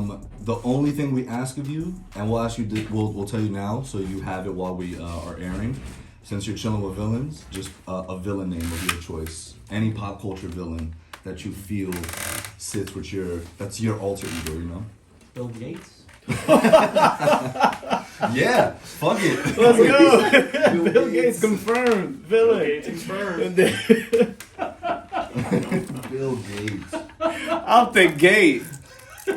The only thing we ask of you, and we'll ask you, we'll tell you now, so you have it while we are airing. Since you're chilling with villains, just a villain name of your choice. Any pop culture villain that you feel sits with that's your alter ego, you know? Bill Gates? Yeah, fuck it. Let's go. Bill Gates confirmed. Villain. Bill Gates confirmed. Bill Gates. Out the gate. I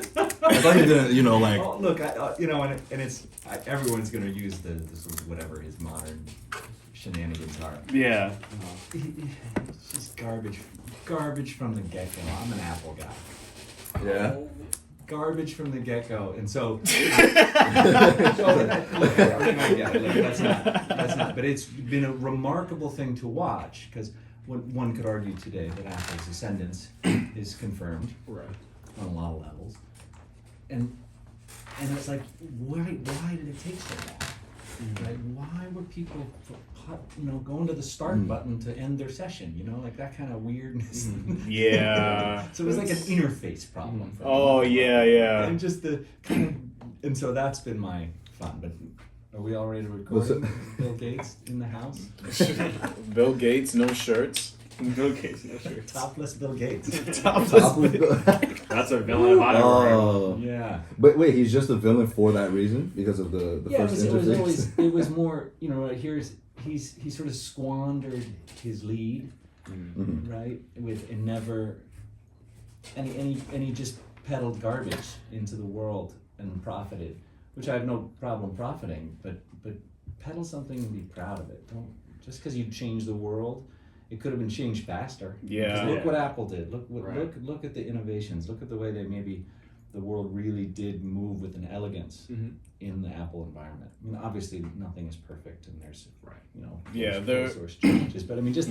thought you didn't, you know, like... Oh, look, and it's everyone's gonna use the sort of whatever his modern shenanigans are. Yeah. It's just garbage from the get-go. I'm an Apple guy. Yeah. Garbage from the get-go, and so. I get it. Like, that's not. But it's been a remarkable thing to watch because one could argue today that Apple's ascendance is confirmed, Right. on a lot of levels, and it's like, why did it take so long? Right? Why were people, going to the start button to end their session? Like that kind of weirdness. Yeah. So it was like an interface problem. For Oh, me. yeah. And just the kind of, and so that's been my fun. But are we all ready to record? Bill Gates in the house. Bill Gates, no shirts. Bill Gates, no sure. Topless Bill Gates. That's a villain if I ever heard. Oh. Yeah. But wait, he's just a villain for that reason? Because of the first interface? It was more, he sort of squandered his lead, right? And he just peddled garbage into the world and profited, which I have no problem profiting, but peddle something and be proud of it. Don't, just because you change the world, it could have been changed faster. Yeah. 'Cause look what Apple did. Look Right. look at the innovations. Look at the way they maybe the world really did move with an elegance in the Apple environment. I mean, obviously nothing is perfect, and there's Yeah, resource challenges. But I mean, just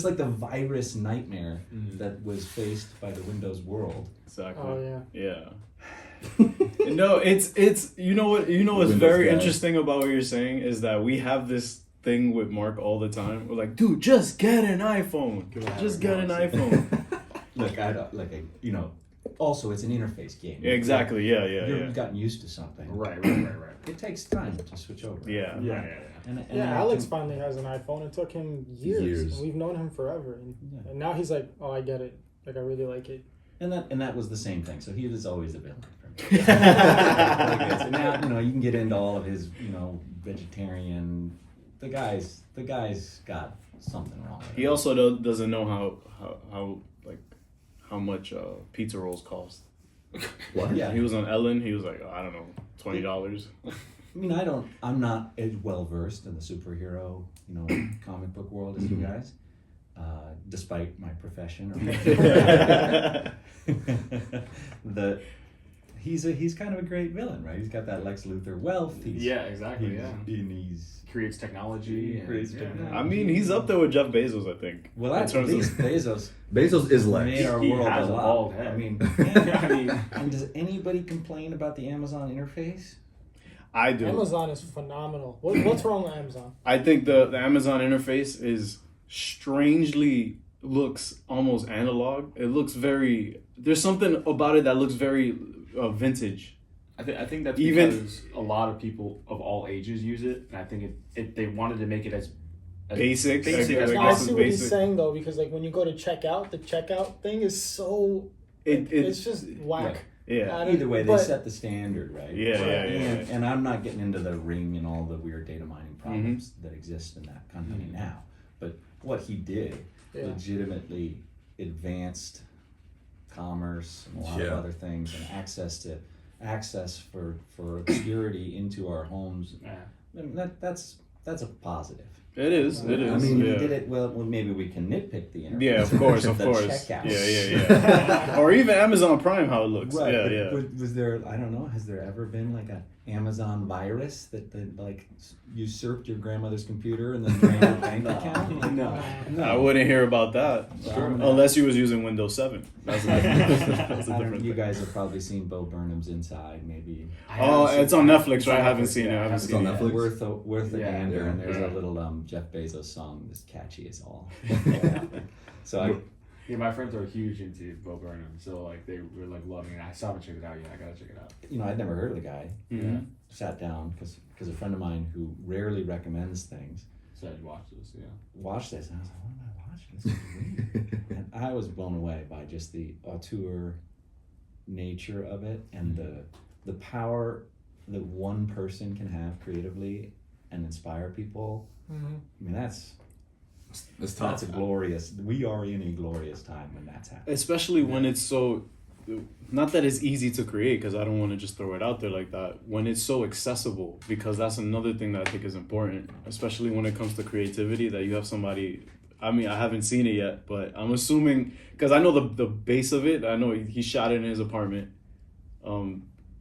like the virus nightmare that was faced by the Windows world. Exactly. Oh yeah. Yeah. No, it's what's Windows very guy. interesting about what you're saying is that we have this thing with Mark all the time. We're like, dude, just get an iPhone. Just get an iPhone. Look, also it's an interface game. Exactly. Yeah. You've gotten used to something. Right. It takes time to switch over. Yeah. Yeah. And Yeah, Alex finally has an iPhone. It took him years. And we've known him forever, and now he's like, "Oh, I get it. Like, I really like it." And that was the same thing. So he was always a villain for me. And now you can get into all of his vegetarian. The guy's got something wrong with He him. also doesn't know how much pizza rolls cost. What? Yeah. He was on Ellen. He was like, I don't know, $20. I mean, I'm not as well versed in the superhero, comic book world as you guys, despite my profession. He's kind of a great villain, right? He's got that Lex Luthor wealth. Exactly. He's Creates technology. I mean, he's up there with Jeff Bezos, I think. well, at least Bezos Bezos is Lex. made our He world has a a lot. bald head. I mean, and does anybody complain about the Amazon interface? I do. Amazon is phenomenal. What's wrong with Amazon? I think the Amazon interface is strangely looks almost analog. It looks there's something about it that looks very vintage. I think that's Even- because a lot of people of all ages use it, and I think they wanted to make it as Basic. basic as Like, No, I this is see what he's basic. saying though, because like when you go to checkout, the checkout thing is so it's just whack. Yeah. I don't- Either way, they but- set the standard, right? Yeah, And I'm not getting into the ring and all the weird data mining problems that exist in that company now. But what he did Yeah. legitimately advanced commerce and a lot of Yeah. other things, and access for obscurity into our homes. Yeah. I mean, that's a positive. It is. It is. I mean, yeah. he did it well. Maybe we can nitpick the interface. Yeah, of course, of the course. checkouts. Yeah. Or even Amazon Prime, how it looks. Right. Yeah, but yeah. Was there? I don't know. Has there ever been like a Amazon virus that like usurped your grandmother's computer and then drained your bank account? Like, No. I wouldn't hear about that. Sure. Unless you was using Windows 7. That's a different, that's a I don't, different you thing. guys have probably seen Bo Burnham's Inside, maybe. Oh, it's on Netflix, right? I haven't seen it. I haven't It's seen on it. Netflix? Worth a Yeah, gander, yeah, and there's yeah. a little Jeff Bezos song that's catchy as all. So Yeah, my friends are huge into Bo Burnham, so like they were like loving it. I still haven't checked it out yet. I gotta check it out. You know, I'd never heard of the guy. Mm-hmm. Sat down because a friend of mine who rarely recommends things Said watch this, yeah. watched this, and I was like, what am I watching? This is weird. And I was blown away by just the auteur nature of it and the power that one person can have creatively and inspire people. Mm-hmm. I mean, that's It's tough. a glorious. We are in a glorious time when that's happening. Especially when it's so, not that it's easy to create, because I don't want to just throw it out there like that. When it's so accessible, because that's another thing that I think is important, especially when it comes to creativity, that you have somebody. I mean, I haven't seen it yet, but I'm assuming, because I know the base of it. I know he shot it in his apartment,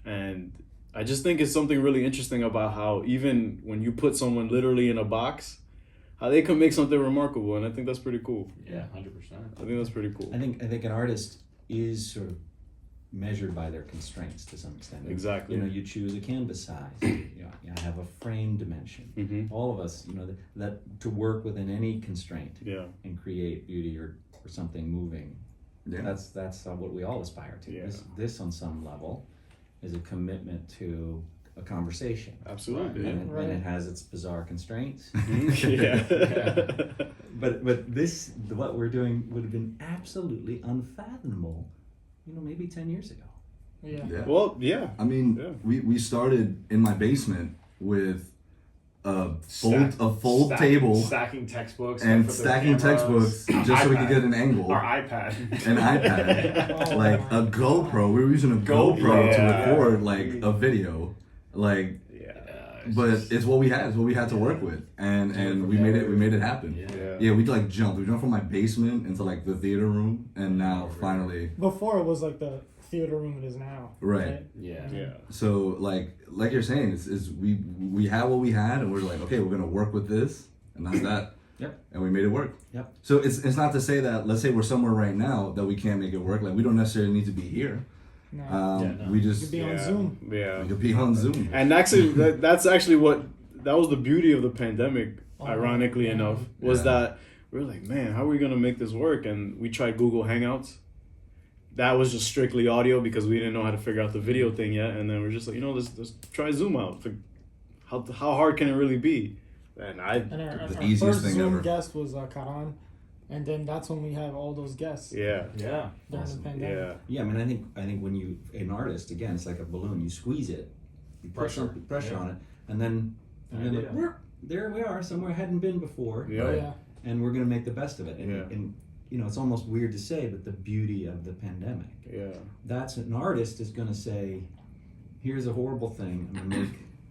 and I just think it's something really interesting about how even when you put someone literally in a box, how they can make something remarkable, and I think that's pretty cool. Yeah, 100%. I think that's pretty cool. I think an artist is sort of measured by their constraints to some extent. Exactly. You know, you choose a canvas size. You have a frame dimension. Mm-hmm. All of us, you know, that to work within any constraint Yeah. and create beauty or something moving. Yeah. That's what we all aspire to. Yeah. This on some level is a commitment to a conversation. Absolutely. And, Yeah. and it has its bizarre constraints. Yeah. But what we're doing would have been absolutely unfathomable, you know, maybe 10 years ago. Yeah. Yeah. Well, yeah. I mean, Yeah. we started in my basement with a fold Stack- table stacking textbooks, and put the stacking cameras, textbooks just so we could iPad. get an angle. Our iPad. An iPad, Oh like my a GoPro. We were using a Go- GoPro to yeah. record like a video, like. But it's what we had. It's what we had to work with, and we made it happen. Yeah. Yeah, we like jumped. We jumped from my basement into like the theater room, and now finally, Before it was like the theater room it is now. right. Yeah. Yeah. So like you're saying, it's we had what we had, and we're like, okay, we're gonna work with this, and that's that. Yep. And we made it work. Yep. So it's not to say that, let's say we're somewhere right now that we can't make it work. Like we don't necessarily need to be here. No. We You just could be on Yeah. Zoom. Yeah. we could be on Zoom. And actually, that's actually that was the beauty of the pandemic, Oh, ironically yeah. enough, was Yeah. that we were like, man, how are we going to make this work? And we tried Google Hangouts. That was just strictly audio because we didn't know how to figure out the video thing yet. And then we're just like, let's try Zoom out. It's like, how hard can it really be? And And our The our easiest first thing Zoom ever. guest was Karan. And then that's when we have all those guests yeah. Yeah. during Awesome. the pandemic. Yeah. Yeah, I mean, I think when you an artist, again, it's like a balloon. You squeeze it, you put Pressure. some pressure Yeah. on it, and then like, Yeah. there we are, somewhere I hadn't been before, Yeah. Oh, yeah. and we're gonna make the best of it. And, Yeah. and you know, it's almost weird to say, but the beauty of the pandemic. Yeah. That's an artist is gonna say, here's a horrible thing.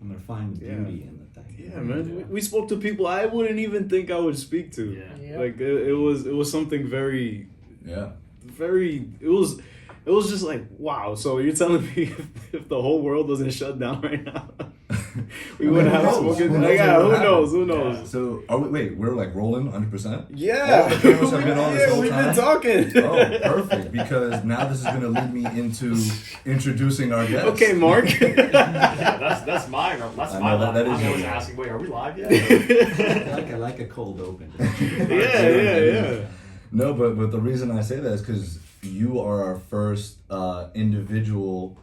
I'm gonna find the Yeah. beauty in the thing. Yeah, man. We spoke to people I wouldn't even think I would speak to. Yeah. Yeah. Like it was something very, Yeah. very. It was just like, wow. So you're telling me if the whole world wasn't shut down right now, we I mean, wouldn't who have knows? spoken. Who knows Yeah, what who would knows? Who happen? knows? So we're like rolling 100%. Yeah, All the cameras have been on this whole we've time? been talking. Oh, perfect. Because now this is going to lead me into introducing our guest. Okay, Mark. Yeah, that's my that's I my know life. that is I'm always yours. asking, wait, are we live yet? I like a cold open. yeah. No, but the reason I say that is because you are our first individual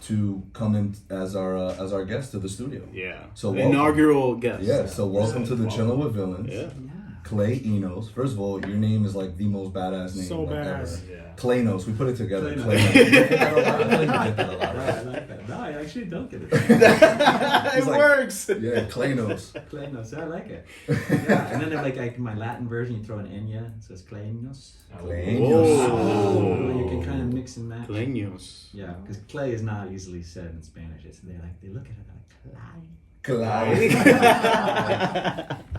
to come in as our guest to the studio. Yeah. So welcome. Inaugural guest. Yeah, so welcome to the Welcome. Chillin' with Villains. Yeah. Clay Enos. First of all, your name is like the most badass name So like, badass. ever. Yeah. Claynos. We put it together. Claynos. Claynos. I like that. No, I actually don't get it. It like- works. Yeah, Claynos. Claynos, I like it. Yeah, and then they're like my Latin version, you throw an Enya, it says Claynos. Claynos. Oh, you can kind of mix and match. Cleños. Yeah, because clay is not easily said in Spanish. It's they look at it they're like Clay.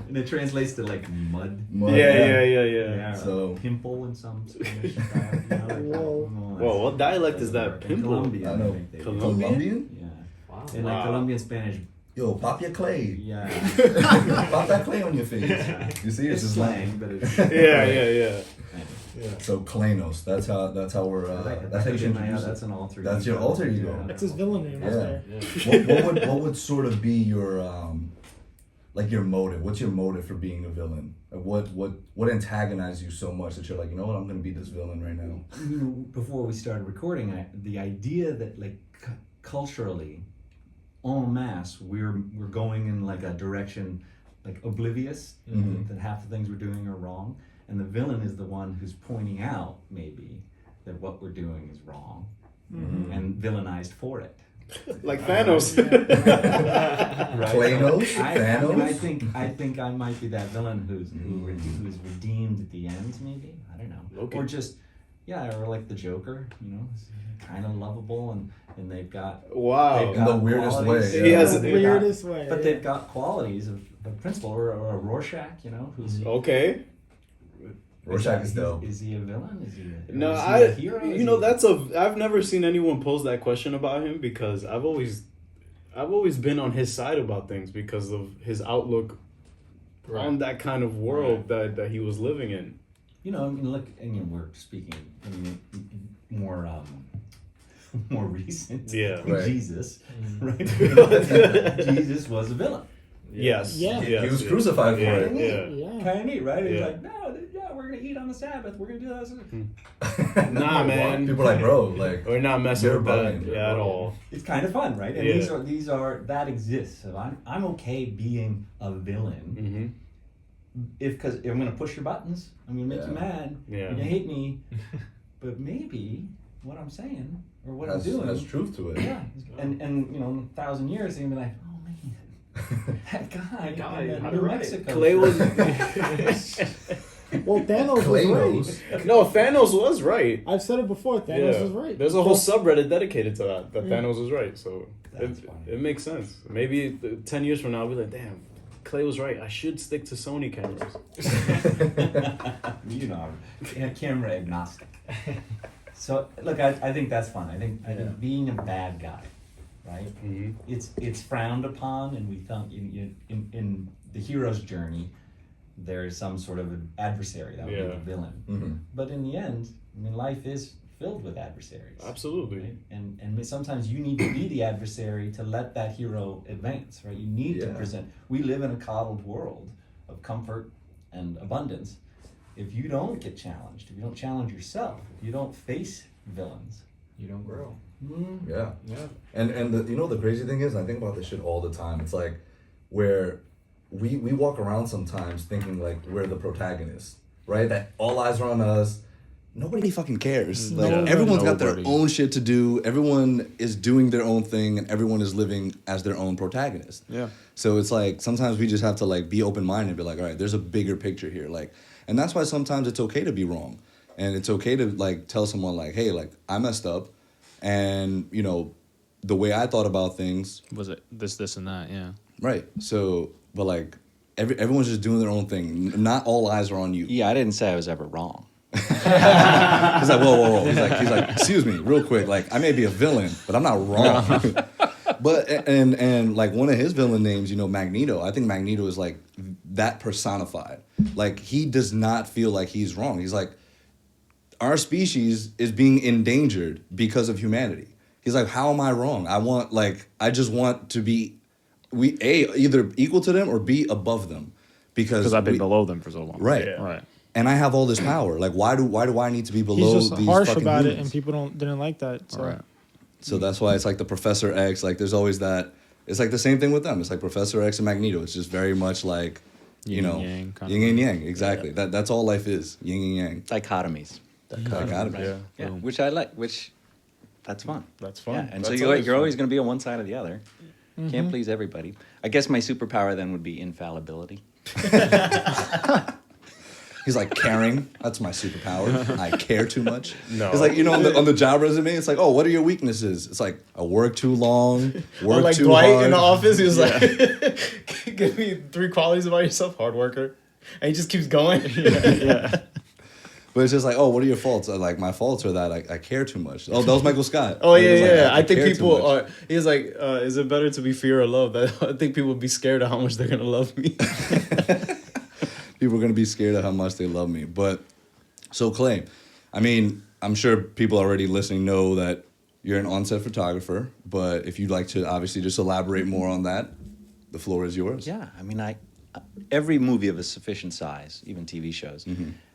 and it translates to like mud. Yeah. So- pimple in some Spanish style. You know, like, Whoa. Whoa, what dialect is that? In Pimple? Colombian, I know. think they do. Colombian? Colombian? Yeah. Wow. In like Wow. Colombian Spanish. Yo, pop your clay. Yeah. Pop that clay on your face. You see, it's just slang, but it's Yeah. So Claynos. That's how we're. That's how you should introduce That's it. an alter. That's ego. your alter ego. That's his villain name right Yeah. there. Yeah. What would sort of be your like your motive. What's your motive for being a villain? Like what antagonizes you so much that you're like, you know what, I'm gonna be this villain right now. You know, before we started recording, the idea that like culturally, en masse, we're going in like a direction like oblivious, that half the things we're doing are wrong, and the villain is the one who's pointing out maybe that what we're doing is wrong, and villainized for it. Like Thanos. Right? Thanos? Thanos? I think I might be that villain who's redeemed at the end, maybe. I don't know. Okay. Or just or like the Joker, you know, kind of lovable, and they've got Wow. In the weirdest qualities. way. He has the weirdest way. But they've got qualities of principle, or a Rorschach, you know, who's Okay. Rorschach is dope. Is he a villain? Is he No, a hero? You know, I've never seen anyone pose that question about him because I've always been on his side about things because of his outlook on that kind of world that he was living in. You know, I mean, look, and you know, we're speaking more recent. Yeah. Right. Jesus, right? Jesus was a villain. Yes. Yeah. Yes. He was crucified for Yeah. it. Yeah. Kind of neat, right? He's Yeah. like, no, we're gonna eat on the Sabbath. We're gonna do Nah, that. man. People are like, bro, like We're not messing You're with that bugging. at all. It's kind of fun, right? And Yeah. these are that exists. So I'm okay being a villain. Mm-hmm. Because I'm gonna push your buttons, I'm gonna make you mad, Yeah. you're gonna hate me, but maybe what I'm saying or what I'm doing, has truth to it. yeah, and you know, in 1,000 years they're gonna be like, oh man, that guy in got New it right. Mexico. Clay was Well, Thanos was Claymos. right. no. Thanos was right. I've said it before. Thanos was right. There's a whole subreddit dedicated to that. Thanos was right. So That's funny. it makes sense. Maybe 10 years from now, I'll be like, damn, Clay was right. I should stick to Sony cameras. You know, camera agnostic. So look, I think that's fun. I think being a bad guy, right? Mm-hmm. It's frowned upon, and we thought in the hero's journey, there is some sort of an adversary that would be the villain. Mm-hmm. But in the end, I mean, life is filled with adversaries. Absolutely. Right? And sometimes you need to be the adversary to let that hero advance, right? You need to present. We live in a coddled world of comfort and abundance. If you don't get challenged, if you don't challenge yourself, if you don't face villains, You don't grow. Yeah. Yeah. And the, you know the crazy thing is, I think about this shit all the time. It's like where we walk around sometimes thinking like we're the protagonists, right? That all eyes are on us. Nobody fucking cares. Like everyone's got their own shit to do. Everyone is doing their own thing, and everyone is living as their own protagonist. Yeah. So it's like sometimes we just have to like be open minded and be like, all right, there's a bigger picture here. Like, and that's why sometimes it's okay to be wrong, and it's okay to like tell someone like, hey, like I messed up, and you know, the way I thought about things Was it this, and that? Yeah. right. So, but like everyone's just doing their own thing. Not all eyes are on you. Yeah, I didn't say I was ever wrong. He's like, whoa. He's like, excuse me, real quick. Like, I may be a villain, but I'm not wrong. But and like one of his villain names, you know, Magneto. I think Magneto is like that personified. Like he does not feel like he's wrong. He's like, our species is being endangered because of humanity. He's like, how am I wrong? I just want to be, either equal to them or be above them, because I've been below them for so long. Right. Yeah. Right. And I have all this power. Like, why do I need to be below He's just these harsh fucking about it, humans? and people didn't like that. So. Right. So that's why it's like the Professor X. Like, there's always that. It's like the same thing with them. It's like Professor X and Magneto. It's just very much like, you Yin know, and yang, kind yin of. and yang. Exactly. That's all life is. Yin and yang. Dichotomies. Dichotomy. Yeah, which I like. That's fun. That's fun. Yeah, and That's so always you're fun. always going to be on one side or the other. Can't please everybody. I guess my superpower then would be infallibility. He's like caring. That's my superpower. I care too much. No. It's like, you know, on the job resume, it's like, oh, what are your weaknesses? It's like, I work too long, work like too Dwight hard. in the office, he was like, give me 3 qualities about yourself. Hard worker. And he just keeps going. Yeah. But it's just like, oh, what are your faults? Like, my faults are that I care too much. Oh, that was Michael Scott. Oh, He was like, yeah. I think care too people much. are. He's like, is it better to be fear or love? I think people would be scared of how much they're gonna love me. People are going to be scared of how much they love me. But, so Clay, I mean, I'm sure people already listening know that you're an on-set photographer, but if you'd like to obviously just elaborate more on that. The floor is yours. Yeah, I mean, every movie of a sufficient size, even TV shows,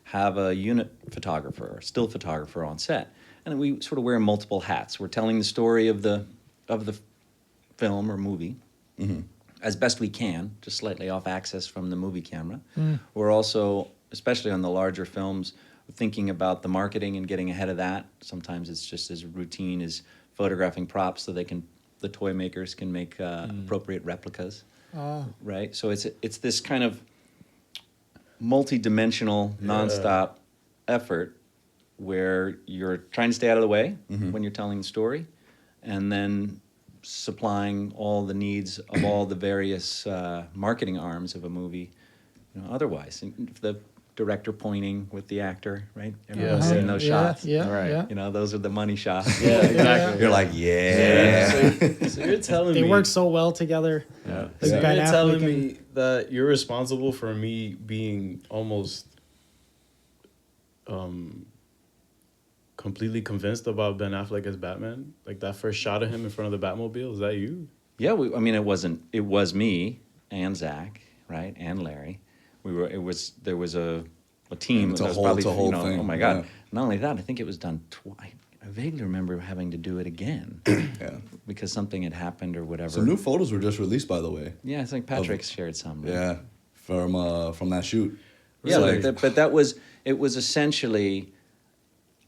have a unit photographer or still photographer on set, and we sort of wear multiple hats. We're telling the story of the film or movie as best we can, just slightly off axis from the movie camera. We're also, especially on the larger films, thinking about the marketing and getting ahead of that. Sometimes it's just as routine as photographing props so the toy makers can make appropriate replicas. Right? So it's this kind of multi-dimensional, nonstop effort where you're trying to stay out of the way when you're telling the story, and then supplying all the needs of all the various marketing arms of a movie, otherwise. And the director pointing with the actor, right? Everyone's seeing those shots. Yeah, Right. yeah. Those are the money shots. Yeah, exactly. You're like, So you're telling They me work so well together. So Ben you're Affleck telling and- me that you're responsible for me being almost completely convinced about Ben Affleck as Batman? Like that first shot of him in front of the Batmobile, is that you? Yeah, it was me and Zach, right, and Larry. There was a team. It's a that was whole- probably, it's a whole thing, Oh my God! yeah. Not only that, I think it was done twice. I vaguely remember having to do it again Yeah. because something had happened or whatever. Some new photos were just released, by the way. Yeah, I think Patrick shared some. Right? Yeah, from that shoot. Yeah, It's like- but it was essentially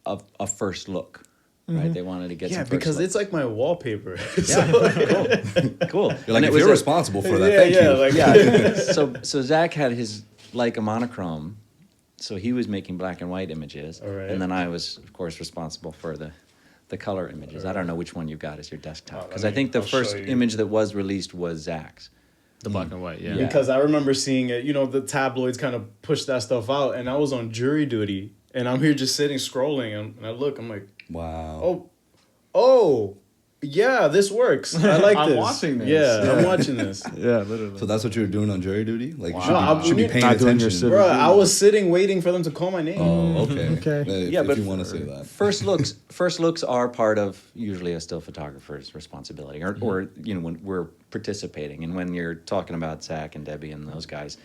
a first look, right? They wanted to get Yeah, some first because look. it's like my wallpaper. cool. You're like, And if it was you're a- responsible for that, Yeah, thank yeah, you. like- Yeah. So Zach had his Leica monochrome, so he was making black and white images, All right. and then I was, of course, responsible for the color images. I don't know which one you got as your desktop, because I think the I'll show first you. image that was released was Zach's. The black and white. Yeah. Because I remember seeing it, the tabloids kind of push that stuff out, and I was on jury duty, and I'm here just sitting scrolling, and I look, I'm like, Wow. oh, yeah, this works. I like I'm this. watching this. Yeah, I'm watching this. Yeah, literally. So that's what you were doing on jury duty? Like, you Wow. should be No, paying not doing your attention. civic- Bro, I was sitting waiting for them to call my name. Oh, okay. Okay. If you want to say that. First looks are part of usually a still photographer's responsibility, or when we're participating, and when you're talking about Zach and Debbie and those guys,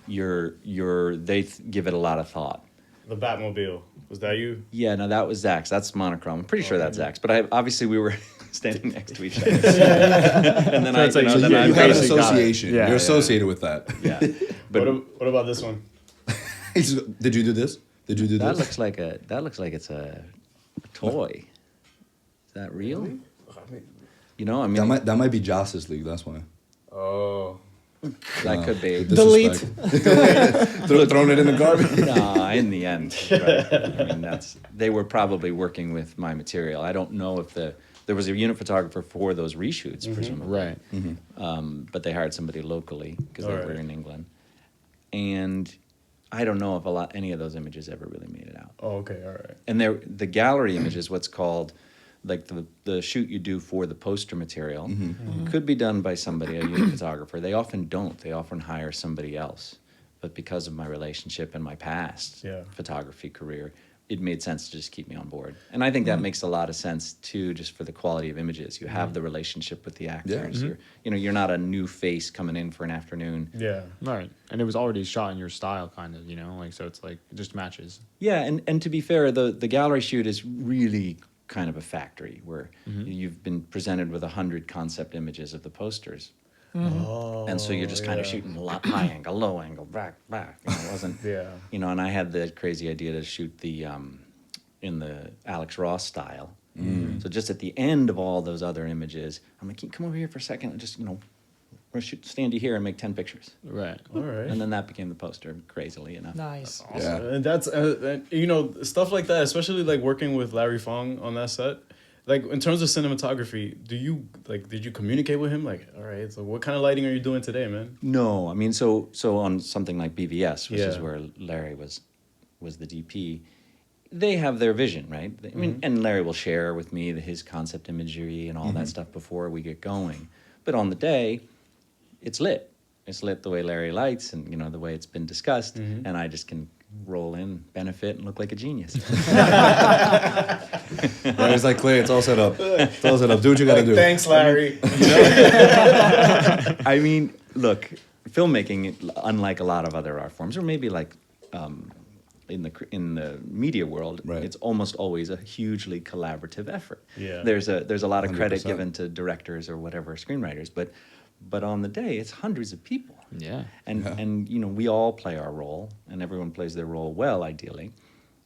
they give it a lot of thought. The Batmobile. Was that you? Yeah, no, that was Zach's. That's monochrome. I'm pretty sure that's Zach's, but obviously we were standing next to each other. And then So it's like, You I have an basically got it. association. Yeah, You're yeah. associated with that. Yeah, but What about this one? Did you do this? Did you do that this? looks like it's a toy. Is that real? I mean, That might be Justice League. That's why. Oh. that could be. Delete. Throwing it in the garbage. No, in the end, right. I mean, they were probably working with my material. I don't know if there was a unit photographer for those reshoots, presumably. Right. But they hired somebody locally because they All were right. in England, and I don't know if any of those images ever really made it out. Oh, okay, all right. And the gallery image is what's called like the shoot you do for the poster material could be done by somebody, a unit photographer. They often don't. They often hire somebody else. But because of my relationship and my past photography career, it made sense to just keep me on board. And I think that makes a lot of sense too, just for the quality of images. You have the relationship with the actors. You're not a new face coming in for an afternoon. Yeah. Right. And it was already shot in your style, kind of, so it's like, it just matches. Yeah, and to be fair, the gallery shoot is really kind of a factory where you've been presented with 100 concept images of the posters. Oh, And so you're just kind of shooting a lot high angle, low angle, back. It wasn't, Yeah. And I had the crazy idea to shoot the in the Alex Ross style. So just at the end of all those other images, I'm like, can you come over here for a second and just, we're stand you here and make 10 pictures. Right. All right. And then that became the poster, crazily enough. Nice. Yeah. And that's stuff like that, especially like working with Larry Fong on that set. Like in terms of cinematography, did you communicate with him? Like, all right, so what kind of lighting are you doing today, man? No, I mean, so on something like BVS, which is Yeah. where Larry was the DP, they have their vision, right? I mean, and Larry will share with me his concept imagery and all that stuff before we get going. But on the day, it's lit. It's lit the way Larry lights and, the way it's been discussed. And I just can roll in, benefit, and look like a genius. Larry's like, Clay, it's all set up. It's all set up. Do what you got to do. Thanks, Larry. I mean, look, filmmaking, unlike a lot of other art forms, or maybe like in the media world, Right. it's almost always a hugely collaborative effort. Yeah. There's a lot of credit 100%. given to directors or whatever, screenwriters, but on the day, it's hundreds of people. Yeah. And you know, we all play our role, and everyone plays their role well, ideally.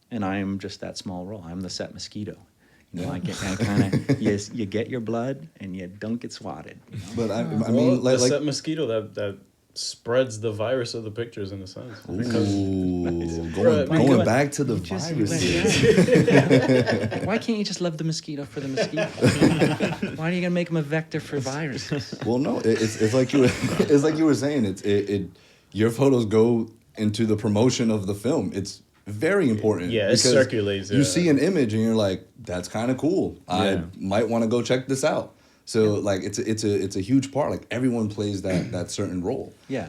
And I am just that small role. I'm the set mosquito. You know, I kind of you get your blood and you don't get swatted. You know? But I Well, mean, the like set mosquito that spreads the virus of the pictures in a sense. Because ooh, Right, going but back to the you just- viruses. Why can't you just love the mosquito for the mosquito? Why are you gonna make him a vector for viruses? Well, no, it's like you it's like you were saying. Your photos go into the promotion of the film. It's very important. Yeah, it because circulates, You yeah. see an image and you're like, that's kind of cool. I Yeah. might want to go check this out. So like it's a huge part. Like everyone plays that certain role. Yeah.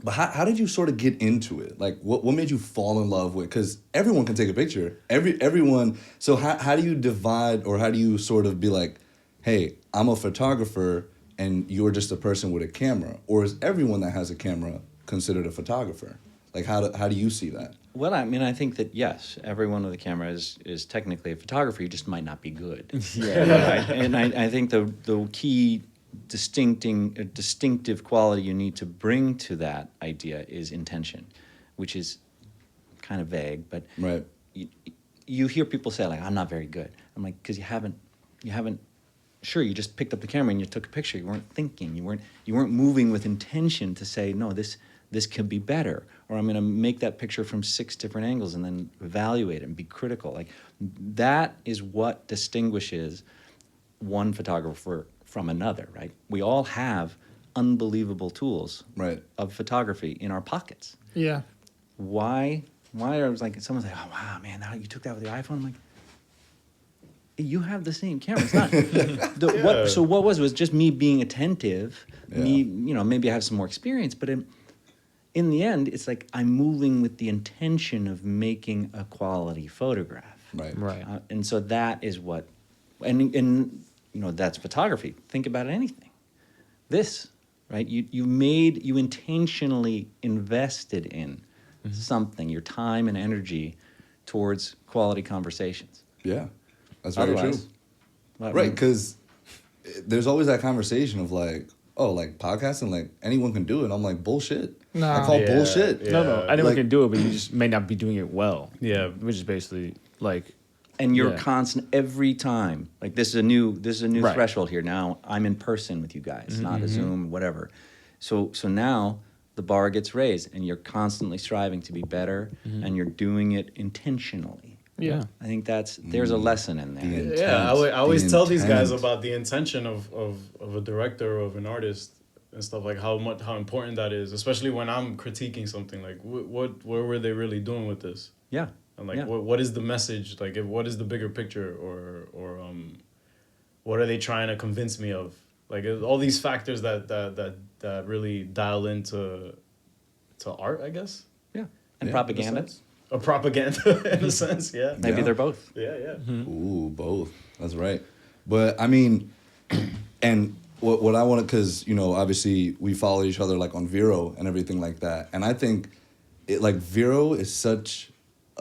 But how did you sort of get into it? Like, what made you fall in love with? Because everyone can take a picture. Everyone. So how do you divide, or how do you sort of be like, hey, I'm a photographer and you're just a person with a camera? Or is everyone that has a camera considered a photographer? Like, how do you see that? Well, I mean, I think that yes, everyone with a camera is technically a photographer. You just might not be good. Right? And I think the key distinctive quality you need to bring to that idea is intention, which is kind of vague, but Right. you hear people say like, I'm not very good. I'm like, because you haven't sure, you just picked up the camera and you took a picture. You weren't thinking, you weren't moving with intention to say, no, this could be better, or I'm going to make that picture from 6 different angles and then evaluate it and be critical. Like, that is what distinguishes one photographer from another, right? We all have unbelievable tools Right. of photography in our pockets. Yeah. Why are, like, someone's like, oh wow, man, now you took that with the iPhone? I'm like, you have the same camera. It's not. What was just me being attentive. Yeah. Me, you know, maybe I have some more experience, but in the end, it's like I'm moving with the intention of making a quality photograph. Right. Right. And so that is what, and you know, that's photography. Think about anything. This, right? You intentionally invested in something, your time and energy towards quality conversations. Yeah. That's very true. Otherwise, well, Right, because there's always that conversation of like, oh, like podcasting, like anyone can do it. I'm like, bullshit. Nah. I call Yeah, bullshit. yeah. No, anyone Like- can do it, but you just may not be doing it well. Yeah. Which is basically like, And you're Yeah. constant every time. Like, this is a new Right. threshold here. Now I'm in person with you guys, not a Zoom, whatever. So now the bar gets raised, and you're constantly striving to be better, and you're doing it intentionally. Yeah. I think there's a lesson in there. The Yeah, I intent, always the tell these guys intent. about the intention of a director, of an artist, and stuff, like how important that is, especially when I'm critiquing something. Like, what were they really doing with this? Yeah. And like, Yeah. what is the message? Like, what is the bigger picture, or what are they trying to convince me of? Like, all these factors that really dial into art, I guess. Yeah. And Yeah, propaganda. In a sense. A propaganda in a sense, yeah. Maybe Yeah. they're both. Yeah. Ooh, both. That's right. But I mean, and what I want to, because, you know, obviously we follow each other like on Vero and everything like that. And I think Vero is such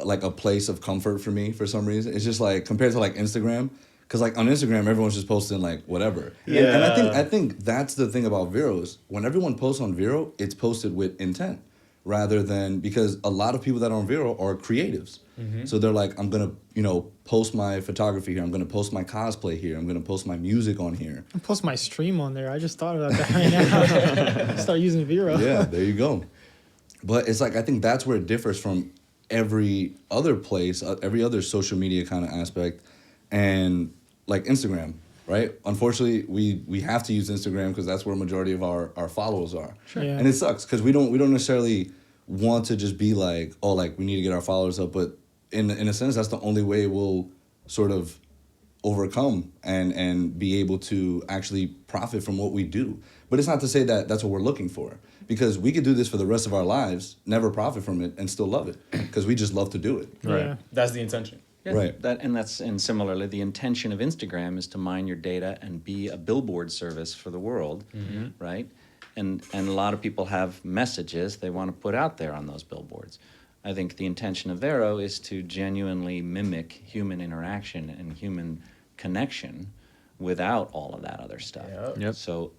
like a place of comfort for me for some reason. It's just like, compared to like Instagram, because like on Instagram, everyone's just posting like whatever. Yeah. And I think that's the thing about Vero is when everyone posts on Vero, it's posted with intent rather than, because a lot of people that are on Vero are creatives. So they're like, I'm going to, you know, post my photography here. I'm going to post my cosplay here. I'm going to post my music on here. I'll post my stream on there. I just thought about that right now. Start using Vero. Yeah, there you go. But it's like, I think that's where it differs from every other place, every other social media kind of aspect, and like Instagram, right? Unfortunately, we have to use Instagram because that's where a majority of our followers are. Sure. Yeah. And it sucks because we don't necessarily want to just be like, oh, like we need to get our followers up, but in a sense, that's the only way we'll sort of overcome and be able to actually profit from what we do. But it's not to say that that's what we're looking for, because we could do this for the rest of our lives, never profit from it, and still love it, because we just love to do it. Right. Yeah. That's the intention. Yeah, Right. And similarly, the intention of Instagram is to mine your data and be a billboard service for the world, right? And a lot of people have messages they want to put out there on those billboards. I think the intention of Vero is to genuinely mimic human interaction and human connection without all of that other stuff. Yep. So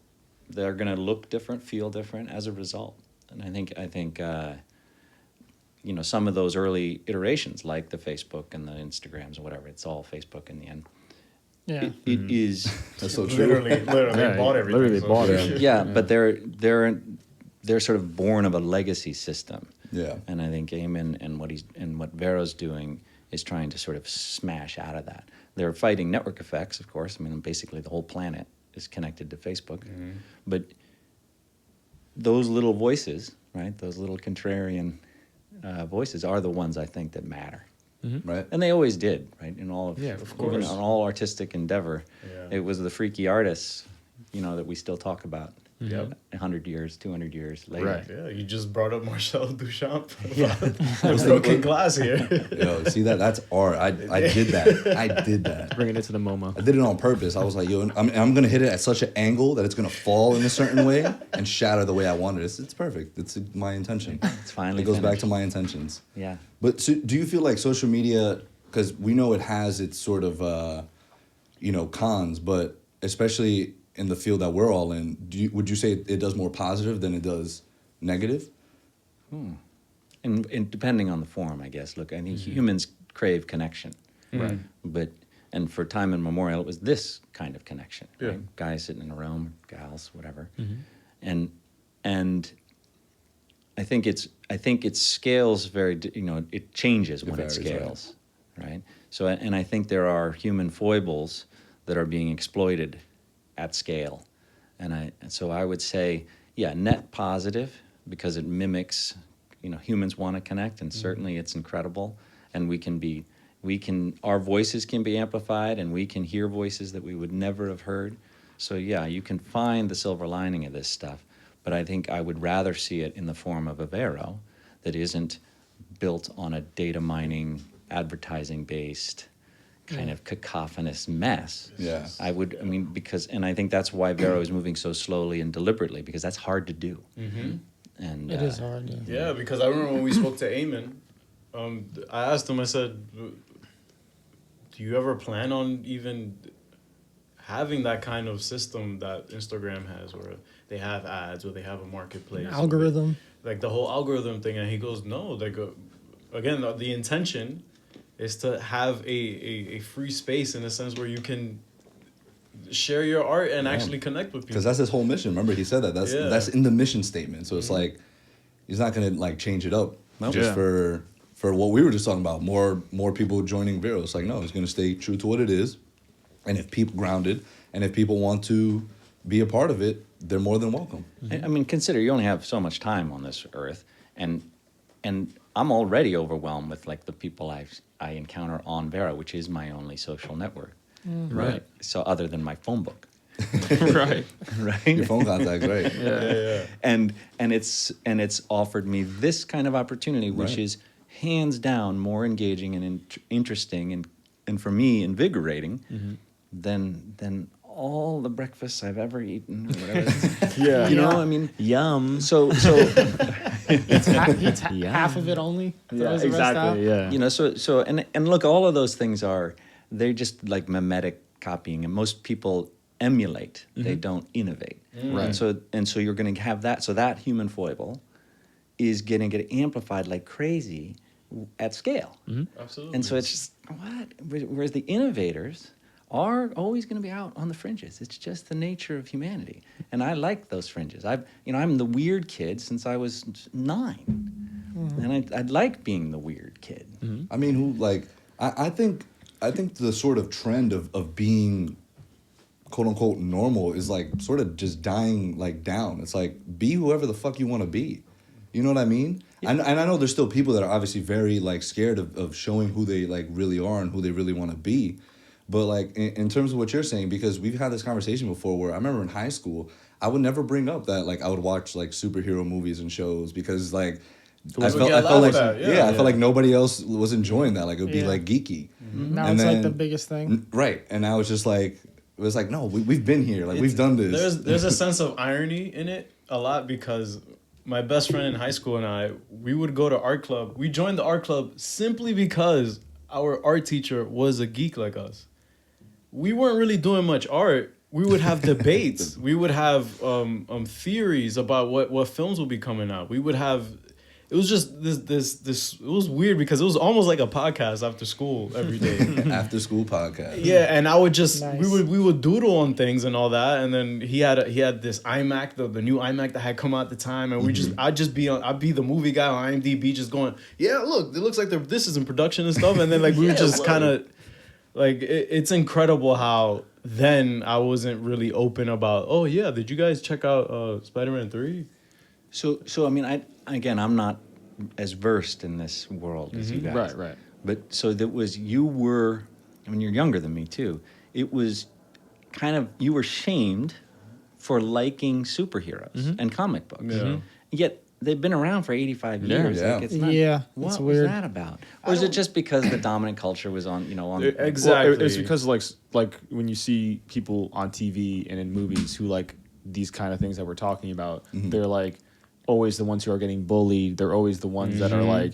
they're going to look different, feel different as a result. And I think you know, some of those early iterations, like the Facebook and the Instagrams or whatever, it's all Facebook in the end. Yeah. It is, That's so true. Literally Yeah, bought everything. literally so- bought it. yeah, but they're sort of born of a legacy system. Yeah. And I think Eamon and what Vero's doing is trying to sort of smash out of that. They're fighting network effects, of course. I mean, basically the whole planet is connected to Facebook. But those little voices, right, those little contrarian voices are the ones I think that matter. Right. And they always did, right? In all of, Yeah, of even course. on all artistic endeavor, Yeah. it was the freaky artists, you know, that we still talk about. Yep. 100 years, 200 years later. Right. Yeah, you just brought up Marcel Duchamp. was Broken glass here. Yo, see that? That's art. I did that. I did that. Bringing it to the MoMA. I did it on purpose. I was like, yo, I'm gonna hit it at such an angle that it's gonna fall in a certain way and shatter the way I wanted it. It's perfect. It's my intention. It's finally It goes back finished. to my intentions. Yeah. But so, do you feel like social media, because we know it has its sort of, you know, cons, but especially in the field that we're all in, would you say it does more positive than it does negative? And depending on the form, I guess. Look, I think humans crave connection. Right. And for time immemorial, it was this kind of connection. Yeah. Right? Guys sitting in a room, gals, whatever. And I think it scales you know, it changes when it varies, right. scales, right? So, and I think there are human foibles that are being exploited at scale. And so I would say, yeah, net positive, because it mimics, you know, humans want to connect, and certainly it's incredible. And our voices can be amplified, and we can hear voices that we would never have heard. So yeah, you can find the silver lining of this stuff. But I think I would rather see it in the form of a Vero that isn't built on a data mining, advertising based kind of cacophonous mess. Yeah. And I think that's why Vero is moving so slowly and deliberately, because that's hard to do. And It is hard. Yeah. Yeah, because I remember when we spoke to Eamon, I asked him, I said, do you ever plan on even having that kind of system that Instagram has, where they have ads, or they have a marketplace? Algorithm. Like the whole algorithm thing. And he goes, no, like, again, the intention is to have a free space, in a sense, where you can share your art and actually connect with people. Because that's his whole mission. Remember, he said that. That's in the mission statement. So it's like, he's not gonna like change it up just for what we were just talking about. More people joining Vero. It's like, no, he's gonna stay true to what it is. And if people grounded, and if people want to be a part of it, they're more than welcome. I mean, consider you only have so much time on this earth, and I'm already overwhelmed with like the people I encounter on Vero, which is my only social network. Right. So other than my phone book, Right. right? Your phone contact's right. Yeah. and it's offered me this kind of opportunity, which Right. is hands down more engaging and interesting and for me invigorating than all the breakfasts I've ever eaten or whatever. Yeah. You know, I mean, Yum. so It's half of it only. Throws the rest out. Exactly. Yeah. you know, so and look, all of those things they're just like mimetic copying, and most people emulate. They don't innovate. Right. And so you're going to have that. So that human foible is going to get amplified like crazy at scale. Absolutely. And so it's just what? Whereas the innovators are always going to be out on the fringes. It's just the nature of humanity, and I like those fringes. I'm the weird kid since I was 9, and I like being the weird kid. I mean, I think the sort of trend of being quote unquote normal is like sort of just dying like down. It's like, be whoever the fuck you want to be. You know what I mean? Yeah. And I know there's still people that are obviously very like scared of showing who they like really are and who they really want to be. But like in terms of what you're saying, because we've had this conversation before, where I remember in high school, I would never bring up that like I would watch like superhero movies and shows because like I felt like I felt like nobody else was enjoying that. Like it would be like geeky. Now And it's then, like the biggest thing. right? And I was just like, it was like, no, we've been here. Like we've done this. There's a sense of irony in it a lot because my best friend in high school and we would go to art club. We joined the art club simply because our art teacher was a geek like us. We weren't really doing much art. We would have debates. We would have theories about what films will be coming out. We would have. It was just this. It was weird because it was almost like a podcast after school every day. After school podcast. Yeah, and I would just Nice. we would doodle on things and all that, and then he had this iMac, the new iMac that had come out at the time, and I'd be the movie guy on IMDb, just going, yeah, look, it looks like this is in production and stuff, and then like we would just kind of like it's incredible how then I wasn't really open about. Oh yeah, did you guys check out Spider-Man 3? So I mean, I'm not as versed in this world as you guys. Right. But so you were, I mean, you're younger than me too. It was kind of, you were shamed for liking superheroes and comic books. Yeah. Yet they've been around for 85 years. Yeah. Like, it's not, Yeah, what it's was weird. that about? Or is it just because the dominant culture was on? Exactly. Well, it's because like when you see people on TV and in movies who like these kind of things that we're talking about, they're like always the ones who are getting bullied. They're always the ones that are like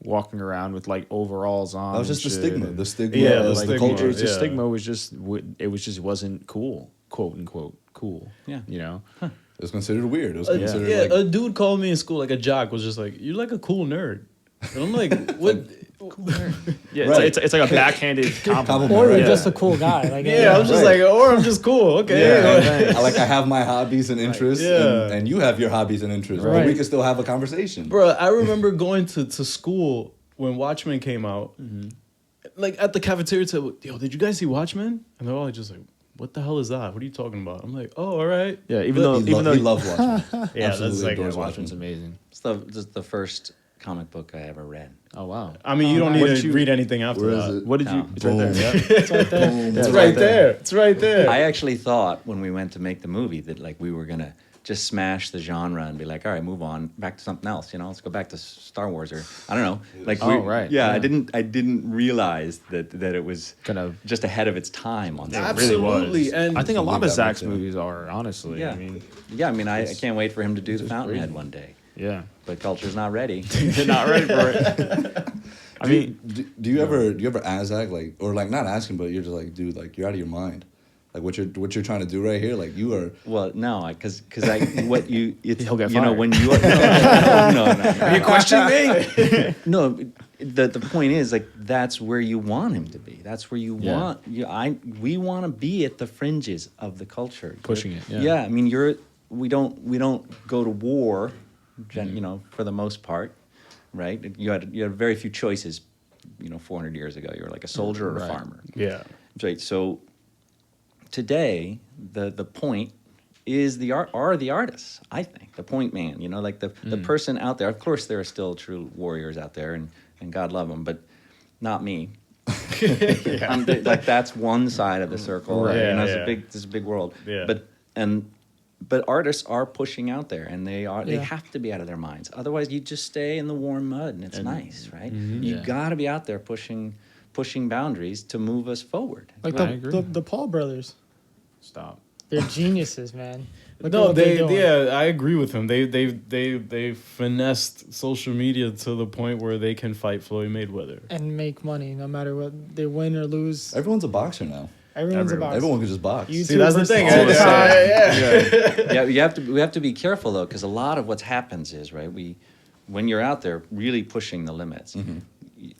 walking around with like overalls on. That was just the and stigma. shit. The stigma. Yeah, of the the stigma. culture. The Yeah. stigma was just wasn't cool, quote unquote cool. Yeah. You know. It was considered weird. It was considered Yeah, like a dude called me in school, like a jock, was just like, "You're like a cool nerd," and I'm like, "What?" Yeah, Right. it's like a backhanded compliment. Or you're right? just a cool guy. Like Yeah, I was just Right. like, or I'm just cool. Okay. I have my hobbies and interests, Yeah. and you have your hobbies and interests, but Right. we can still have a conversation. Bro, I remember going to school when Watchmen came out. Like at the cafeteria table, yo, did you guys see Watchmen? And they're all just like, what the hell is that? What are you talking about? I'm like, oh, all right. Yeah, even though He even though loves watching. Yeah, Absolutely that's like, adores Watchmen's Watchmen. amazing. It's the first comic book I ever read. Oh wow. I mean, you don't What need did to you- read anything after Where that. is it? What did you? No. It's right there. Boom. Yeah. It's right there. Boom. It's right there. It's right there. I actually thought when we went to make the movie that like we were gonna just smash the genre and be like, all right, move on back to something else. You know, let's go back to Star Wars or I don't know. Like, Oh, right. Yeah, Yeah. I didn't realize that it was Kind of. just ahead of its time on that. Really was. Absolutely, and I think a lot of that Zack's much, yeah. movies are honestly. Yeah. I mean, Yeah, I mean, I can't wait for him to do the Fountainhead one day, yeah. but culture's not ready. They're not ready for it. I mean, do you ever ask Zach, like, or like not asking, but you're just like, dude, like you're out of your mind. Like what you're trying to do right here, like you are. Well, no, because what you it's He'll get you know fired. when you no. are you questioning me? No, the point is like that's where you want him to be. That's where you Yeah. want we want to be at the fringes of the culture, Pushing it, yeah. I mean, we don't go to war, you know, for the most part, right? You had very few choices, you know, 400 years ago. You were like a soldier or a Right. farmer, yeah. right? So today, the point is the artists. I think the point man. You know, like the person out there. Of course, there are still true warriors out there, and God love them, but not me. Like that's one side of the circle. Right. You know, Yeah, it's a big world. Yeah. But artists are pushing out there, and they Yeah. have to be out of their minds. Otherwise, you just stay in the warm mud, and it's nice, right? You Yeah. got to be out there pushing boundaries to move us forward. Like I agree. the Paul brothers. Stop. They're geniuses, man. Look at No, what they're doing. I agree with him. They finessed social media to the point where they can fight Floyd Mayweather. And make money no matter what they win or lose. Everyone's a boxer now. Everyone's a boxer. Everyone can just box. You See, two that's the versus thing. all the same. Yeah. We have to be careful though, because a lot of what happens is right. When you're out there really pushing the limits,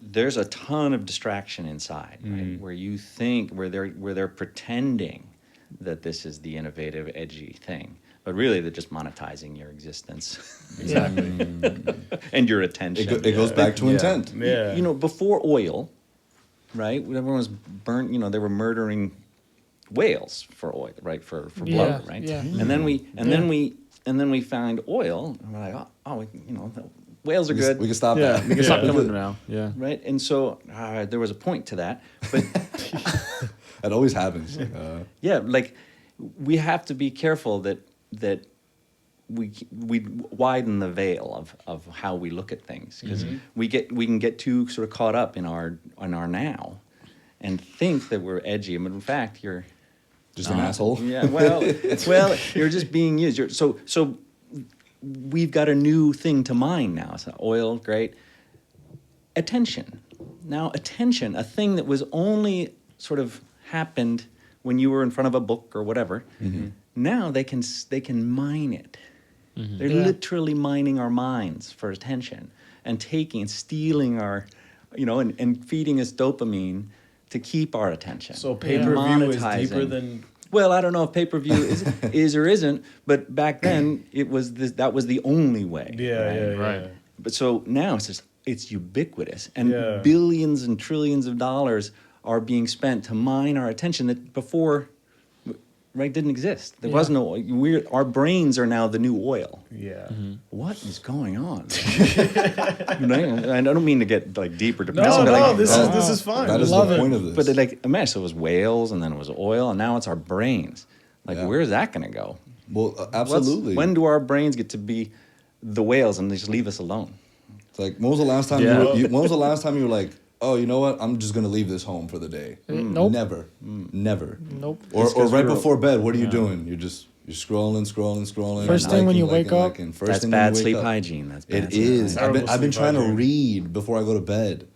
there's a ton of distraction inside, right? Where you think where they're pretending that this is the innovative, edgy thing, but really they're just monetizing your existence and your attention. It goes back to intent. Yeah. You know, before oil, right? Everyone was burnt. You know, they were murdering whales for oil, right? For Yeah, blood, right? yeah. And then we find oil, and we're like, whales are good. We can stop Yeah, that. we can stop killing them now. Yeah. Right? And so there was a point to that. But That always happens. yeah, like we have to be careful that we widen the veil of how we look at things, because we can get too sort of caught up in our now and think that we're edgy, but in fact you're Just an asshole. yeah, well, you're just being used. So we've got a new thing to mine now. So oil, great. Attention. Now, attention, a thing that was only sort of happened when you were in front of a book or whatever. Now they can mine it. They're literally mining our minds for attention and stealing our, and feeding us dopamine to keep our attention. So pay-per-view is Monetizing. deeper than... Well, I don't know if pay-per-view is or isn't, but back then that was the only way. Yeah. But so now it's ubiquitous, and Yeah. billions and trillions of dollars are being spent to mine our attention that before, right, didn't exist. There was no. Our brains are now the new oil. Yeah. What is going on? I don't mean to get like deep or depressing. No, but, like, this is fine. That is Love the it. point of this. but like, imagine, so it was whales, and then it was oil, and now it's our brains. Like, Yeah. where's that going to go? well, absolutely. When do our brains get to be the whales and they just leave us alone? It's like, when was the last time when was the last time you were like, oh, you know what? I'm just gonna leave this home for the day. Nope. Never. Never. Nope. Or right before bed, what are you doing? You're scrolling. First thing when you wake up. First That's thing when bad you wake sleep up. hygiene. That's bad It sleep is. hygiene. I've been sleep trying to hygiene. read before I go to bed.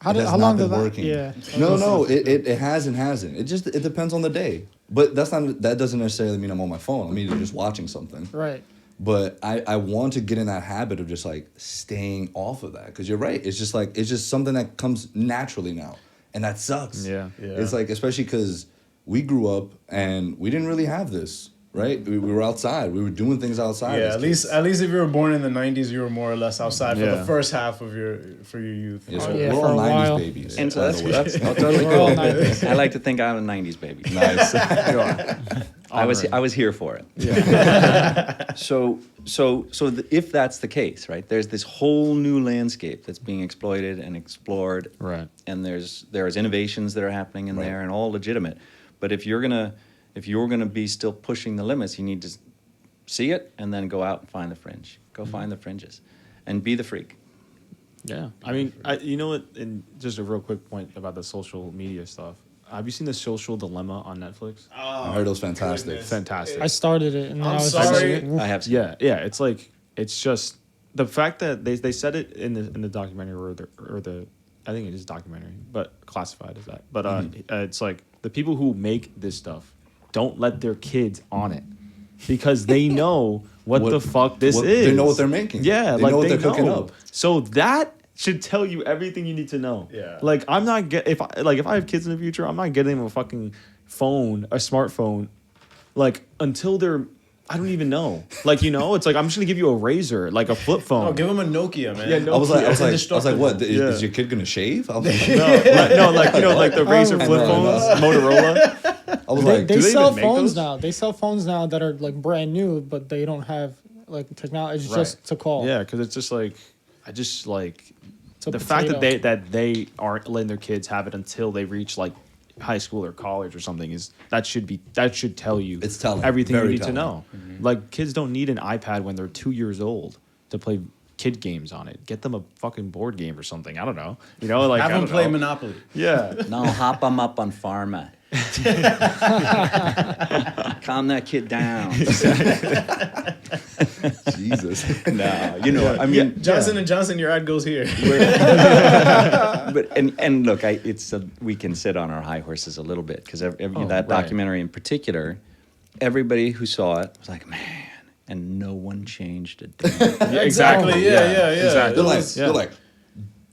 How It has long not did been that? working. Yeah. No, it has and hasn't. It depends on the day. But that doesn't necessarily mean I'm on my phone. I mean, just watching something. Right. But I want to get in that habit of just like staying off of that, because you're right. It's just something that comes naturally now, and that sucks. Yeah. It's like, especially because we grew up and we didn't really have this, right? We were outside. We were doing things outside. Yeah, as at kids. least if you were born in the 90s, you were more or less outside for Yeah. the first half of your youth. Yeah, Oh, so yeah, we're for all a 90s while. babies. And so by that's the way. totally We're all cool. 90s. I like to think I'm a 90s baby. Nice. I was here for it. So if that's the case, right? There's this whole new landscape that's being exploited and explored, Right. and there's innovations that are happening in Right. there, and all legitimate. But if you're gonna be still pushing the limits, you need to see it and then go out and find the fringe. Go find the fringes, and be the freak. Yeah. I mean, you know what? And just a real quick point about the social media stuff. Have you seen The Social Dilemma on Netflix? I heard it was fantastic. Fantastic. I started it and then I'm I was sorry. Like, I have seen Yeah, yeah. It's just the fact that they said it in the documentary or the I think it is documentary, but classified as that. But it's like the people who make this stuff don't let their kids on it because they know what the fuck this is. They know what they're making. Yeah, they like know what they they're cooking know. up. So that should tell you everything you need to know. Yeah. Like I'm not if I have kids in the future, I'm not getting them a fucking phone, a smartphone, like until they're I don't even know. Like, it's like I'm just gonna give you a razor, like a flip phone. Oh, give him a Nokia, man. Yeah, no- I was like, Indestructible. what? Yeah. Is your kid gonna shave? I was like, no, like like the razor flip phones, Motorola. I was They, like, they do they sell even make phones those? now. They sell phones now that are like brand new, but they don't have like technology. It's just to call. Yeah, because it's just like I just like a the fact that potato. they aren't letting their kids have it until they reach like high school or college or something that should tell you It's telling. everything you Very need to telling. know. Like kids don't need an iPad when they're 2 years old to play kid games on it. Get them a fucking board game or something. I don't know. Like Have I him don't play know. Monopoly. Yeah. No, hop them up on Pharma. Calm that kid down. Jesus. No, I mean, Johnson & Johnson, your ad goes here. but and look, we can sit on our high horses a little bit because that right. documentary in particular, everybody who saw it was like, man, and no one changed it. Yeah, exactly. Yeah. Exactly. They're like,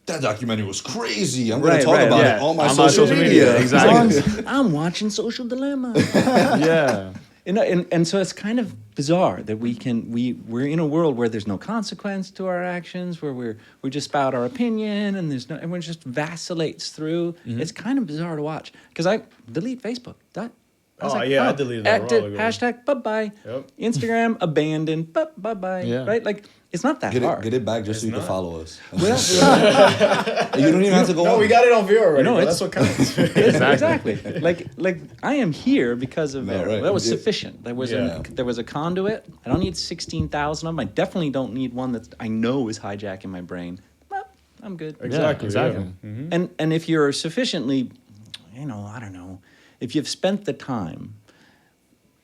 that documentary was crazy. I'm gonna Right, talk right, about yeah. it on my On my social social media. media, exactly. I'm watching Social Dilemma. Yeah. And so it's kind of bizarre that we're in a world where there's no consequence to our actions, where we just spout our opinion and everyone just vacillates through. It's kind of bizarre to watch because I delete Facebook. I was Oh, like, yeah, I deleted that a while ago. Hashtag bye-bye. Yep. Instagram abandoned, bye-bye. Yeah. Right? Like, it's not that Get hard. it back just so you It's can not. follow us. Well, You don't even have to go No, on. we got it on view already. No, bro. it's- That's what counts. exactly. Like I am here because of No, Vero. right. That was Yeah. sufficient. There was Yeah. there was a conduit. I don't need 16,000 of them. I definitely don't need one that I know is hijacking my brain. Well, I'm good. Exactly. exactly. Yeah. Mhm. And if you're sufficiently, I don't know, if you've spent the time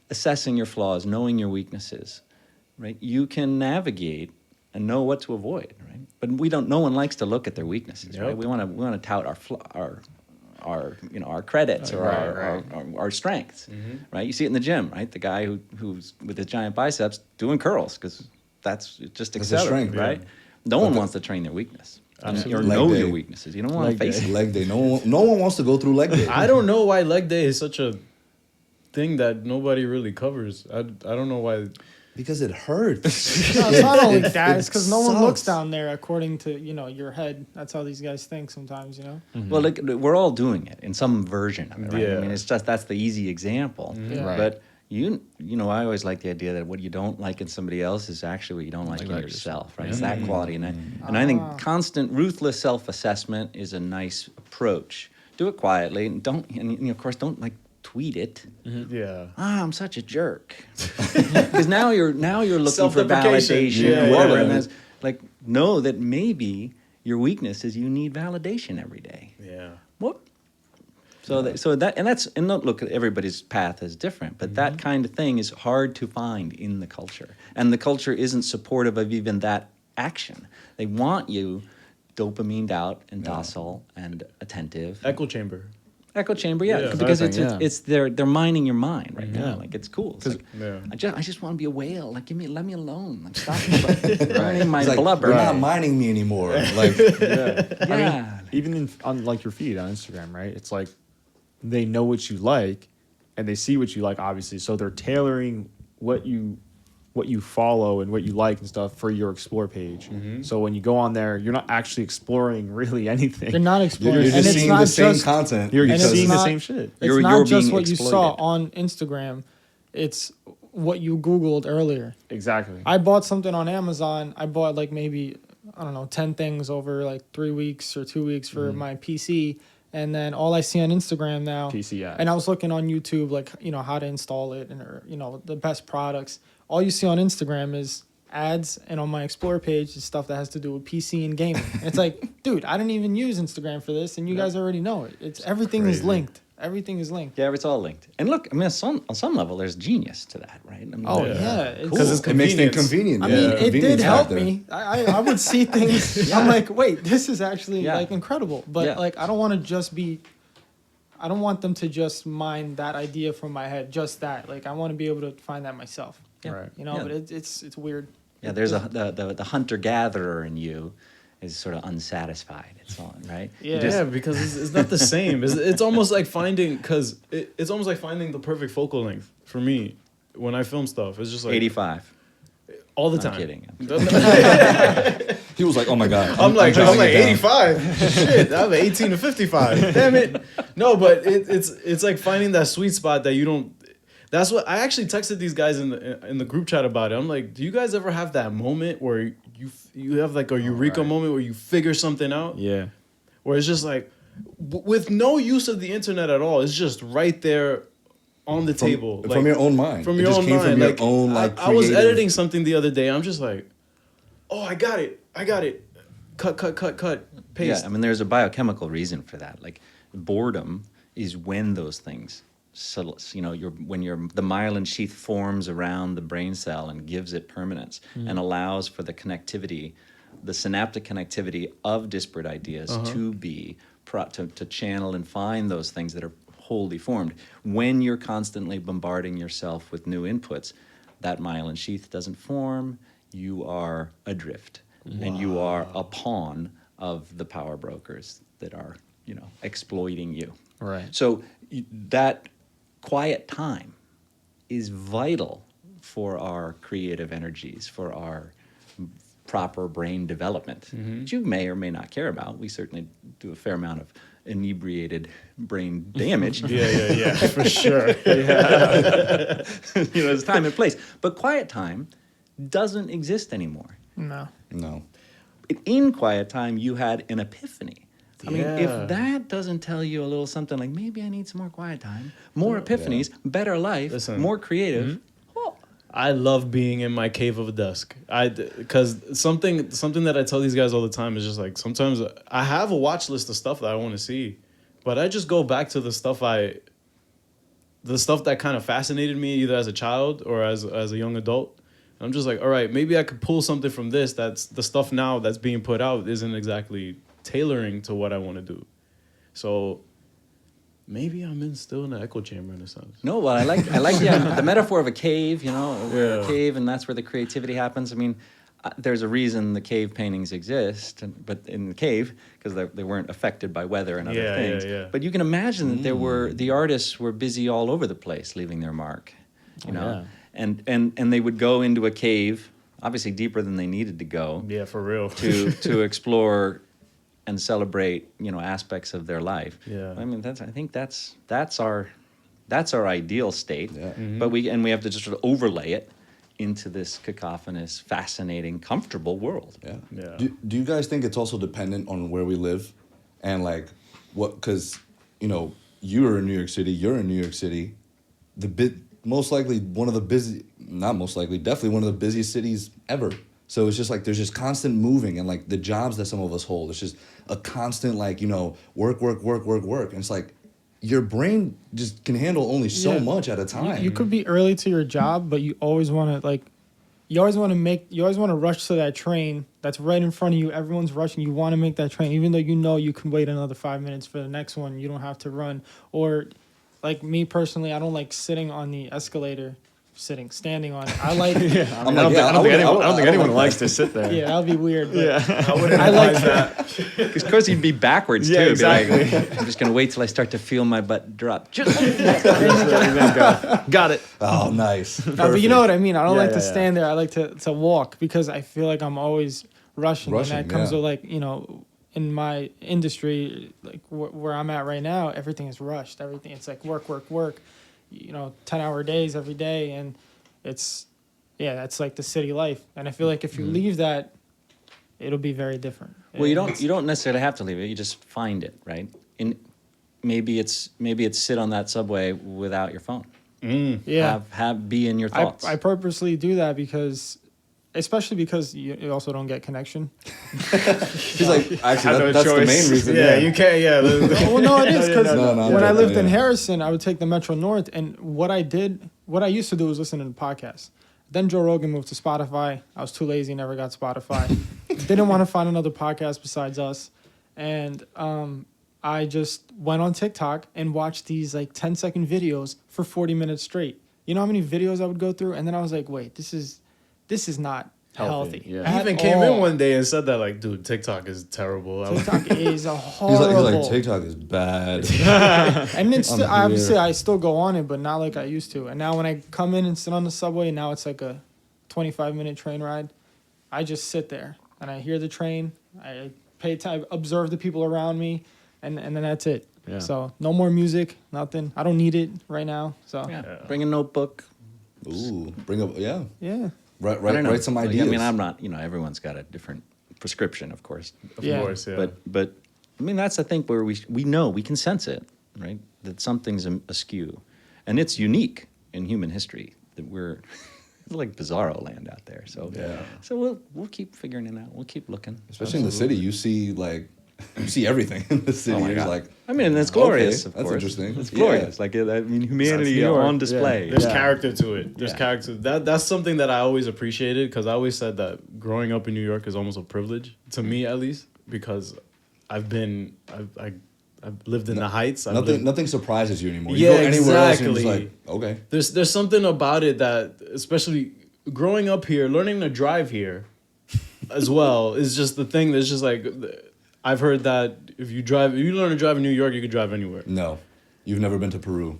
assessing your flaws, knowing your weaknesses, right, you can navigate and know what to avoid, right? But no one likes to look at their weaknesses, right? Yep. We want to tout our credits or our strengths, right? You see it in the gym, right? The guy who's with his giant biceps doing curls because that's just That's his accelerating, strength, right? No one wants to train their weakness. Or Absolutely. know Leg your day. weaknesses. You don't want to Leg face day. it. Leg day. No one wants to go through leg day. I don't know why leg day is such a thing that nobody really covers. I don't know why. Because it hurts. No, it's not only It- that. it It's because no one looks sucks. down there according to your head. That's how these guys think sometimes. Well, like, we're all doing it in some version of it, right? Yeah. I mean, it's just that's the easy example. Yeah. Right. But I always like the idea that what you don't like in somebody else is actually what you don't like in about yourself, right? It's that quality, and I think constant, ruthless self-assessment is a nice approach. Do it quietly, and of course, don't like tweet it. Yeah. I'm such a jerk. Because now you're looking for Self-deprecation. validation Yeah, or whatever. yeah. And that's, like, know that maybe your weakness is you need validation every day. Yeah. What? Look, everybody's path is different, but that kind of thing is hard to find in the culture, and the culture isn't supportive of even that action. They want you dopamine out and docile and attentive. Echo chamber. Echo chamber, yeah, Yeah. because Exactly, it's they're mining your mind right now. Yeah. Like, it's cool. It's like, Yeah. I just want to be a whale. Like, let me alone. Like, stop burning my It's like, blubber. you're not mining me anymore. Like, Yeah. Even on like your feed on Instagram, right? It's like they know what you like and they see what you like, obviously. So they're tailoring what you follow and what you like and stuff for your explore page. So when you go on there, you're not actually exploring really anything. You're not exploring, you're and just it's seeing not the same just content. You're And it's seeing the not- same shit. it's You're not just being what you saw exploited. on Instagram. It's what you Googled earlier. Exactly. I bought something on Amazon. I bought like maybe 10 things over like 3 weeks or 2 weeks for my PC, and then all I see on Instagram now. PC ads. And I was looking on YouTube like how to install it or the best products. All you see on Instagram is ads, and on my explore page is stuff that has to do with PC and gaming. And it's like, dude, I didn't even use Instagram for this, and you guys already know it. It's everything is linked. Everything is linked. Yeah, it's all linked. And look, I mean, on some level, there's genius to that, right? I mean, Oh Yeah. yeah, Because it's It makes things convenient. convenient. I yeah. mean, it did Convenience help factor. me. I would see things. I'm like, wait, this is actually Yeah. like incredible. But Yeah. like, I don't want to just be. I don't want them to just mine that idea from my head. Just that. Like, I want to be able to find that myself. Yeah. Right. You know, Yeah. but it's weird. Yeah, there's the hunter gatherer in you is sort of unsatisfied. It's all right. You Yeah. just- Yeah, because it's not the same. It's almost like finding it's almost like finding the perfect focal length for me when I film stuff. It's just like 85. all the I'm time. kidding. He was like, "Oh my god." I'm like jotting it down. 85. Shit, I'm 18 to 55. Damn it. No, but it's like finding that sweet spot that you don't. That's what I actually texted these guys in the group chat about it. I'm like, do you guys ever have that moment where you have like a eureka moment where you figure something out? Yeah. Where it's just like with no use of the internet at all. It's just right there on the table. From your own mind. From It your just own came mind. from your Like, own, like, I was creative- editing something the other day. I'm just like, oh, I got it. Cut, paste. Yeah, I mean, there's a biochemical reason for that. Like, boredom is when those things settle. The myelin sheath forms around the brain cell and gives it permanence and allows for the connectivity, the synaptic connectivity of disparate ideas to be to channel and find those things that are wholly formed. When you're constantly bombarding yourself with new inputs, that myelin sheath doesn't form. You are adrift, and you are a pawn of the power brokers that are, exploiting you. Right. So that quiet time is vital for our creative energies, for our proper brain development, which you may or may not care about. We certainly do a fair amount of inebriated brain damage. Yeah, for sure. There's time and place. But quiet time doesn't exist anymore. No. No. In quiet time, you had an epiphany. I mean, Yeah. if that doesn't tell you a little something like maybe I need some more quiet time, more epiphanies, better life, Listen. more creative. I love being in my cave of desk. Because something that I tell these guys all the time is just like, sometimes I have a watch list of stuff that I want to see, but I just go back to the stuff that kind of fascinated me either as a child or as a young adult. I'm just like, all right, maybe I could pull something from this. That's the stuff now that's being put out isn't exactly tailoring to what I want to do. So maybe I'm still in an echo chamber in a sense. No, well, I like the metaphor of a cave, a cave, and that's where the creativity happens. I mean, there's a reason the cave paintings exist, but in the cave, because they weren't affected by weather and other things. Yeah. But you can imagine that the artists were busy all over the place, leaving their mark, and they would go into a cave, obviously deeper than they needed to go. Yeah, for real. to explore and celebrate, aspects of their life. Yeah. I mean, I think that's our ideal state. Yeah. But we have to just sort of overlay it into this cacophonous, fascinating, comfortable world. Yeah. Do you guys think it's also dependent on where we live, and like what? Because you're in New York City. You're in New York City. Most likely one of the definitely one of the busiest cities ever. So it's just like there's just constant moving, and like the jobs that some of us hold, it's just a constant work. And it's like your brain just can handle only so much at a time. You could be early to your job, but you always want to you always want to rush to that train that's right in front of you. Everyone's rushing. You want to make that train, even though you can wait another 5 minutes for the next one. You don't have to run. Or like me personally, I don't like sitting on the escalator. Standing on it. I like. I don't think anyone likes to sit there. Yeah, that would be weird. But I wouldn't like that. Because of course you'd be backwards too. Yeah, Be like, exactly. I'm just gonna wait till I start to feel my butt drop. Got it. Oh, nice. No, but you know what I mean. I don't Yeah, like to yeah, stand there. I like to walk because I feel like I'm always rushing and that comes yeah. with in my industry, like where I'm at right now, everything is rushed. Everything, it's like work, 10-hour days every day. And that's like the city life. And I feel like if you leave that, it'll be very different. Well, you don't necessarily have to leave it. You just find it, right? Maybe it's sit on that subway without your phone. Yeah. Have be in your thoughts. I purposely do that especially because you also don't get connection. He's like, actually, that's the main reason. Yeah, you can't. Yeah. Well, no, it is because No, when I lived in yeah. Harrison, I would take the Metro North, and what I used to do was listen to podcasts. Then Joe Rogan moved to Spotify. I was too lazy, never got Spotify. Didn't want to find another podcast besides us, and I just went on TikTok and watched these 10-second videos for 40 minutes straight. You know how many videos I would go through, and then I was like, wait, this is not healthy. Yeah. He even came in one day and said that, dude, TikTok is terrible. TikTok is a He's horrible. like, TikTok is bad. And it's obviously I still go on it, but not like I used to. And now when I come in and sit on the subway, now it's like a 25-minute train ride. I just sit there and I hear the train. I pay time, observe the people around me, and then that's it. Yeah. So no more music, nothing. I don't need it right now. So Bring a notebook. Ooh, bring up, yeah. yeah. I don't know. Write some ideas. I mean, I'm not. Everyone's got a different prescription, of course. Of Yeah. course, yeah. But I mean, that's I think where we know we can sense it, right? That something's askew, and it's unique in human history that we're it's like bizarro land out there. So So we'll keep figuring it out. We'll keep looking. Especially in the city, you see everything in the city. Oh my You're God. like, I mean, and it's glorious. okay, of that's course. interesting. It's Yeah. glorious. Humanity New York. on display. There's Yeah. character to it. There's Yeah. character. That's something that I always appreciated because I always said that growing up in New York is almost a privilege to me, at least, because I've lived in the Heights. nothing surprises you anymore. Yeah, you go anywhere else and you're just exactly. like, okay. There's something about it that, especially growing up here, learning to drive here, as well, is just the thing that's just like. I've heard that if you learn to drive in New York, you can drive anywhere. No, you've never been to Peru.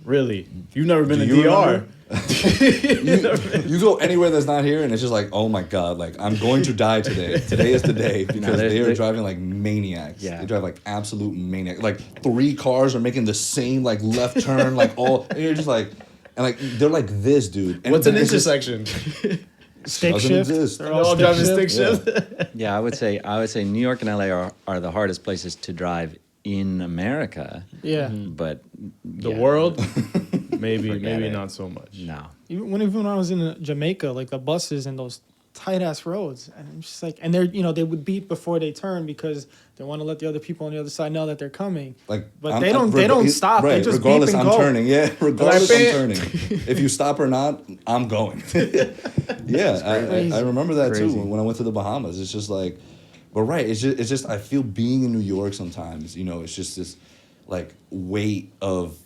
Really? You've never been Do to you DR? remember? You go anywhere that's not here, and it's just like, oh my god, like I'm going to die today. Today is the day because they are driving like maniacs. Yeah. They drive like absolute maniacs. Like 3 cars are making the same like left turn, like all. And you're just like, and like they're like this, dude. And What's an it's just- intersection? Stick Doesn't shift. exist. They're They're all driving stick shift. Yeah, I would say New York and LA are the hardest places to drive in America. Yeah. But The yeah, world, maybe Forget it. not so much. No. Even when I was in Jamaica, like the buses and those tight ass roads, and I'm just like, and they're they would beep before they turn because they want to let the other people on the other side know that they're coming. Like, But they don't stop. They just beep regardless, and I'm go. turning. Yeah, regardless, Like, I'm turning. If you stop or not, I'm going. Yeah, I remember that Crazy. too when I went to the Bahamas. It's just like, but right, it's just I feel being in New York sometimes. It's just this like weight of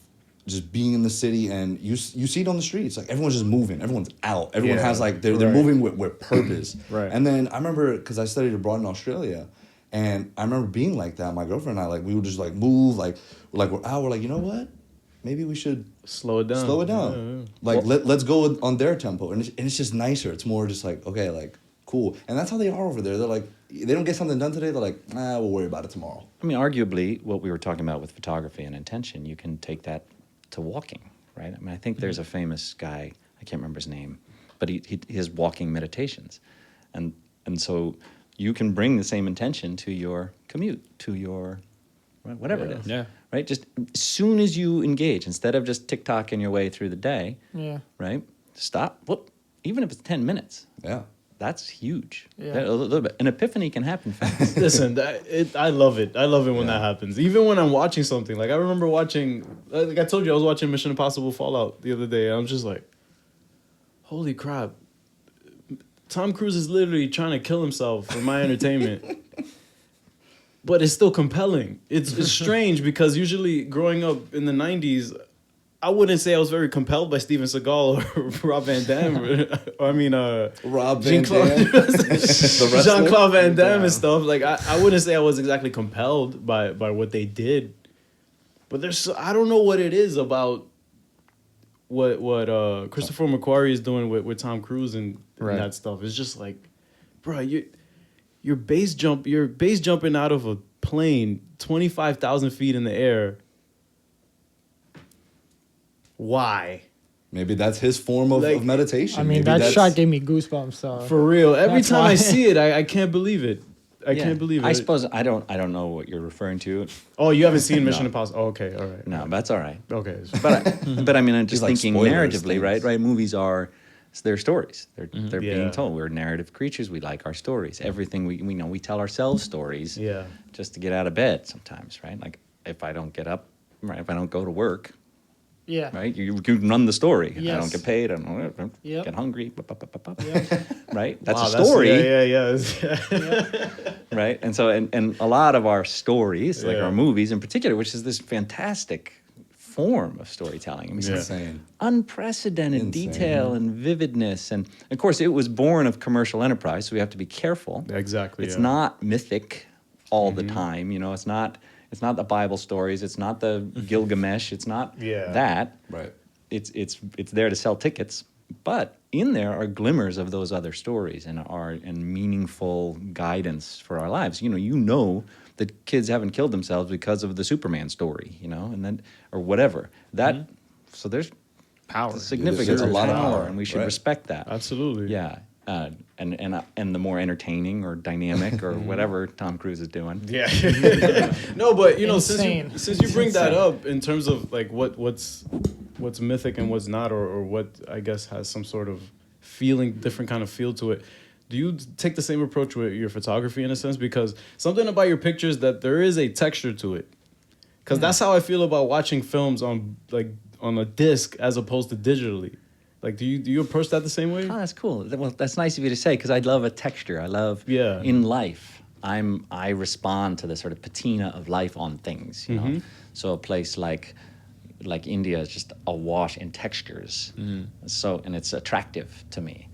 just being in the city, and you see it on the streets. Like everyone's just moving. Everyone's out. Everyone Yeah, has like they're right. moving with purpose. Right. And then I remember because I studied abroad in Australia. And I remember being like that. My girlfriend and I, like, we would just like move, like we're out. We're like, you know what? Maybe we should Slow it down. slow it down. Yeah, yeah. Like let's go on their tempo, and it's just nicer. It's more just like, okay, like cool. And that's how they are over there. They're like, they don't get something done today. They're like, we'll worry about it tomorrow. I mean, arguably, what we were talking about with photography and intention, you can take that to walking, right? I mean, I think there's a famous guy, I can't remember his name, but he has walking meditations. And so you can bring the same intention to your commute, to your whatever it is. Yeah. Right? Just as soon as you engage, instead of just tick-tocking your way through the day, Yeah. right? Stop. Whoop. Even if it's 10 minutes, Yeah. that's huge. Yeah. A little bit. An epiphany can happen fast. Listen, I love it. I love it when that happens. Even when I'm watching something. Like I remember watching, like I told you, I was watching Mission Impossible Fallout the other day. And I'm just like, holy crap. Tom Cruise is literally trying to kill himself for my entertainment. But it's still compelling. It's strange because usually growing up in the 90s, I wouldn't say I was very compelled by Steven Seagal or Rob Van Dam. Or I mean, Rob Van Jean-Claude- Damme, the wrestler. Jean-Claude Van Damme and stuff. Like I wouldn't say I was exactly compelled by what they did, but I don't know what it is about what Christopher McQuarrie is doing with Tom Cruise and that stuff. It's just like, bro, you're base jumping out of a plane 25,000 feet in the air. Why? Maybe that's his form of meditation. I mean, Maybe that that's- shot gave me goosebumps. So For real. Every That's time why. I see it, I can't believe it. I Yeah. can't believe it. I suppose I don't know what you're referring to. Oh, you haven't seen Mission Impossible? Oh, okay, all right. No, that's all right. Okay. But I mean, I'm just like thinking spoilers, narratively, things. right? Movies are they're stories. They're Yeah. being told. We're narrative creatures. We like our stories. Everything we know, we tell ourselves stories. Yeah. Just to get out of bed sometimes, right? Like if I don't get up, right? If I don't go to work, yeah. right? You can run the story. I Yes. don't get paid. I don't Yep. get hungry. Yep. Right? That's Wow, a story. Yeah. Right? And so and a lot of our stories, like Yeah. our movies in particular, which is this fantastic form of storytelling. I mean, Yeah. Insane. unprecedented Insane. detail and vividness, and of course it was born of commercial enterprise, so we have to be careful. Exactly. It's yeah. not mythic all the time, it's not the Bible stories, it's not the Gilgamesh, it's not Yeah. that. Right. It's there to sell tickets, but in there are glimmers of those other stories and meaningful guidance for our lives. You know that kids haven't killed themselves because of the Superman story, and then or whatever. That so there's Power. significance, There's a lot of power, power, and we should right. respect that. Absolutely. Yeah. And the more entertaining or dynamic or whatever Tom Cruise is doing. Yeah. No, but Insane. since you bring that up in terms of like what's mythic and what's not, or what I guess has some sort of different kind of feel to it. Do you take the same approach with your photography in a sense? Because something about your pictures that there is a texture to it. Because that's how I feel about watching films on a disc as opposed to digitally. Like, do you approach that the same way? Oh, that's cool. Well, that's nice of you to say because I love a texture. I love Yeah. in life. I respond to the sort of patina of life on things. So a place like India is just awash in textures. So and it's attractive to me.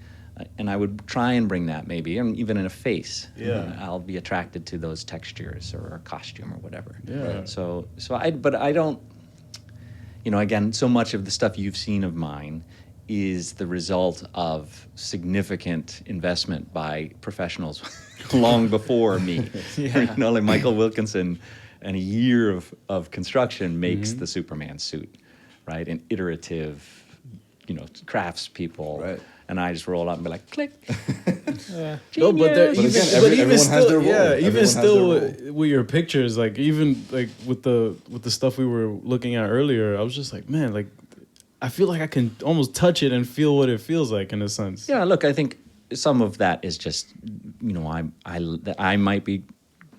And I would try and bring that maybe, and even in a face. Yeah. I'll be attracted to those textures or a costume or whatever. Yeah. But I don't. Again, so much of the stuff you've seen of mine is the result of significant investment by professionals long before me. You know, like Michael Wilkinson, and a year of construction makes the Superman suit, right? And iterative, you know, craftspeople. Right. And I just roll up and be like, click. Yeah. No, but there, But even, again, but even everyone has still, their role. yeah, Everyone even has still their with your pictures, like even like with the stuff we were looking at earlier, I was just like, man, like I feel like I can almost touch it and feel what it feels like in a sense. Yeah, look, I think some of that is just, you know, I might be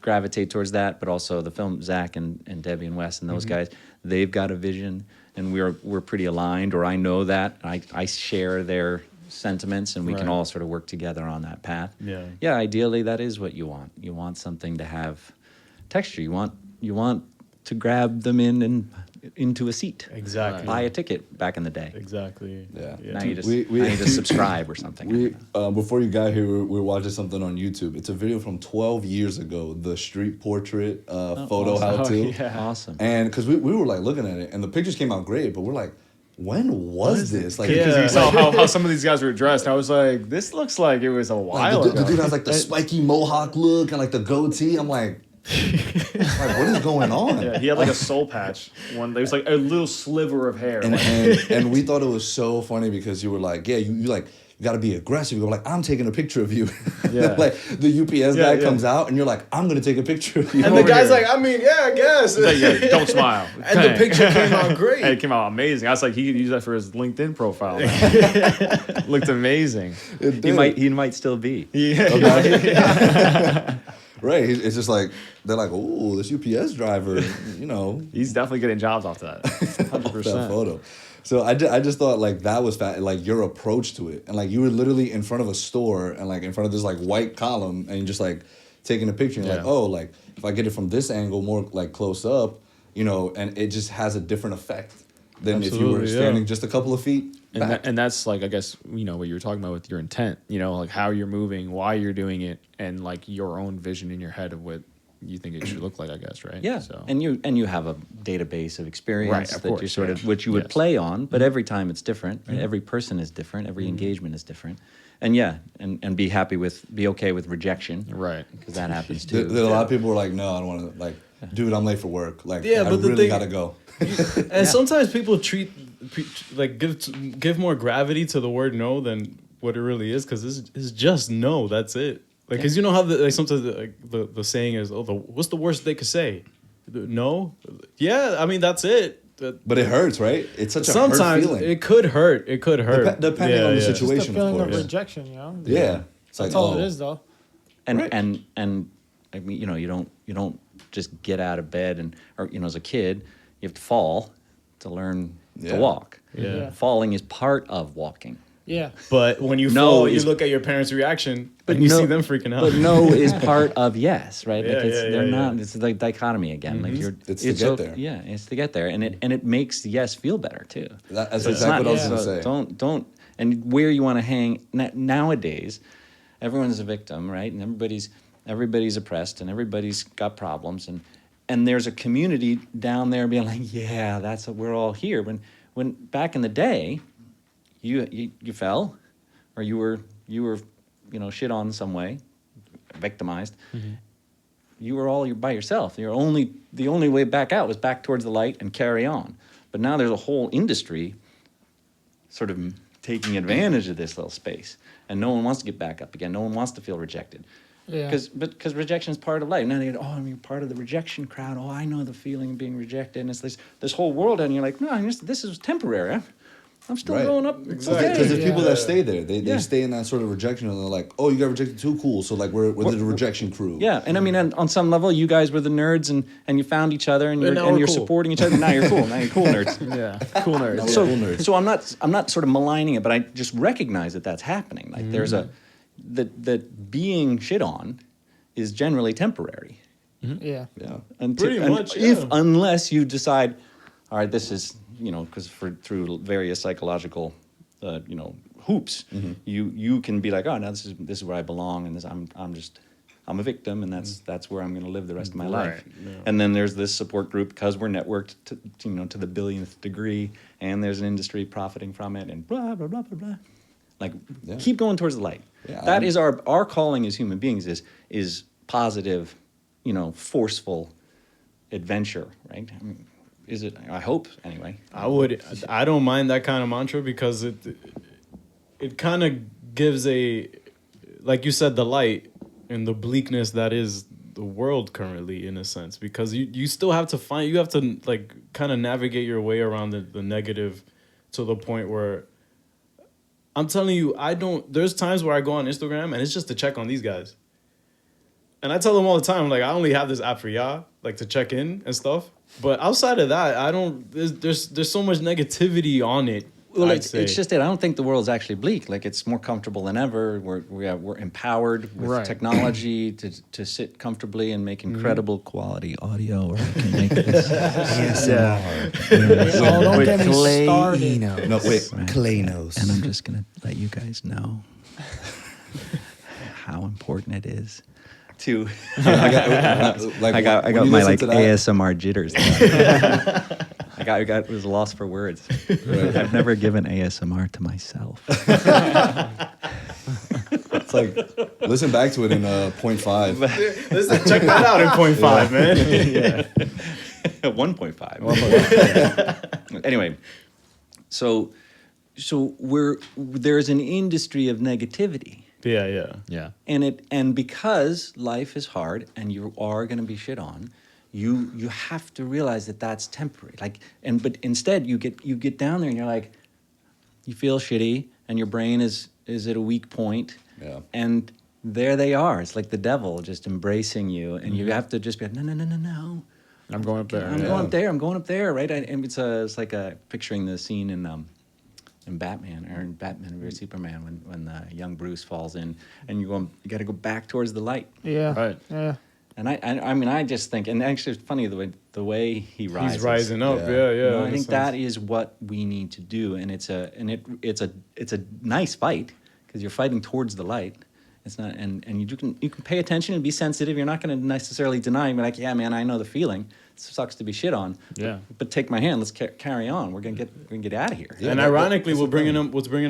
gravitate towards that, but also the film, Zach and Debbie and Wes and those guys, they've got a vision, and we're pretty aligned, or I know that. I share their sentiments, and we can Right. all sort of work together on that path. Yeah. Ideally that is what you want. You want something to have texture. You want to grab them into a seat. Exactly. Buy a ticket back in the day. Exactly. Yeah. Now you just We- now you just subscribe or something. We before you got here, we were watching something on YouTube. It's a video from 12 years ago, the street portrait photo awesome. how-to. yeah. Awesome. And because we were like looking at it, and the pictures came out great, but we're like, when was this? Like, Yeah. You saw how some of these guys were dressed. And I was like, this looks like it was a like while the ago. dude has like the spiky mohawk look and like the goatee. I'm like, what is going on? Yeah, he had like a soul patch. One, there was like a little sliver of hair. And, like- and we thought it was so funny because you were like, yeah, you like, you got to be aggressive. You're like, I'm taking a picture of you. Yeah. Like the UPS guy yeah. comes out and you're like, I'm going to take a picture of you. And the over guy's here. like, I mean, yeah, I guess. He's like, yeah, don't smile. And the picture came out great. Hey, it came out amazing. I was like, he could use that for his LinkedIn profile. Looked amazing. He might still be. Right. It's just like, they're like, oh, this UPS driver, you know, He's definitely getting jobs off that. 100%. that photo. So I just thought like that was fat, like your approach to it. And like you were literally in front of a store and like in front of this like white column and you're just like taking a picture and you're like, Yeah. oh, like if I get it from this angle more like close up, you know, and it just has a different effect than if you were Absolutely, yeah. standing just a couple of feet back. And that's like, I guess, you know, what you were talking about with your intent, you know, like how you're moving, why you're doing it, and like your own vision in your head of what you think it should look like, I guess, right? Yeah, So and you have a database of experience Right, of that you course, sort of yeah. which you would Yes. play on, but every time it's different. Right? Every person is different. Every engagement is different, and and be okay with rejection, Right. Because that happens too. That a lot of people were like, no, I don't want to, like, dude, I'm late for work. Like, Yeah, I but the really thing- got to go. And sometimes people give more gravity to the word no than what it really is, because it's just no. That's it. Like, because you know how sometimes the saying is, oh, what's the worst they could say? No. Yeah, I mean that's it. But it hurts, right? It's such a hurt Sometimes feeling. it could hurt. It could hurt. Depending on the It's situation, the feeling of of course. rejection, you know? Yeah. It's That's like, all oh, it is, though. and Right. and I mean, you know, you don't just get out of bed or you know, as a kid, you have to fall to learn to Yeah. walk. Yeah. Falling is part of walking. Yeah. But when you No fall, you is- look at your parents' reaction, But and you no- see them freaking out. But no is part of yes, right? Yeah, like it's, yeah, they're yeah, not. yeah. It's like dichotomy again. Like you're. It's to get there. Yeah, it's to get there, and it makes yes feel better too. That's So it's exactly not- what I was yeah. going to so say. Don't and where you want to hang nowadays, everyone's a victim, right? And everybody's oppressed, and everybody's got problems, and there's a community down there being like, yeah, that's what we're all here. When back in the day, you fell, or you were you know, shit on some way, victimized. You were all by yourself. The only way back out was back towards the light and carry on. But now there's a whole industry sort of taking advantage of this little space, and no one wants to get back up again. No one wants to feel rejected. Yeah. Because rejection is part of life. Now they go, oh, I'm part of the rejection crowd. Oh, I know the feeling of being rejected. And it's this whole world, and you're like, no, this is temporary. I'm still Right. going up. It's Exactly. okay. Because there's people Yeah. that stay there. They Yeah. stay in that sort of rejection, and they're like, "Oh, you got rejected too, cool." So like we're the rejection crew. Yeah, and I mean, on some level, you guys were the nerds, and you found each other, and And you're now we're cool. supporting each other. Now you're cool. Now you're cool nerds. Yeah. Cool nerds. Now So, we're cool nerds. so I'm not sort of maligning it, but I just recognize that that's happening. Like there's that being shit on is generally temporary. Yeah. Yeah. Pretty much, yeah. Unless you decide, all right, this is, you know, because through various psychological, you know, hoops, you can be like, oh, now this is where I belong, and I'm just I'm a victim, and that's where I'm going to live the rest of my life. Yeah. And then there's this support group because we're networked to the billionth degree, and there's an industry profiting from it, and blah blah blah blah blah. Like, keep going towards the light. Yeah, That is our calling as human beings is positive, forceful adventure, right? I mean, is it? I hope anyway. I don't mind that kind of mantra because it kind of gives like you said, the light and the bleakness that is the world currently, in a sense, because you still have to like kind of navigate your way around the negative to the point where I'm telling you, there's times where I go on Instagram and it's just to check on these guys. And I tell them all the time, like, I only have this app for y'all, like, to check in and stuff. But outside of that, there's so much negativity on it. Well, it's just that I don't think the world's actually bleak. Like, it's more comfortable than ever. We're empowered with technology to sit comfortably and make incredible quality audio. Or we can make this ASMR. Oh, don't get me started. Enos. No, wait, Klenos. And I'm just gonna let you guys know how important it is to. I got my like ASMR jitters. I got was lost for words. Right. I've never given ASMR to myself. It's like, listen back to it in 0.5. Listen, check that out in 0.5, man. Yeah. 1.5. Anyway, so there's an industry of negativity. Yeah. And because life is hard and you are going to be shit on, you have to realize that that's temporary. But instead you get down there and you're like, you feel shitty and your brain is at a weak point. Yeah. And there they are. It's like the devil just embracing you, and you have to just be like, no. I'm going up there. I'm going up there, right? And it's like picturing the scene in Batman vs Superman when young Bruce falls in, and you got to go back towards the light. Yeah. Right. Yeah. And I mean, I just think, and actually, it's funny the way he rises. He's rising up. Yeah. Yeah. I think that is what we need to do, and it's a nice fight because you're fighting towards the light. It's not, and you can pay attention and be sensitive. You're not going to necessarily deny. Be like, yeah, man, I know the feeling. It sucks to be shit on. Yeah. But take my hand. Let's carry on. We're gonna get out of here. Yeah, And ironically, what's bringing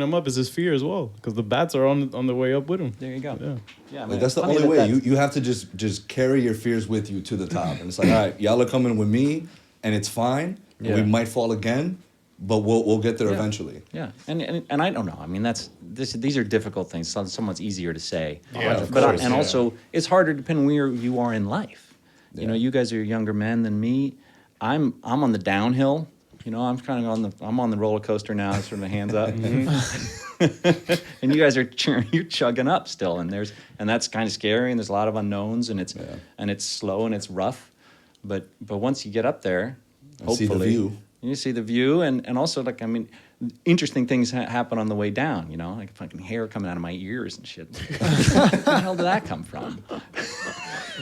him up is his fear as well, because the bats are on the way up with him. There you go. Yeah, Like, that's the only way. You have to just carry your fears with you to the top. And it's like, all right, y'all are coming with me, and it's fine. And we might fall again, but we'll get there eventually. Yeah, and I don't know. I mean, these are difficult things. Somewhat easier to say. Yeah, of but course, also it's harder depending where you are in life. Yeah. You know, you guys are younger men than me. I'm on the downhill. You know, I'm kind of on the roller coaster now, sort of my hands up. And you guys you're chugging up still, and that's kind of scary, and there's a lot of unknowns, and it's slow and it's rough, but once you get up there, hopefully you see the view, and also, like, I mean, interesting things happen on the way down. You know, like fucking hair coming out of my ears and shit. Where the hell did that come from?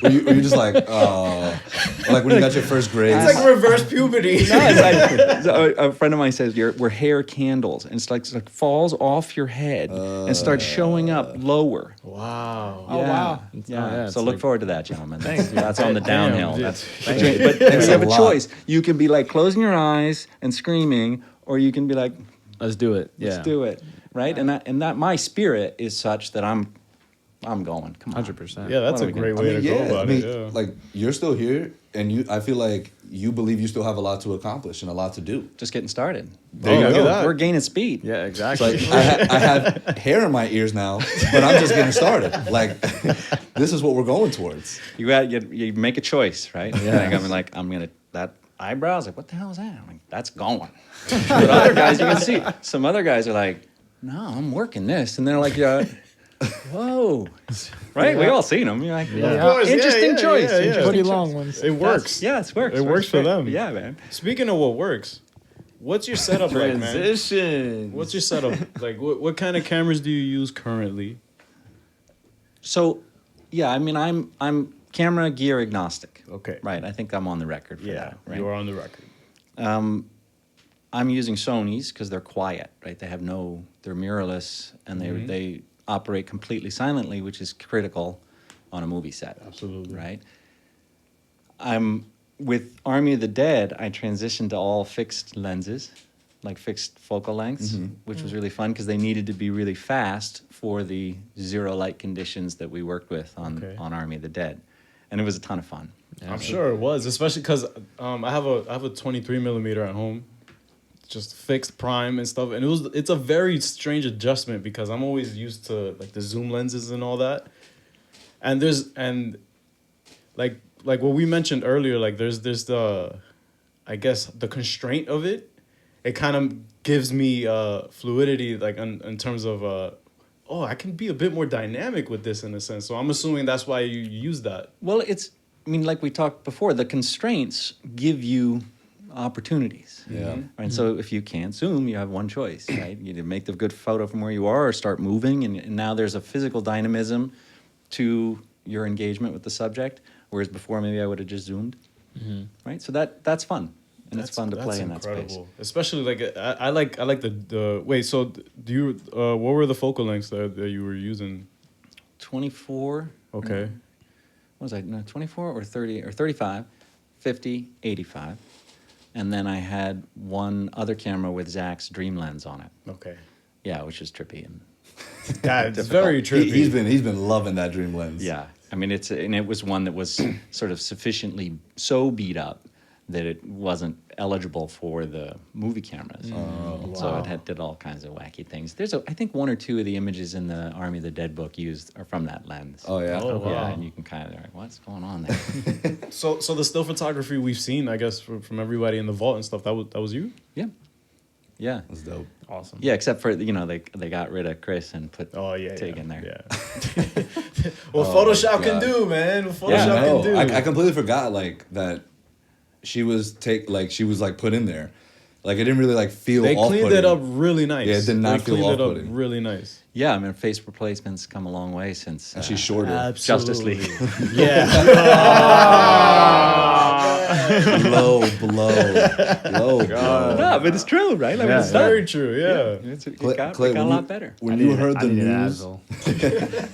Were you just like when you got your first grade? It's like reverse puberty. No, it's like, a friend of mine says we're hair candles, and it's like falls off your head and starts showing up lower. Wow. Oh, wow. Yeah. it's So look like- forward to that, gentlemen. That's on the downhill. Damn, But you have a choice. You can be like closing your eyes and screaming, or you can be like, Let's do it. Yeah. let's do it, right? And that my spirit is such that I'm going. Come on. 100%. Yeah, that's What a are we great doing? way to go about it. Yeah. like, you're still here, and I feel like you believe you still have a lot to accomplish and a lot to do. Just getting started. There you look go. at that. We're gaining speed. Yeah, It's exactly. like I have hair in my ears now, but I'm just getting started. Like, this is what we're going towards. You make a choice, right? Yeah. I'm gonna that eyebrows. Like, what the hell is that? I'm like, that's going. But other guys, you can see some other guys are like, no, I'm working this, and they're like, whoa, right? We all seen them. You're like, Of course, interesting choice. yeah. Interesting Pretty choice. long ones. It works. Yeah, it works. It works for them. Yeah, man. Speaking of what works, what's your setup like, man? Transition. What's your setup like? What kind of cameras do you use currently? So, yeah, I mean, I'm camera gear agnostic. Okay. Right. I think I'm on the record for Yeah, that. Right. you are on the record. I'm using Sonys because they're quiet, right? They're mirrorless, and they operate completely silently, which is critical. on a movie set. Absolutely. Right? I'm with Army of the Dead, I transitioned to all fixed lenses, like fixed focal lengths, which was really fun because they needed to be really fast for the zero light conditions that we worked with on Army of the Dead. And it was a ton of fun. Yeah. I'm sure it was, especially because I have a 23 millimeter at home, just fixed prime and stuff, and it's a very strange adjustment because I'm always used to like the zoom lenses and all that, and like what we mentioned earlier, like there's the, I guess the constraint of it. It kind of gives me fluidity, like in terms of I can be a bit more dynamic with this in a sense. So I'm assuming that's why you use that. Well, like we talked before, the constraints give you opportunities. Yeah. And so if you can't zoom, you have one choice, right? You either make the good photo from where you are or start moving. And now there's a physical dynamism to your engagement with the subject, whereas before maybe I would have just zoomed. Right? So that's fun. And it's fun to play in that space. Especially like I like the wait. So do you what were the focal lengths that you were using? 24. Okay. What was I? No, 24 or 30 or 35, 50, 85. And then I had one other camera with Zack's Dream Lens on it. Okay. Yeah, which is trippy and That's very trippy. He's been loving that Dream Lens. yeah. I mean, it was one that was sort of sufficiently so beat up that it wasn't eligible for the movie cameras. So it did all kinds of wacky things. There's I think one or two of the images in the Army of the Dead book used are from that lens. Oh yeah. Oh, wow. Yeah, and you can kind of like, what's going on there? So the still photography we've seen, I guess, from everybody in the vault and stuff, that was you? Yeah. Yeah. That's dope. Awesome. Yeah, except for, they got rid of Chris and put Tig in there. Yeah. What Photoshop can do, man. What Photoshop can do. I completely forgot like that she was put in there. Like it didn't really like feel They off-putting. cleaned it up really nice. Yeah, it did not feel cleaned it up off-putting. really nice. Yeah, I mean, face replacements come a long way since And she's shorter. Justice League. Yeah. Low blow. No, but it's true, right? Like, Yeah, it's done. Very true, yeah. It Clay, got when a lot better. When you heard I the need an news, Advil.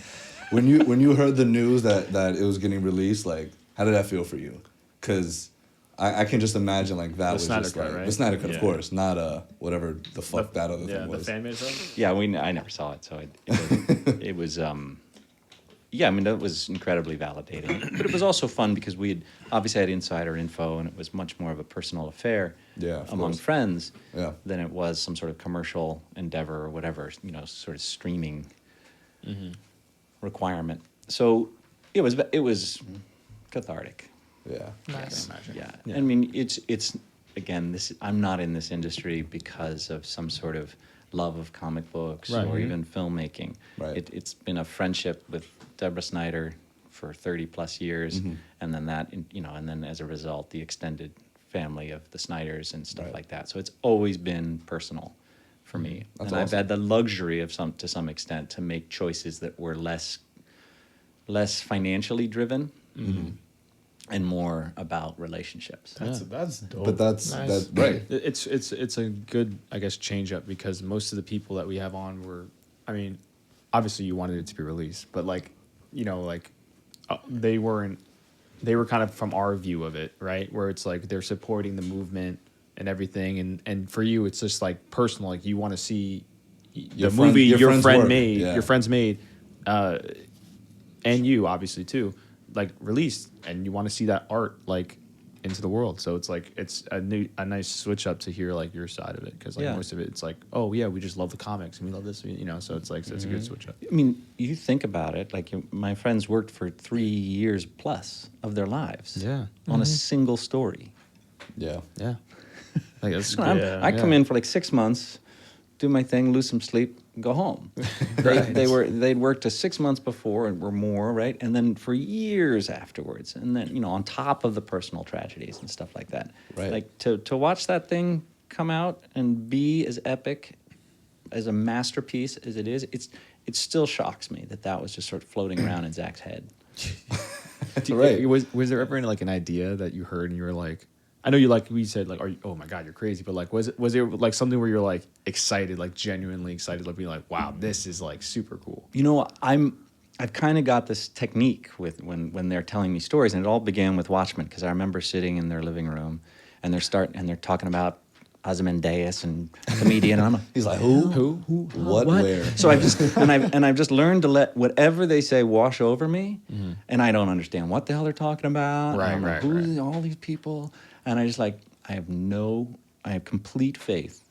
when you heard the news that it was getting released, like how did that feel for you? Because I can just imagine like that was Snyder just Cut, like right? the Snyder Cut, Yeah. of course, not whatever the fuck that other Yeah, thing the was. fan made stuff. Yeah, I never saw it, so it was yeah, I mean, that was incredibly validating. But it was also fun because we had obviously had insider info, and it was much more of a personal affair among friends than it was some sort of commercial endeavor or whatever, sort of streaming requirement. So it was cathartic. Yeah. Nice. Yeah. I mean, it's again, I'm not in this industry because of some sort of love of comic books or even filmmaking. Right. It's been a friendship with Deborah Snyder for 30 plus years, and then and then as a result, the extended family of the Snyders and stuff like that. So it's always been personal for me, That's and I've awesome. had the luxury of to some extent to make choices that were less financially driven. And more about relationships. That's dope. But that's Nice. right. It's a good, I guess, change up because most of the people that we have on were, I mean, obviously you wanted it to be released, but they weren't. They were kind of from our view of it, right? Where it's like they're supporting the movement and everything, and for you, it's just like personal. Like you want to see the movie your friend made, your friends made, and you obviously too, like released, and you want to see that art like into the world. So it's like it's a nice switch up to hear like your side of it because like most of it, it's like, oh yeah, we just love the comics and we love this, So it's like it's a good switch up. I mean, you think about it, like my friends worked for 3 years plus of their lives on a single story. Yeah. Yeah, like that's I come in for like 6 months, do my thing, lose some sleep, go home. They'd worked 6 months before and were more, right? And then for years afterwards, and then on top of the personal tragedies and stuff like that. Right. Like to watch that thing come out and be as epic as a masterpiece as it is, it still shocks me that was just sort of floating around in Zach's head. Right. Was there ever like an idea that you heard and you were like, I know we said like, oh my God, you're crazy, but like, was there like something where you're like excited, like genuinely excited, like being like, wow, this is like super cool. I've kind of got this technique with when they're telling me stories, and it all began with Watchmen, because I remember sitting in their living room, and they're talking about Ozymandias and the media, and He's like, who? What? Where? So I've just learned to let whatever they say wash over me, and I don't understand what the hell they're talking about. Right, I'm like, right, who's right. all these people? And I have complete faith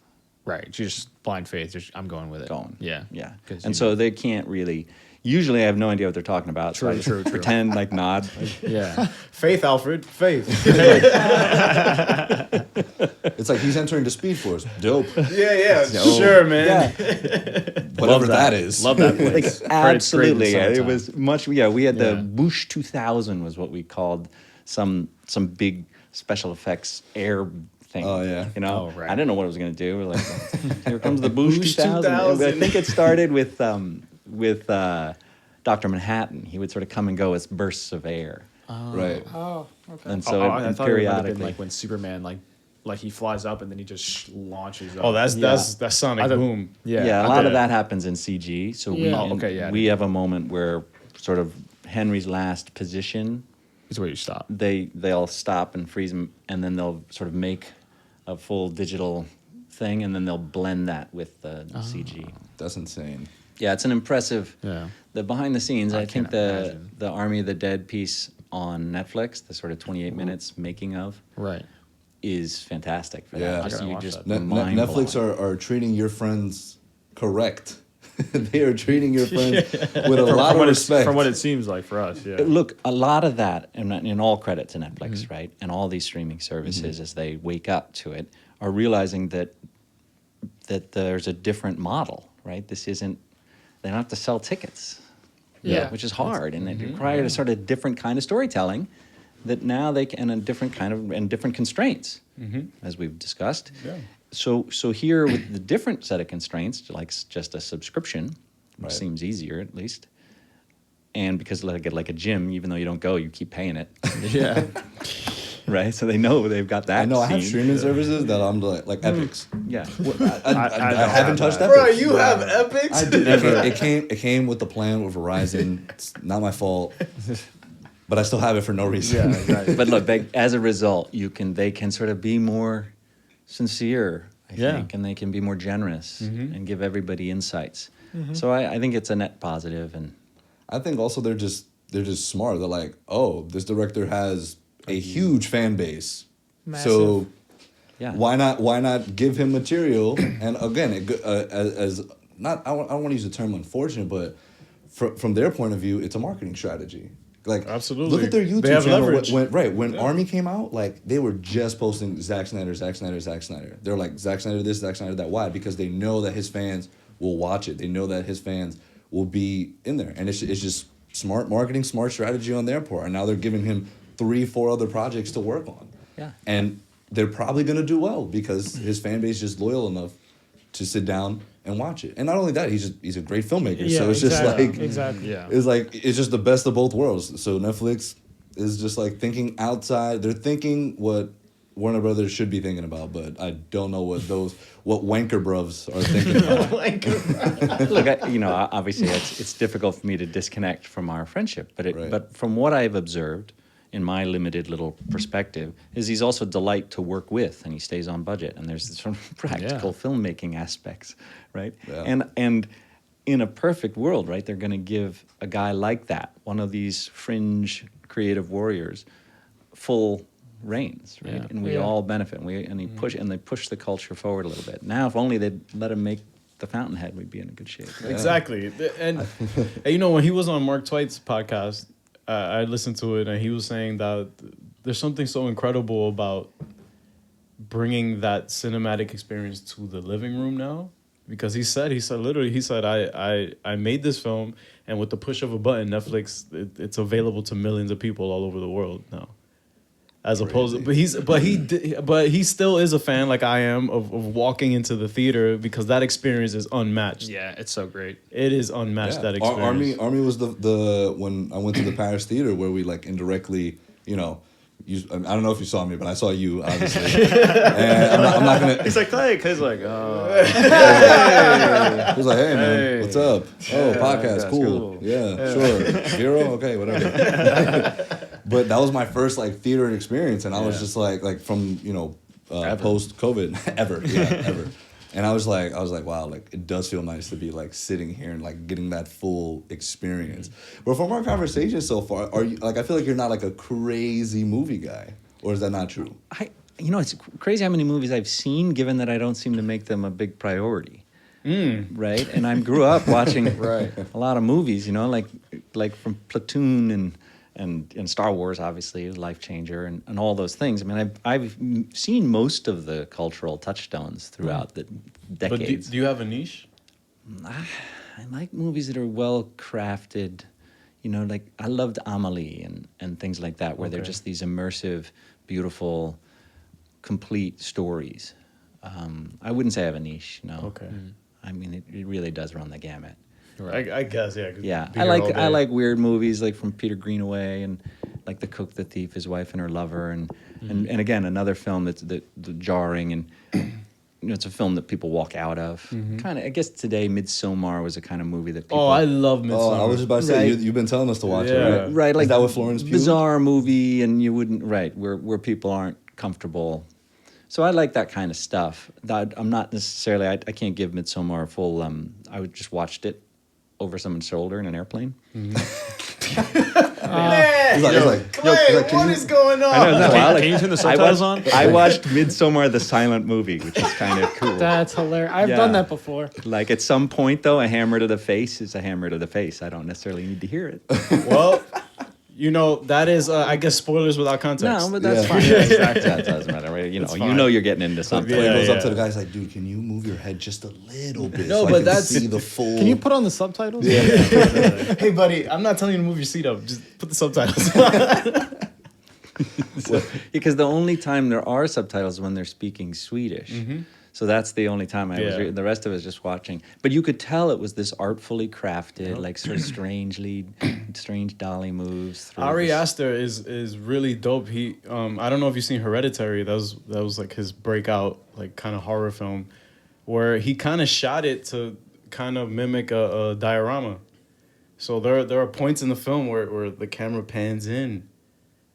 Right. You just blind faith. I'm going with it. going. Yeah. Yeah. 'Cause And you so they can't really. Usually, I have no idea what they're talking about. So I True, just true, true. pretend like nod. Yeah. Faith, Alfred. Faith. It's like he's entering the Speed Force. Dope. yeah. Sure, man. Whatever that is. Love that Like place. absolutely, yeah, it summertime. was much. Yeah, we had the Yeah. Bush 2000 was what we called some big special effects air thing. Oh, yeah. you know, Oh, right. I didn't know what it was going to do. We're like, here comes the Bush Bush 2000. 2000. I think it started with Dr. Manhattan. He would sort of come and go as bursts of air, Right. Oh, okay. and so I and thought it might have been periodically. like when Superman like he flies up and then he just launches up. Oh, that's Yeah. Sonic I thought- Boom. Yeah, a I lot of did. that happens in CG. So we Yeah. Oh, okay, yeah, I we did. have a moment where sort of Henry's last position. Is where you stop. They'll stop and freeze them, and then they'll sort of make a full digital thing, and then they'll blend that with the CG. That's insane. Yeah, it's an impressive. Yeah. The behind the scenes, I think can't imagine. the Army of the Dead piece on Netflix, the sort of 28 minutes making of, Right. is fantastic for Yeah. that. I Just, gotta you watch just that. mind Netflix blowing. are treating your friends correct. They are treating your friends with a lot of respect. From what it seems like for us, yeah. Look, a lot of that, and in all credit to Netflix, Mm-hmm. right, and all these streaming services as they wake up to it, are realizing that there's a different model, right? This isn't. They don't have to sell tickets, Yeah. which is hard, and Mm-hmm. it requires a sort of different kind of storytelling. That now they can, and a different kind of and different constraints, as we've discussed. Yeah. So here with the different set of constraints, like just a subscription, which Right. seems easier at least, and because like a gym, even though you don't go, you keep paying it, Yeah. right? So they know they've got that. I know I have scene. streaming services that I'm like Epics. Yeah, I haven't touched that. Epics. Bro, you have epics? I did. It came with the plan with Verizon. It's not my fault, but I still have it for no reason. Yeah, exactly. but look, as a result, they can sort of be more sincere, I Yeah. think, and they can be more generous and give everybody insights. So I think it's a net positive, and I think also they're just smart. They're like, oh, this director has a huge fan base, so yeah, why not give him material? And again, as not I don't want to use the term unfortunate, but from their point of view, it's a marketing strategy. Like, Absolutely. look at their YouTube They have channel. leverage. When Army came out, like they were just posting Zack Snyder. They're like Zack Snyder this, Zack Snyder that. Why? Because they know that his fans will watch it. They know that his fans will be in there, and it's just smart marketing, smart strategy on their part. And now they're giving him 3-4 other projects to work on. Yeah. And they're probably gonna do well because his fan base is just loyal enough to sit down and watch it. And not only that, he's a great filmmaker. Yeah, so it's exactly. just like Exactly. Yeah. it's just the best of both worlds. So Netflix is just like thinking outside. They're thinking what Warner Brothers should be thinking about, but I don't know what wanker bruvs are thinking about. look, obviously it's difficult for me to disconnect from our friendship, but Right. but from what I've observed in my limited little perspective, is he's also a delight to work with, and he stays on budget, and there's sort of practical filmmaking aspects, right? Yeah. And in a perfect world, right, they're going to give a guy like that, one of these fringe creative warriors, full reins, right? Yeah. And we Yeah. all benefit, and they push the culture forward a little bit. Now, if only they'd let him make the Fountainhead, we'd be in a good shape. Exactly. And when he was on Mark Twait's podcast, I listened to it, and he was saying that there's something so incredible about bringing that cinematic experience to the living room now. Because he said I made this film, and with the push of a button, Netflix, it's available to millions of people all over the world now. As opposed to, but he still is a fan, like I am, of walking into the theater, because that experience is unmatched. Yeah, it's so great. It is unmatched, that experience. Army was the when I went to the Paris theater where we like indirectly, I don't know if you saw me, but I saw you, obviously. And I'm not gonna. He's like, hey, he's like, He was like, hey man, Hey. what's up? Oh, podcast, cool. cool. Yeah, sure. Zero, okay, whatever. But that was my first like theater experience, and I was just like from post COVID ever. And I was like, wow, like it does feel nice to be like sitting here and like getting that full experience. But from our conversation so far, are you like? I feel like you're not like a crazy movie guy, or is that not true? It's crazy how many movies I've seen, given that I don't seem to make them a big priority. Right, and I grew up watching a lot of movies. Like from Platoon and Star Wars, obviously, Life Changer, and all those things. I mean, I've seen most of the cultural touchstones throughout the decades. But do you have a niche? I like movies that are well crafted. Like I loved Amelie and things like that, where they're just these immersive, beautiful, complete stories. I wouldn't say I have a niche. No. Okay. I mean, it really does run the gamut. I guess, yeah. 'Cause Yeah, be here all day. I like weird movies like from Peter Greenaway and like The Cook, the Thief, His Wife and Her Lover, and again another film that's the jarring and it's a film that people walk out of. Kind of, I guess today Midsommar was a kind of movie that people. Oh, I love Midsommar. Oh, I was just about to say Right. you've been telling us to watch Yeah. it, right, like Is that with Florence Pugh? bizarre movie, and you wouldn't where people aren't comfortable. So I like that kind of stuff. That I'm not necessarily. I can't give Midsommar a full. I would just watched it over someone's shoulder in an airplane. He's like, What is going on? I know, no, I like- Can you turn the subtitles on? I watched Midsommar, the silent movie, which is kind of cool. That's hilarious. I've Yeah. done that before. Like at some point, though, a hammer to the face is a hammer to the face. I don't necessarily need to hear it. Well, that is, I guess, spoilers without context. No, but that's Yeah. fine. That doesn't matter. Right? It's fine. You're getting into something. He goes up yeah. to the guy, he's like, dude, can you move your head just a little bit? No, so I but can that's- see the full. Can you put on the subtitles? Hey, buddy, I'm not telling you to move your seat up. Just put the subtitles on. Because the only time there are subtitles is when they're speaking Swedish. So that's the only time I was. Yeah. The rest of it was just watching. But you could tell it was this artfully crafted, like sort of strange dolly moves. Through Ari this- Aster is really dope. He I don't know if you've seen Hereditary. That was like his breakout like kind of horror film, where he kind of shot it to kind of mimic a diorama. So there are points in the film where the camera pans in,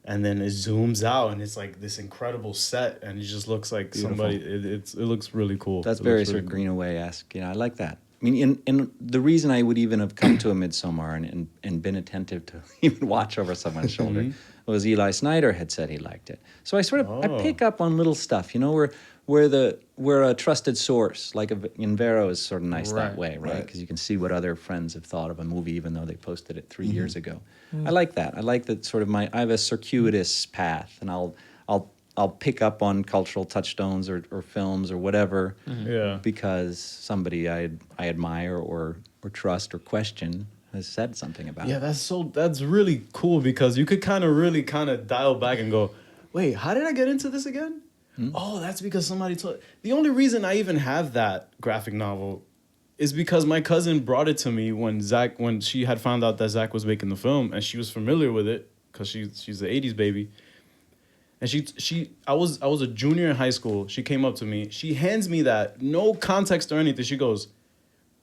and then it zooms out, and it's like this incredible set, and it just looks like somebody. It looks really cool. That's It very looks sort of really cool. Greenaway-esque. I like that. I mean, and the reason I would even have come to a Midsommar and been attentive to even watch over someone's shoulder was Eli Snyder had said he liked it. So I sort of I pick up on little stuff, where a trusted source like Invero is sort of nice that way, right? Because you can see what other friends have thought of a movie, even though they posted it 3 years ago. I like that. I like that sort of I have a circuitous path, and I'll pick up on cultural touchstones or films or whatever, Yeah. because somebody I admire or trust or question has said something about Yeah, it. that's really cool, because you could kind of dial back and go, wait, how did I get into this again? Oh, that's because somebody told. The only reason I even have that graphic novel is because my cousin brought it to me when she had found out that Zack was making the film, and she was familiar with it because she's the 80s baby. And I was a junior in high school. She came up to me. She hands me that, no context or anything. She goes,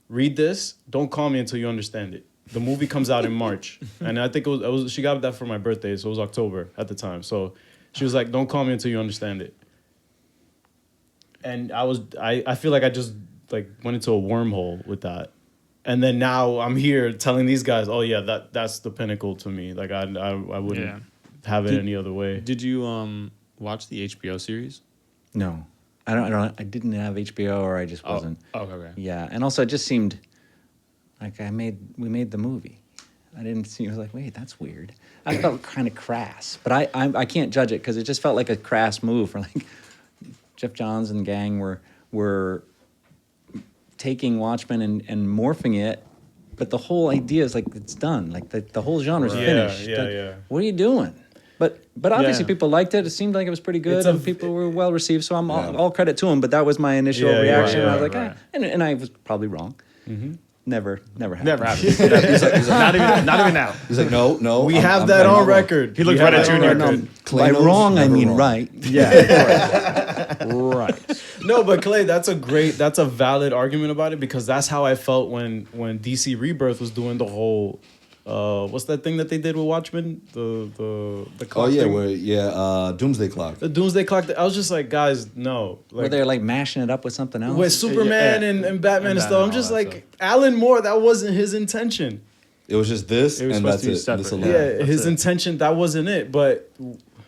"Read this. Don't call me until you understand it. The movie comes out in March." And I think it was she got that for my birthday, so it was October at the time. So she was like, "Don't call me until you understand it." And I feel like I just like went into a wormhole with that. And then now I'm here telling these guys, "Oh yeah, that's the pinnacle to me." Like I wouldn't have it any other way. Did you watch the HBO series? No, I didn't have HBO, or I just wasn't. Oh, okay. Yeah, and also it just seemed like we made the movie. I didn't see. I was like, wait, that's weird. I felt kind of crass, but I can't judge it because it just felt like a crass move. For like Jeff Johns and gang were taking Watchmen and morphing it, but the whole idea is like it's done. Like the whole genre's finished. Yeah. What are you doing? But obviously Yeah. people liked it. It seemed like it was pretty good, It's a- and people were well received. So I'm all credit to them. But that was my initial Yeah, reaction. right, I was like, right. and I was probably wrong. Never happened. Never happened. He's like, not even now. He's like, no. We I'm- have I'm that not on wrong. record. He looked We right have at that you on and you're record. good. By Klanos, wrong, I never mean wrong. right. Yeah. Right. No, but Clay, that's a valid argument about it because that's how I felt when DC Rebirth was doing the whole what's that thing that they did with Watchmen? The Oh clock yeah, thing? Doomsday Clock. The Doomsday Clock. I was just like, guys, no. Were they like mashing it up with something else? with Superman Yeah. and Batman and And stuff. Batman I'm and just all that like, Alan Moore, that wasn't his intention. It was just this, It was and supposed that's to be it. separate. This Yeah, alone. that's his it. intention, that wasn't it. But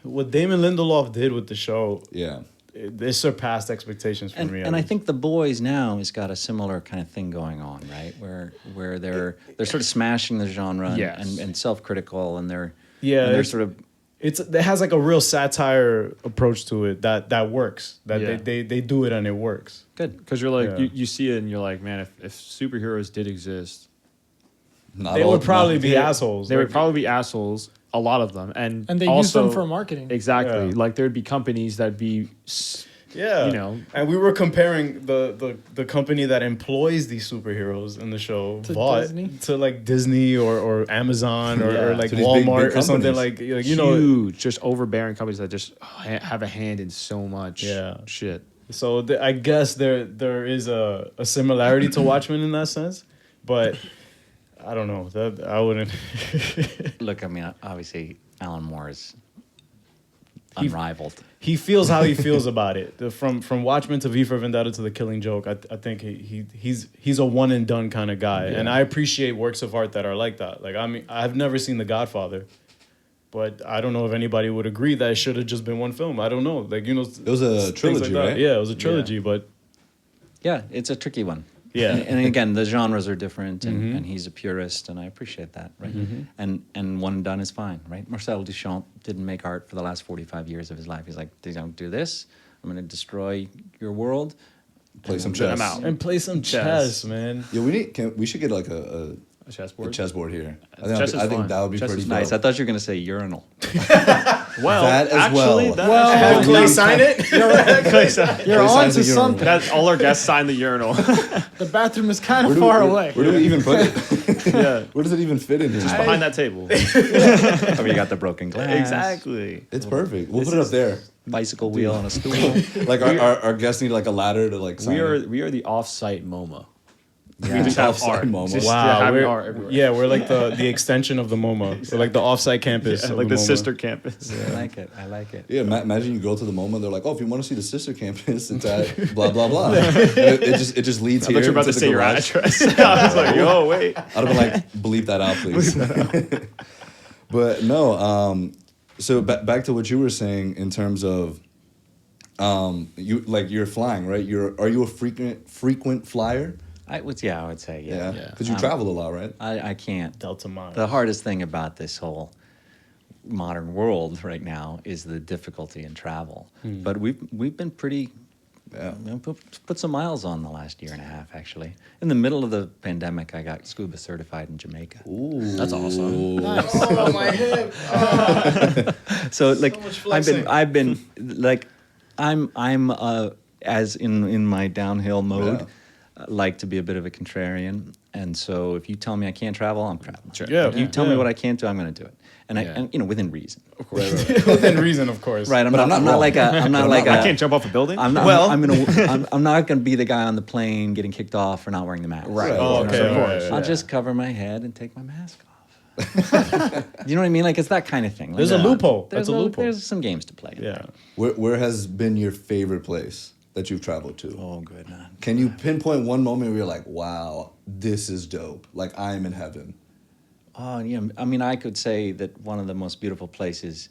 what Damon Lindelof did with the show, Yeah. it surpassed expectations for me. And I think The Boys now has got a similar kind of thing going on, right? Where they're sort of smashing the genre Yes. and self-critical, and they're Yeah, and they're it's- sort of it has like a real satire approach to it that works. That Yeah. they do it and it works. good. Because you're like, Yeah. you see it and you're like, man, if superheroes did exist, Not They all- would probably not- be assholes. they Like, would probably be assholes, a lot of them. And And they use also, them for marketing. Exactly. Yeah. Like there'd be companies that'd be, yeah, you know. And we were comparing the company that employs these superheroes in the show, To Vought, Disney? to like Disney or Amazon or, Yeah. or like To these big Walmart or something companies. like you know. huge, just overbearing companies that just have a hand in so much Yeah. shit. So I guess there is a similarity to Watchmen in that sense, but I don't know that I wouldn't. Look, I mean, obviously, Alan Moore is He- unrivaled. He feels how he feels about it. From Watchmen to V for Vendetta to The Killing Joke, I think he's a one and done kind of guy, and I appreciate works of art that are like that. Like I mean, I've never seen The Godfather, but I don't know if anybody would agree that it should have just been one film. I don't know, like you know, It was a trilogy, right? Yeah, it was a trilogy, but Yeah, it's a tricky one. Yeah. and again, the genres are different, and, Mhm. and he's a purist, and I appreciate that, right? Mhm. And one and done is fine, right? Marcel Duchamp didn't make art for the last 45 years of his life. He's like, don't do this. I'm going to destroy your world. Play some Then chess. I'm out. and play some chess, man. Yeah, we should get like a A chessboard. chessboard here. Chess is I think fun. that would be Chess pretty is Nice. I dope. thought you were going to say urinal. Well, That as actually, well. that Well, actually- Have Clay sign it? Clay sign- You're Clay on signs to the urinal. something. That's all our guests sign the urinal. The bathroom is kind Where of do we- far where- away. Where do we even put it? Yeah. Where does it even fit in here? Just behind that table. Oh, you got the broken glass. Exactly. It's perfect. We'll put it up there. Bicycle wheel on a stool. Like our guests need like a ladder to like sign it. We are the off-site MoMA. Yeah. We just have Off-site art. MoMA. Just Wow, having we're, art everywhere. yeah, we're like the extension of the MoMA. We're like the offsite campus. Yeah, of like the MoMA. sister campus. I like it. I like it. Yeah, imagine you go to the MoMA. They're like, "Oh, if you want to see the sister campus, it's at blah blah blah." And it just leads I here. thought you were about into to the say your garage. address. I was like, oh wait. I'd have been like, "Bleep that out, please." But no. So back to what you were saying in terms of, you're flying, right? Are you a frequent flyer? I would say, yeah. Yeah, because you travel a lot, right? I can't. Delta Miles. The hardest thing about this whole modern world right now is the difficulty in travel. But we've been pretty. Yeah. Put some miles on the last year and a half, actually. In the middle of the pandemic, I got scuba certified in Jamaica. Ooh, That's awesome. Nice. Oh my hip. So like much flexing. I've been like I'm as in my downhill mode. Yeah. Like to be a bit of a contrarian, and so if you tell me I can't travel, I'm traveling. Sure. Yeah. If you tell me yeah. what I can't do, I'm going to do it, and Yeah. and within reason. Within reason, of course. Right. I'm But not I'm not wrong. like a. I'm not like I a. can't jump off a building. I'm not. Well, I'm not going to be the guy on the plane getting kicked off for not wearing the mask. Right. Oh, okay. Of all course. right, I'll yeah. just cover my head and take my mask off. Do you know what I mean? Like it's that kind of thing. Like, There's a loophole. There's That's a loophole. There's some games to play. Yeah. Where has been your favorite place that you've traveled to? Oh, good man. Can you pinpoint one moment where you're like, "Wow, this is dope. Like I am in heaven." Oh, yeah. I mean, I could say that one of the most beautiful places,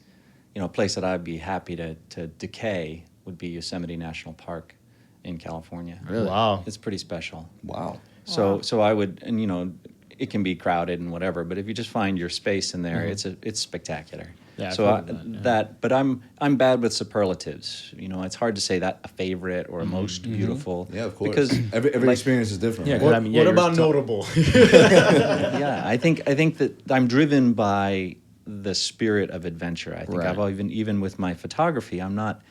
a place that I'd be happy to decay would be Yosemite National Park in California. Really? Wow. It's pretty special. Wow. So I would, and it can be crowded and whatever, but if you just find your space in there, it's spectacular. Yeah, I've So heard of that, yeah. but I'm bad with superlatives. It's hard to say that a favorite or a most beautiful. Yeah, of course. Because every like, experience is different. Yeah, right? good. What, I mean, yeah, what you're about t- notable? yeah, I think that I'm driven by the spirit of adventure. I think Right. I've even with my photography, I'm not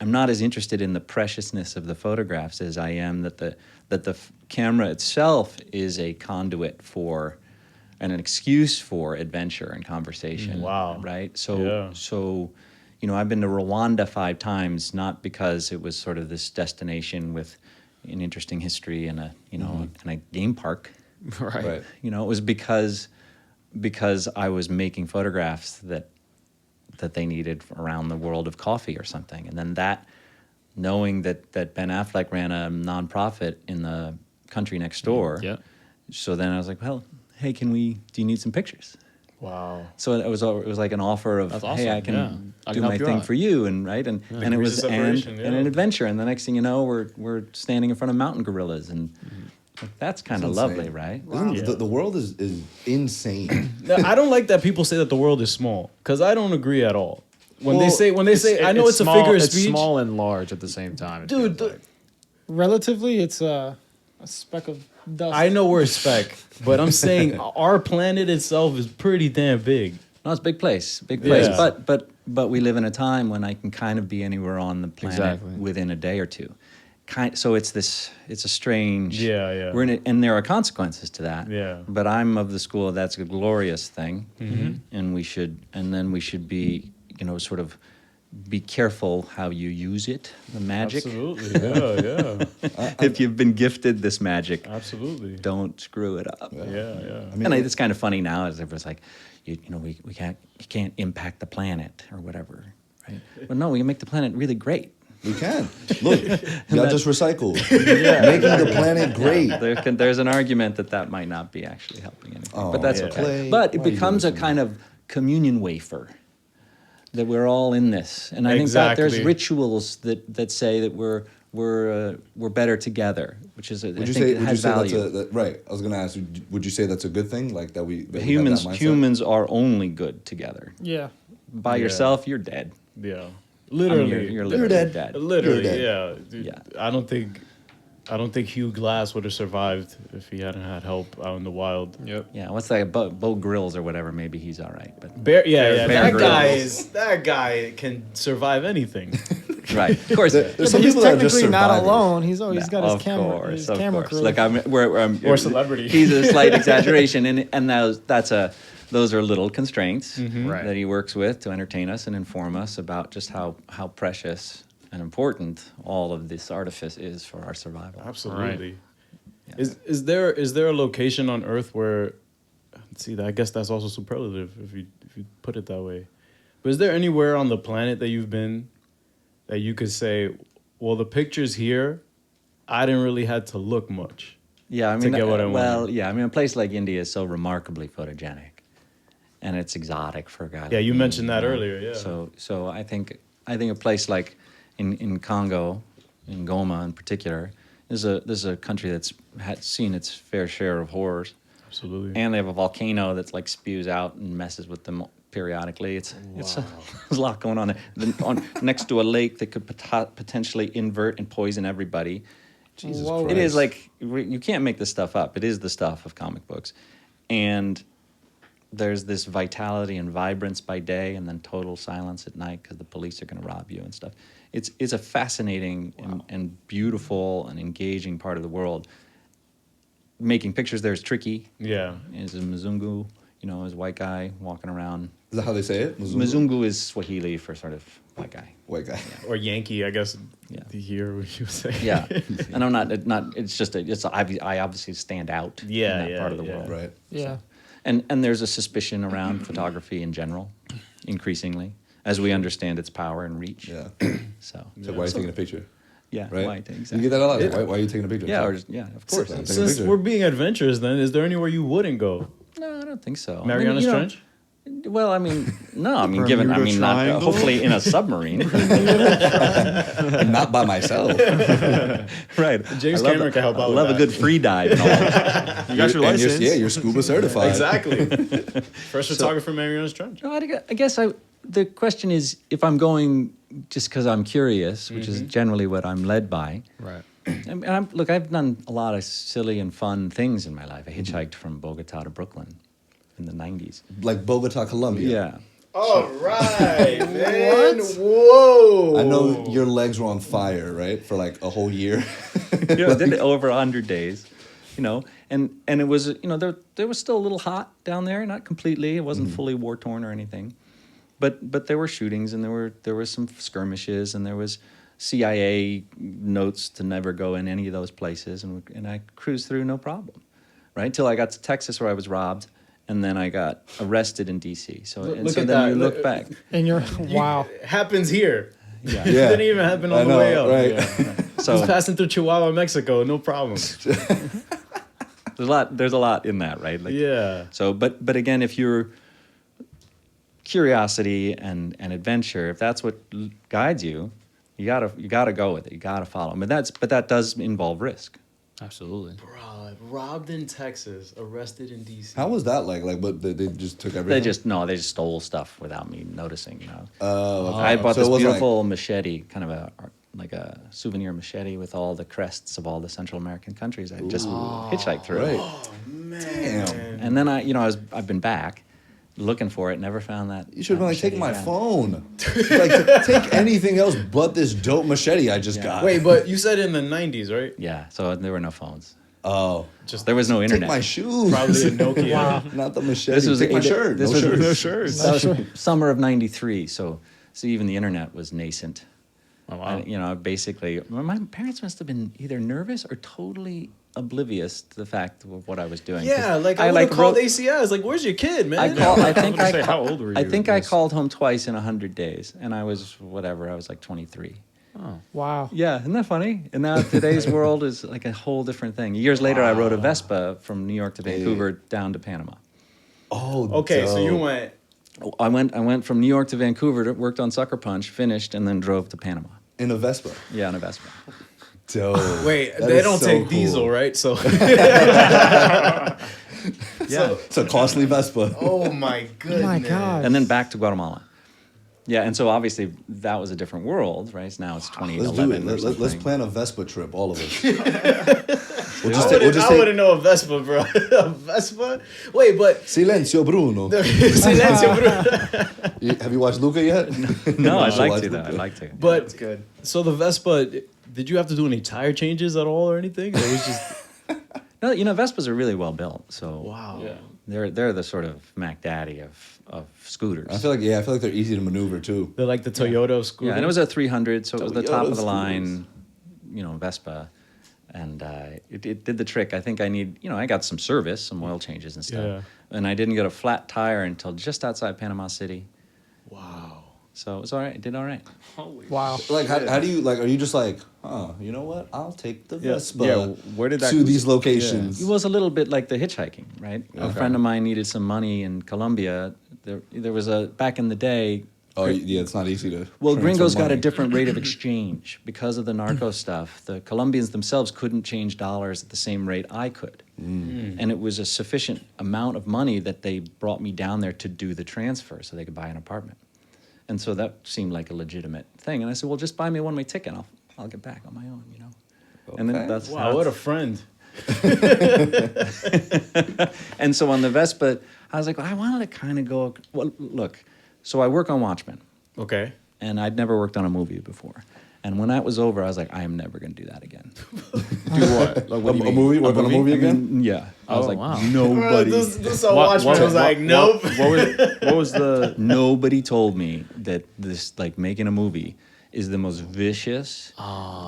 I'm not as interested in the preciousness of the photographs as I am that the camera itself is a conduit for and an excuse for adventure and conversation. Wow. Right? Yeah. So, you know, I've been to Rwanda 5 times, not because it was sort of this destination with an interesting history and a, you know, and a game park. Right. You know, it was because I was making photographs that they needed around the world of coffee or something. And then that, knowing that Ben Affleck ran a nonprofit in the country next door. Yeah. So then I was like, well, hey, do you need some pictures? Wow. So it was like an offer of, That's awesome. hey, I can Yeah. I do can my help you thing out. for you, and right, and it Degrees was of separation, and an yeah. adventure, and the next thing you know, we're standing in front of mountain gorillas, and that's kind of It's lovely, insane. right? Isn't the world is insane. Now, I don't like that people say that the world is small, because I don't agree at all. When they Well, say, I know it's a small, figure of it's speech. small and large at the same time. it Dude, feels like. Relatively, it's a speck of dust. I know we're a speck, but I'm saying our planet itself is pretty damn big. No, it's a big place, Yeah. But we live in a time when I can kind of be anywhere on the planet Exactly. within a day or two. So it's a strange. Yeah, yeah. We're in it, and there are consequences to that. Yeah. But I'm of the school that's a glorious thing, Mm-hmm. and we should be, you know, sort of be careful how you use it, the magic. Absolutely, yeah. If you've been gifted this magic, Absolutely. don't screw it up. Yeah. I mean, And it's kind of funny now, as everyone's like, you know, we can't impact the planet or whatever, right? But no, we can make the planet really great. we can. Look, y'all just recycle. Making the planet great. There's an argument that might not be actually helping anything, Oh, but that's yeah. okay. Clay, But it why are you becomes a doing this to kind of communion wafer that we're all in this, and I think that there's Exactly. rituals that say that we're better together, which is Would I you think say? it Would you has say value. that's right? I was gonna ask you. Would you say that's a good thing? Like that we that Humans we have that mindset? humans are only good together. Yeah. By Yeah. yourself, you're dead. Yeah. I mean, Literally. you're literally dead. Literally, You're dead. yeah. Dude, Yeah. I don't think Hugh Glass would have survived if he hadn't had help out in the wild. Yep. Yeah, what's that? Bo Grills or whatever. Maybe he's all right, but Bear Bear that guy can survive anything. right. Of course, There's But some he's people that are just technically not survivors. alone. He's always Yeah, got his of camera, course, his of camera course. crew. Like I'm Or celebrity. He's a slight exaggeration, and those are little constraints Right. that he works with to entertain us and inform us about just how precious and important all of this artifice is for our survival. Absolutely. Is there a location on Earth where, see, I guess that's also superlative if you put it that way. But is there anywhere on the planet that you've been that you could say, well, the pictures here, I didn't really have to look much. Yeah, I mean, get what I well, want. yeah, I mean, a place like India is so remarkably photogenic, and it's exotic for a guy. Yeah, like you me, mentioned that know? earlier, yeah. So I think a place like in Congo, in Goma in particular, is a country that's seen its fair share of horrors, Absolutely. and they have a volcano that's like spews out and messes with them periodically. There's a lot going on there. Next to a lake that could potentially invert and poison everybody. Jesus Whoa. Christ. It is like you can't make this stuff up. It is the stuff of comic books, and there's this vitality and vibrance by day, and then total silence at night because the police are going to rob you and stuff. It's a fascinating and beautiful and engaging part of the world. Making pictures there is tricky. Yeah. Is a Mzungu, as a white guy walking around. Is that how they say it? Mzungu is Swahili for sort of white guy. White guy. Or Yankee, I guess. Yeah. To hear what you say. Yeah, and I'm not. It's just. I obviously stand out. Yeah, in that part of the world. Right. Yeah. And there's a suspicion around photography in general, increasingly, as we understand its power and reach. Yeah. So. So why are you taking a picture? Yeah. Right. Right. You Exactly. get that a lot. Why are you taking a picture? Yeah. Or just, yeah. Of course. Take a Since picture. we're being adventurous, then, is there anywhere you wouldn't go? No, I don't think so. Mariana's I mean, Trench? Well, I mean, no. I mean, given. I Bermuda mean, not Triangle? hopefully in a submarine. Not by myself. Right. James I love Cameron can help out I with love that. a good free dive and all. You got your And license. you're scuba certified. Exactly. First photographer, Mariana's Trench. No, I guess the question is if I'm going just because I'm curious, which is generally what I'm led by. Right. And I've done a lot of silly and fun things in my life. I hitchhiked from Bogota to Brooklyn in the 90s. Like Bogota, Colombia. Yeah. All right, man. Whoa. I know your legs were on fire, right, for like a whole year. I did it over 100 days, and it was, there was still a little hot down there, not completely. It wasn't fully war torn or anything, but there were shootings and there was some skirmishes and there was CIA notes to never go in any of those places, and I cruised through no problem, right, till I got to Texas where I was robbed. And then I got arrested in D.C. So at then that. you look back. And you're wow. Happens here. Yeah. It didn't even happen on the way up. right? Yeah. So Just passing through Chihuahua, Mexico, no problem. there's a lot in that, right? Like, Yeah. So, but again, if you're curiosity and adventure, if that's what guides you, you gotta go with it. You gotta follow. But that does involve risk. Absolutely. Bro, robbed in Texas, arrested in D.C. How was that like? Like, but they just took everything. They just stole stuff without me noticing. Okay. I bought So this it wasn't beautiful machete, kind of a souvenir machete with all the crests of all the Central American countries. I just hitchhiked through. Right. Oh, man. Damn. And then I've been back looking for it, never found that. You should have been like, take my again. phone. Like, take anything else but this dope machete I just got. Wait, but you said in the 90s, right? Yeah, so there were no phones. Oh. There was no Take internet. my shoes. Probably a Nokia. Not the machete. This was take my eight- shirt. this no was- shirts. That was summer of '93, so even the internet was nascent. Oh, wow. Basically, my parents must have been either nervous or totally oblivious to the fact of what I was doing. 'Cause Yeah, like I would have called wrote- ACS. Like, where's your kid, man? I think gonna say, how old were you I think I when this- called home twice in 100 days, and I was whatever. I was like 23. Wow. Yeah, isn't that funny? And now today's world is like a whole different thing. Years later, I rode a Vespa from New York to Vancouver down to Panama. Oh, Okay, so you dope. went. I went from New York to Vancouver, worked on Sucker Punch, finished, and then drove to Panama. in a Vespa. Yeah, on a Vespa. Dope. Wait, That they is don't so take cool. diesel, right? So. Yeah, it's a costly Vespa. Oh my goodness. Oh my God. And then back to Guatemala. Yeah, and so obviously that was a different world, right? So now it's Let's do 2011 it. or Let's something. plan a Vespa trip, all of us. I wouldn't know a Vespa, bro. A Vespa? Wait, but. Silencio, Bruno. Silencio, bro. Have you watched Luca yet? No, I'd should like watch to though. Luca. I'd like to. But good. So the Vespa, did you have to do any tire changes at all or anything? It was just. No, Vespas are really well built. So Wow. Yeah. they're the sort of Mac Daddy of scooters. I feel like they're easy to maneuver too. They're like the Toyota scooter. Yeah, and it was a 300, so it was the top of the Toyota line, Vespa, and it did the trick. I think I got some service, some oil changes and stuff, Yeah. and I didn't get a flat tire until just outside Panama City. Wow. So it was all right. It did all right. Wow. Like, how do you like? Are you just like, you know what? I'll take the Vespa Yeah, where did that to go? these locations. It was a little bit like the hitchhiking, right? A Okay. friend of mine needed some money in Colombia. There was back in the day. Oh yeah, it's not easy to. Well, transfer gringos got a money. different rate of exchange because of the narco stuff. The Colombians themselves couldn't change dollars at the same rate I could. And it was a sufficient amount of money that they brought me down there to do the transfer so they could buy an apartment. And so that seemed like a legitimate thing. And I said, well, just buy me a one-way ticket. I'll get back on my own, And then Okay. that's Wow, what a friend. And so on the Vespa, I was like, well, I wanted to kind of go. Well, look, so I work on Watchmen, Okay. and I'd never worked on a movie before. And when that was over, I was like, I am never going to do that again. Do what? Like, what do you A mean? movie? Work on a movie again? Yeah. I was Oh, like, wow. nobody. This Watchmen was like, nope. What was the? Nobody told me that this, like, making a movie is the most vicious,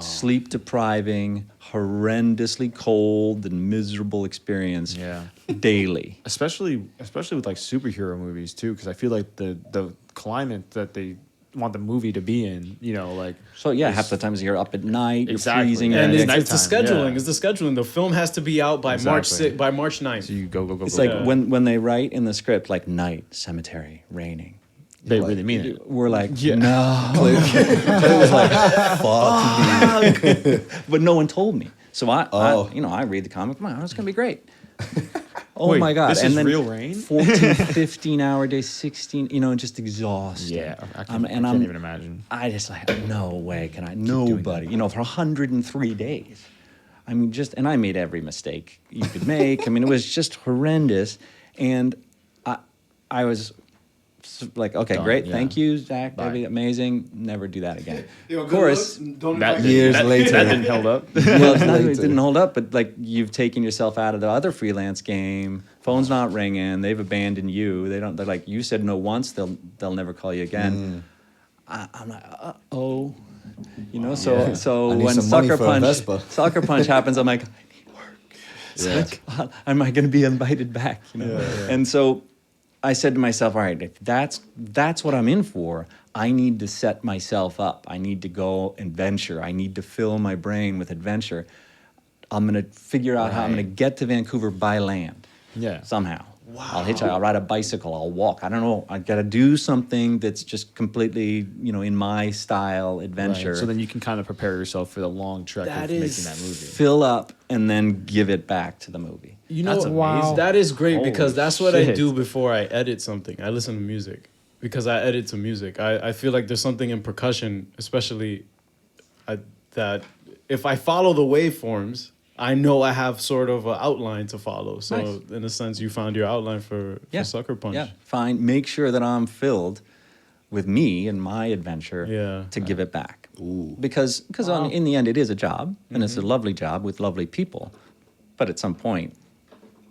sleep depriving, horrendously cold and miserable experience Yeah. daily. Especially with like superhero movies too, because I feel like the climate that they want the movie to be in, like. So yeah, is- half the times you're up at night, Exactly. you're freezing. And Yeah, you're it's the nighttime, scheduling. yeah. It's the scheduling. The film has to be out by March Exactly. by March 9th. So you go. It's go. like Yeah. when they write in the script, like night, cemetery, raining. They Like, really mean it. We're like, Yeah. no. Clay was like, fuck. But no one told me. So I read the comic. Come on, it's gonna be great. Oh Wait, my god! this and is then real rain? 14, 15-hour days, 16. Just exhausted. Yeah, I I'm- can't even imagine. I just like, no way can I. Nobody. For 103 days. I mean, and I made every mistake you could make. I mean, it was just horrendous. And I was like, okay, Done, great, yeah. thank you, Zach, Bye. that'd be amazing. Never do that again. Yo, Of course, Years later. That didn't hold up. well, it's not, it Later. didn't hold up, but like you've taken yourself out of the other freelance game. Phone's not ringing. They've abandoned you. They don't. They're like, you said no once. They'll never call you again. I'm like, oh, you know. So Yeah. so I need when some money sucker for a punch Vespa. sucker punch happens, I'm like, I need work. It's Yeah. like, am I going to be invited back? You know. And so I said to myself, all right, if that's what I'm in for, I need to set myself up. I need to go and venture. I need to fill my brain with adventure. I'm going to figure out how I'm going to get to Vancouver by land. Yeah. Somehow. Wow. I'll hitchhike, I'll ride a bicycle, I'll walk. I don't know. I got to do something that's just completely, in my style adventure. Right. So then you can kind of prepare yourself for the long trek of making that movie. Fill up and then give it back to the movie. You know, That's amazing. that is great Holy because that's what I shit. do before I edit something. I listen to music because I edit to music. I feel like there's something in percussion, especially that if I follow the waveforms, I know I have sort of an outline to follow. So Nice. in a sense, you found your outline for Sucker Punch. Yeah, fine. Make sure that I'm filled with me and my adventure to give it back. Ooh. Because in the end, it is a job, and it's a lovely job with lovely people. But at some point,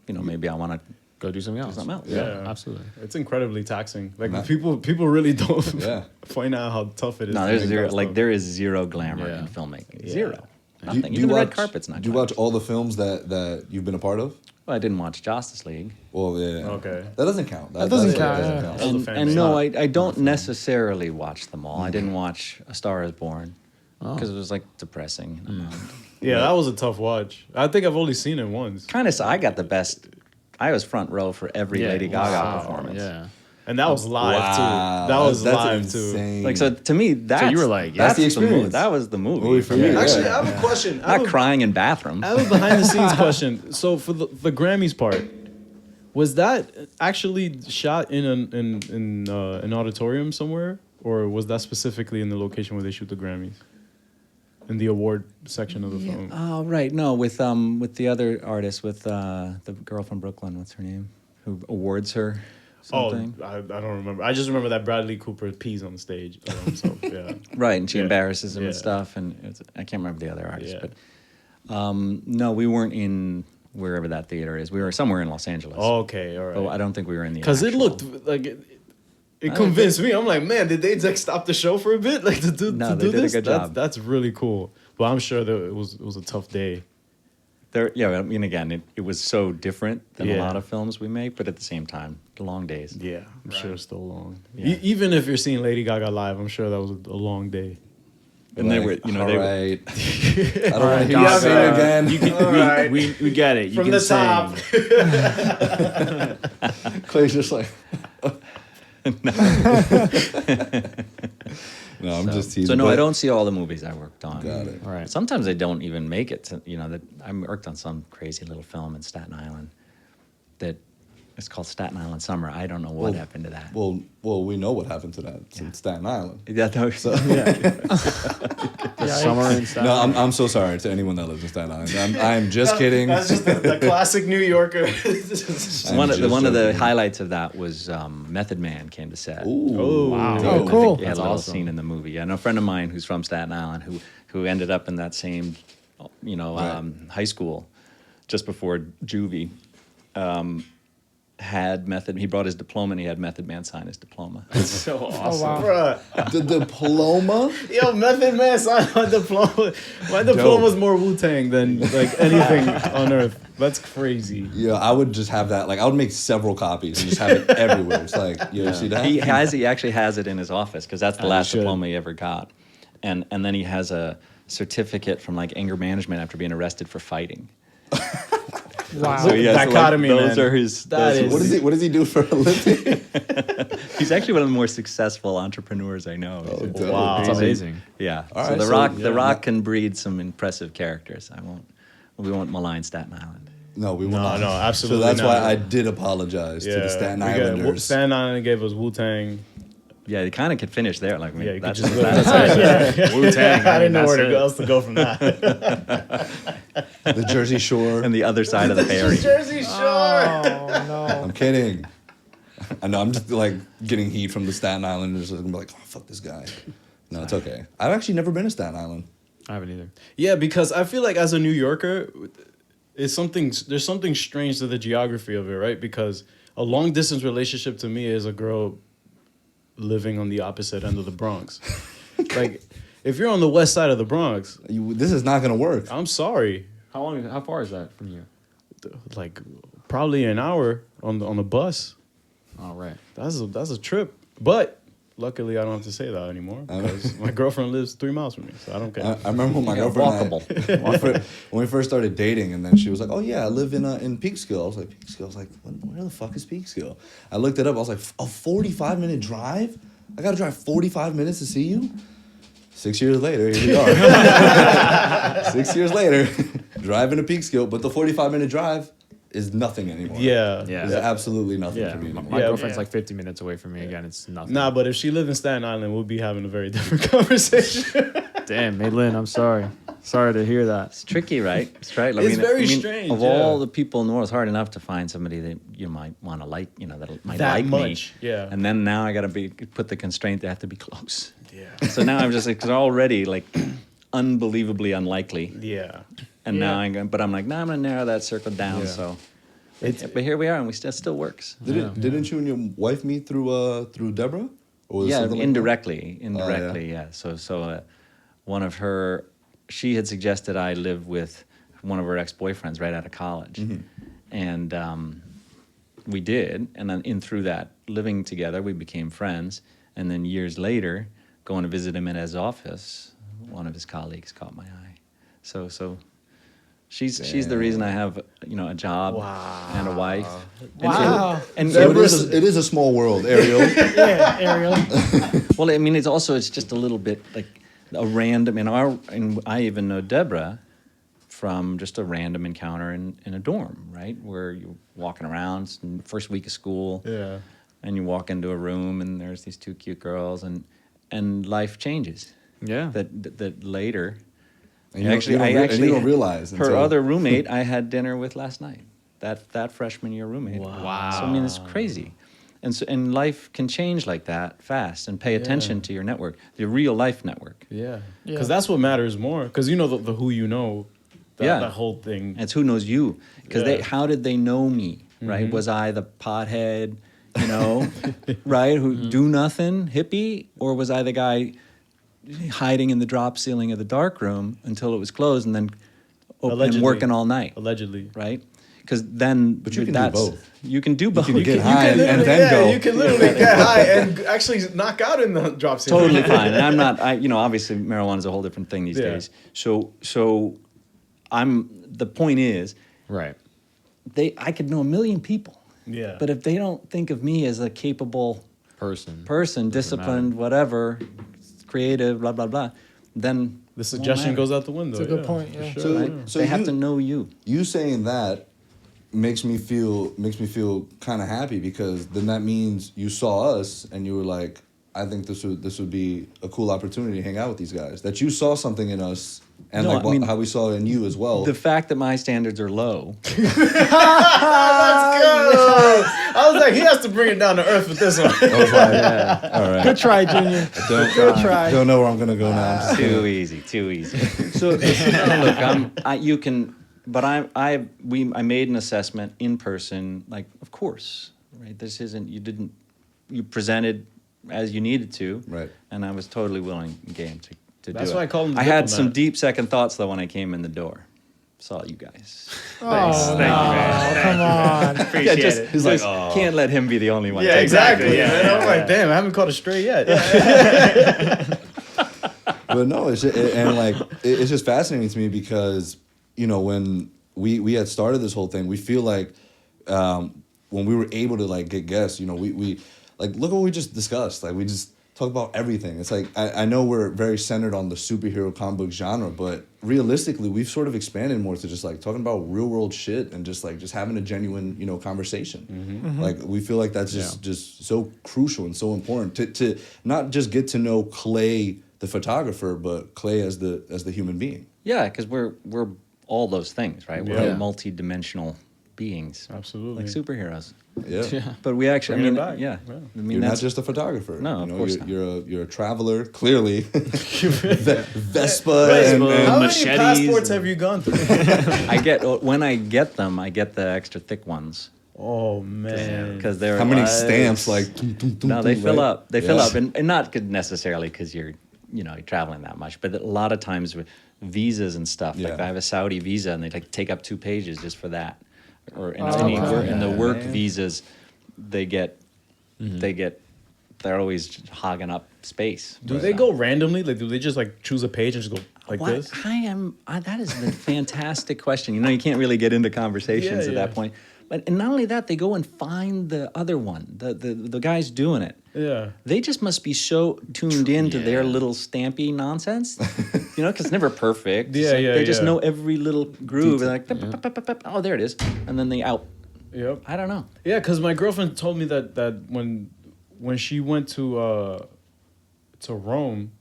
maybe I want to Go do something else. something else. Yeah, absolutely. It's incredibly taxing. Like Nah. people really don't Yeah. point out how tough it is. No, to there's make zero. that Like stuff. there is zero glamour Yeah. in filmmaking. Yeah. Zero. Do Nothing. you Even the red watch- carpet's not. Do you glamorous. watch all the films that you've been a part of? Well, I didn't watch Justice League. Well, yeah. Okay. That doesn't count. That doesn't that's- count, that yeah. That was a And, fan and base. no, I don't necessarily watch them all. I didn't watch A Star Is Born because it was like depressing. Yeah, that was a tough watch. I think I've only seen it once. Kind of. I got the best. I was front row for every Yeah. Lady Gaga Wow. performance. Yeah. And that was live Wow. too. That was That's live insane. Like so, to me, that's you were like, That's the movie. experience. That was the movie. Movie for me. Yeah. Actually, Yeah. I have a question. Not crying in bathrooms. I have a behind the scenes question. So for the Grammys part, was that actually shot in an auditorium somewhere, or was that specifically in the location where they shoot the Grammys? In the award section of the film. Oh right, no, with the other artist, with the girl from Brooklyn. What's her name? Who awards her something? I don't remember. I just remember that Bradley Cooper pees on stage. So yeah. Right, and she Yeah. embarrasses him and Yeah. stuff, and I can't remember the other artist, Yeah. but no, we weren't in wherever that theater is. We were somewhere in Los Angeles. Okay, all But I right. don't think we were in the. Because it actual- looked like it convinced me. I'm like, man, did they like stop the show for a bit, like to do No, to they do did a this? good job. That's really cool. But I'm sure that it was a tough day. There, yeah, I mean, again, it was so different than a Yeah. lot of films we make, but at the same time, the long days. Yeah, I'm sure it's still long. Yeah. Even if you're seeing Lady Gaga live, I'm sure that was a long day. And they were, all they were. right. I don't want to hear Gaga. you sing again. You can, Alright. we get it. You From can the top. sing. Clay's just like. No, I'm just teasing. So no, but- I don't see all the movies I worked on. Got it. All right. Sometimes I don't even make it to, that I worked on some crazy little film in Staten Island that it's called Staten Island Summer. I don't know what happened to that. Well, we know what happened to that. It's in Staten Island. Yeah, no, Summer and stuff. No, I'm so sorry to anyone that lives in Staten Island. I'm just kidding. That's just the classic New Yorker. I'm one just of the joking. highlights of that was Method Man came to set. Ooh. Oh, wow. dope. Oh, cool. He had That's a little awesome. scene in the movie. Yeah, and a friend of mine who's from Staten Island who ended up in that same, high school just before juvie, had Method. He brought his diploma and he had Method Man sign his diploma. so Oh awesome. wow. Bruh. The diploma? Yo, Method Man signed my diploma. My diploma was more Wu-Tang than like anything on earth. That's crazy. Yeah, I would just have that. Like, I would make several copies and just have it everywhere. It's like, you ever see that? He actually has it in his office because that's the As last you should. diploma he ever got, and then he has a certificate from like anger management after being arrested for fighting. Wow. So he has, Dichotomy, those man. are his. That those- is- What does he do for a living? He's actually one of the more successful entrepreneurs I know. Oh, He's- dope. Wow. It's amazing. yeah. All So right, the so- Rock, yeah. the Rock can breed some impressive characters. We won't malign Staten Island. No, we will No, not. no, absolutely So that's not. why I did apologize to the Staten we got- Islanders. Staten Island gave us Wu-Tang. Yeah, you kind of could finish there. Like, Yeah, you could that's just that's it. Wu-Tang. I didn't know that's where it. else to go from that. The Jersey Shore. and the other side of the ferry. Jersey Shore. Oh no. I'm kidding. I know I'm just like getting heat from the Staten Islanders. I'm like, oh fuck this guy. No, it's okay. I've actually never been to Staten Island. I haven't either. Yeah, because I feel like as a New Yorker, there's something strange to the geography of it, right? Because a long distance relationship to me is a girl living on the opposite end of the Bronx. Like, if you're on the west side of the Bronx, This is not gonna work. I'm sorry. How far is that from you? Like, probably an hour on the bus. All right. That's a trip. But luckily, I don't have to say that anymore because my girlfriend lives 3 miles from me, so I don't care. I remember when my girlfriend and when we first started dating, and then she was like, "Oh yeah, I live in Peekskill." I was like, "Peekskill?" I was like, "Where the fuck is Peekskill?" I looked it up. I was like, "A 45-minute drive? I gotta drive 45 minutes to see you?" 6 years later, here we are. 6 years later, driving to Peekskill, but the 45-minute drive is nothing anymore. Yeah. It's absolutely nothing for me My anymore. girlfriend's like 50 minutes away from me. Again, it's nothing. Nah, but if she lived in Staten Island, we'll be having a very different conversation. Damn, Maylin, I'm sorry. Sorry to hear that. It's tricky, right? It's right. It's very strange, Of yeah. all the people in the world, it's hard enough to find somebody that you might want to like, that might That like much, me. yeah. And then now I got to put the constraint they have to be close. Yeah. So now I'm just like, 'cause already like unbelievably unlikely. Yeah. And now Yeah. I'm going to narrow that circle down. Yeah. So, but here we are, and it still works. Didn't you and your wife meet through Deborah? Or was it Yeah, something like that? indirectly, yeah. So one of her, she had suggested I live with one of her ex-boyfriends right out of college, and we did. And then through that living together, we became friends. And then years later, going to visit him in his office, one of his colleagues caught my eye. So. She's the reason I have a job and a wife. Wow. And So it is a small world, Ariel. Yeah, Ariel. well, I mean, it's just a little bit like a random. And I even know Deborah from just a random encounter in a dorm, right, where you're walking around, it's the first week of school, Yeah. and you walk into a room and there's these two cute girls, and life changes. Yeah. That later. And you don't realize her until- other roommate I had dinner with last night. That freshman year roommate. Wow. So I mean, it's crazy, and life can change like that fast. And pay attention to your network, your real life network. Yeah. Yeah. Because that's what matters more. Because the who you know, that whole thing. It's who knows you, because Yeah. how did they know me? Right? Was I the pothead, right, who do nothing hippie, or was I the guy hiding in the drop ceiling of the dark room until it was closed, and then open and Allegedly. working all night? Allegedly. Right? Because then, But you can do both. You can do both. can get high and literally- then go. You can literally get high and actually knock out in the drop ceiling. Totally fine. And I'm not. Obviously, marijuana is a whole different thing these Yeah. days. So, the point is, Right. I could know a million people, Yeah. but if they don't think of me as a capable Person. disciplined, whatever, creative, blah blah blah, then The suggestion goes out the window. It's a good yeah, point, for yeah. sure. So- right? so they have you- to know you. You saying that makes me feel kind of happy, because then that means you saw us and you were like, I think this would be a cool opportunity to hang out with these guys. That you saw something in us, and No, I mean, how we saw it in you as well. The fact that my standards are low. I was like, he has to bring it down to earth with this one. I was like, all right. Good try, Junior. Good try. Don't know where I'm gonna go now. I'm just Too easy. So look, you can, but I made an assessment in person. Like, of course, right? This isn't. You presented as you needed to, Right. And I was totally willing and game to do it. That's why I call him the I had diplomat. some deep second thoughts though when I came in the door. Saw you guys. Oh, no, come on. Appreciate it. He's like, Can't let him be the only one. Yeah, taking exactly. it. Yeah, man, I was like, damn, I haven't caught a stray yet. but no, it's just fascinating to me, because when we had started this whole thing, we feel like when we were able to like get guests, we like, look what we just discussed. Like, we just talk about everything. It's like, I know we're very centered on the superhero comic book genre, but realistically, we've sort of expanded more to just like talking about real world shit and just having a genuine, conversation. Like, we feel like that's just so crucial and so important to not just get to know Clay, the photographer, but Clay as the human being. Yeah, because we're all those things, right? We're Yeah. multi-dimensional beings, Absolutely. like superheroes. Yeah. But we actually, Bring it I mean, back. yeah, Yeah. I mean You're not that's just a photographer. No, of course not. You're a traveler, clearly. Vespa and How many machetes. passports have you gone through? when I get them, I get the extra thick ones Oh man. because they're How many like- stamps? Like, tum, tum, tum, No, they tum, fill right? up. They fill Yeah. up, and not good necessarily because you're traveling that much, but a lot of times with visas and stuff. Like Yeah. I have a Saudi visa, and they take up 2 pages just for that. Or in, Oh, any wow. work, in the Yeah, work man. visas, they're always hogging up space. Do they go randomly? Like, do they just like choose a page and just go like What? this? That is a fantastic question. You can't really get into conversations Yeah, at yeah. that point. And not only that, they go and find the other one, the guys doing it. Yeah. They just must be so tuned in to their little stampy nonsense, because it's never perfect. It's Yeah, like yeah, They just yeah. know every little groove. They're like, "Pep, pep, pep, pep, pep." Oh, there it is, and then they out. Yep. I don't know. Yeah, because my girlfriend told me that when she went to Rome,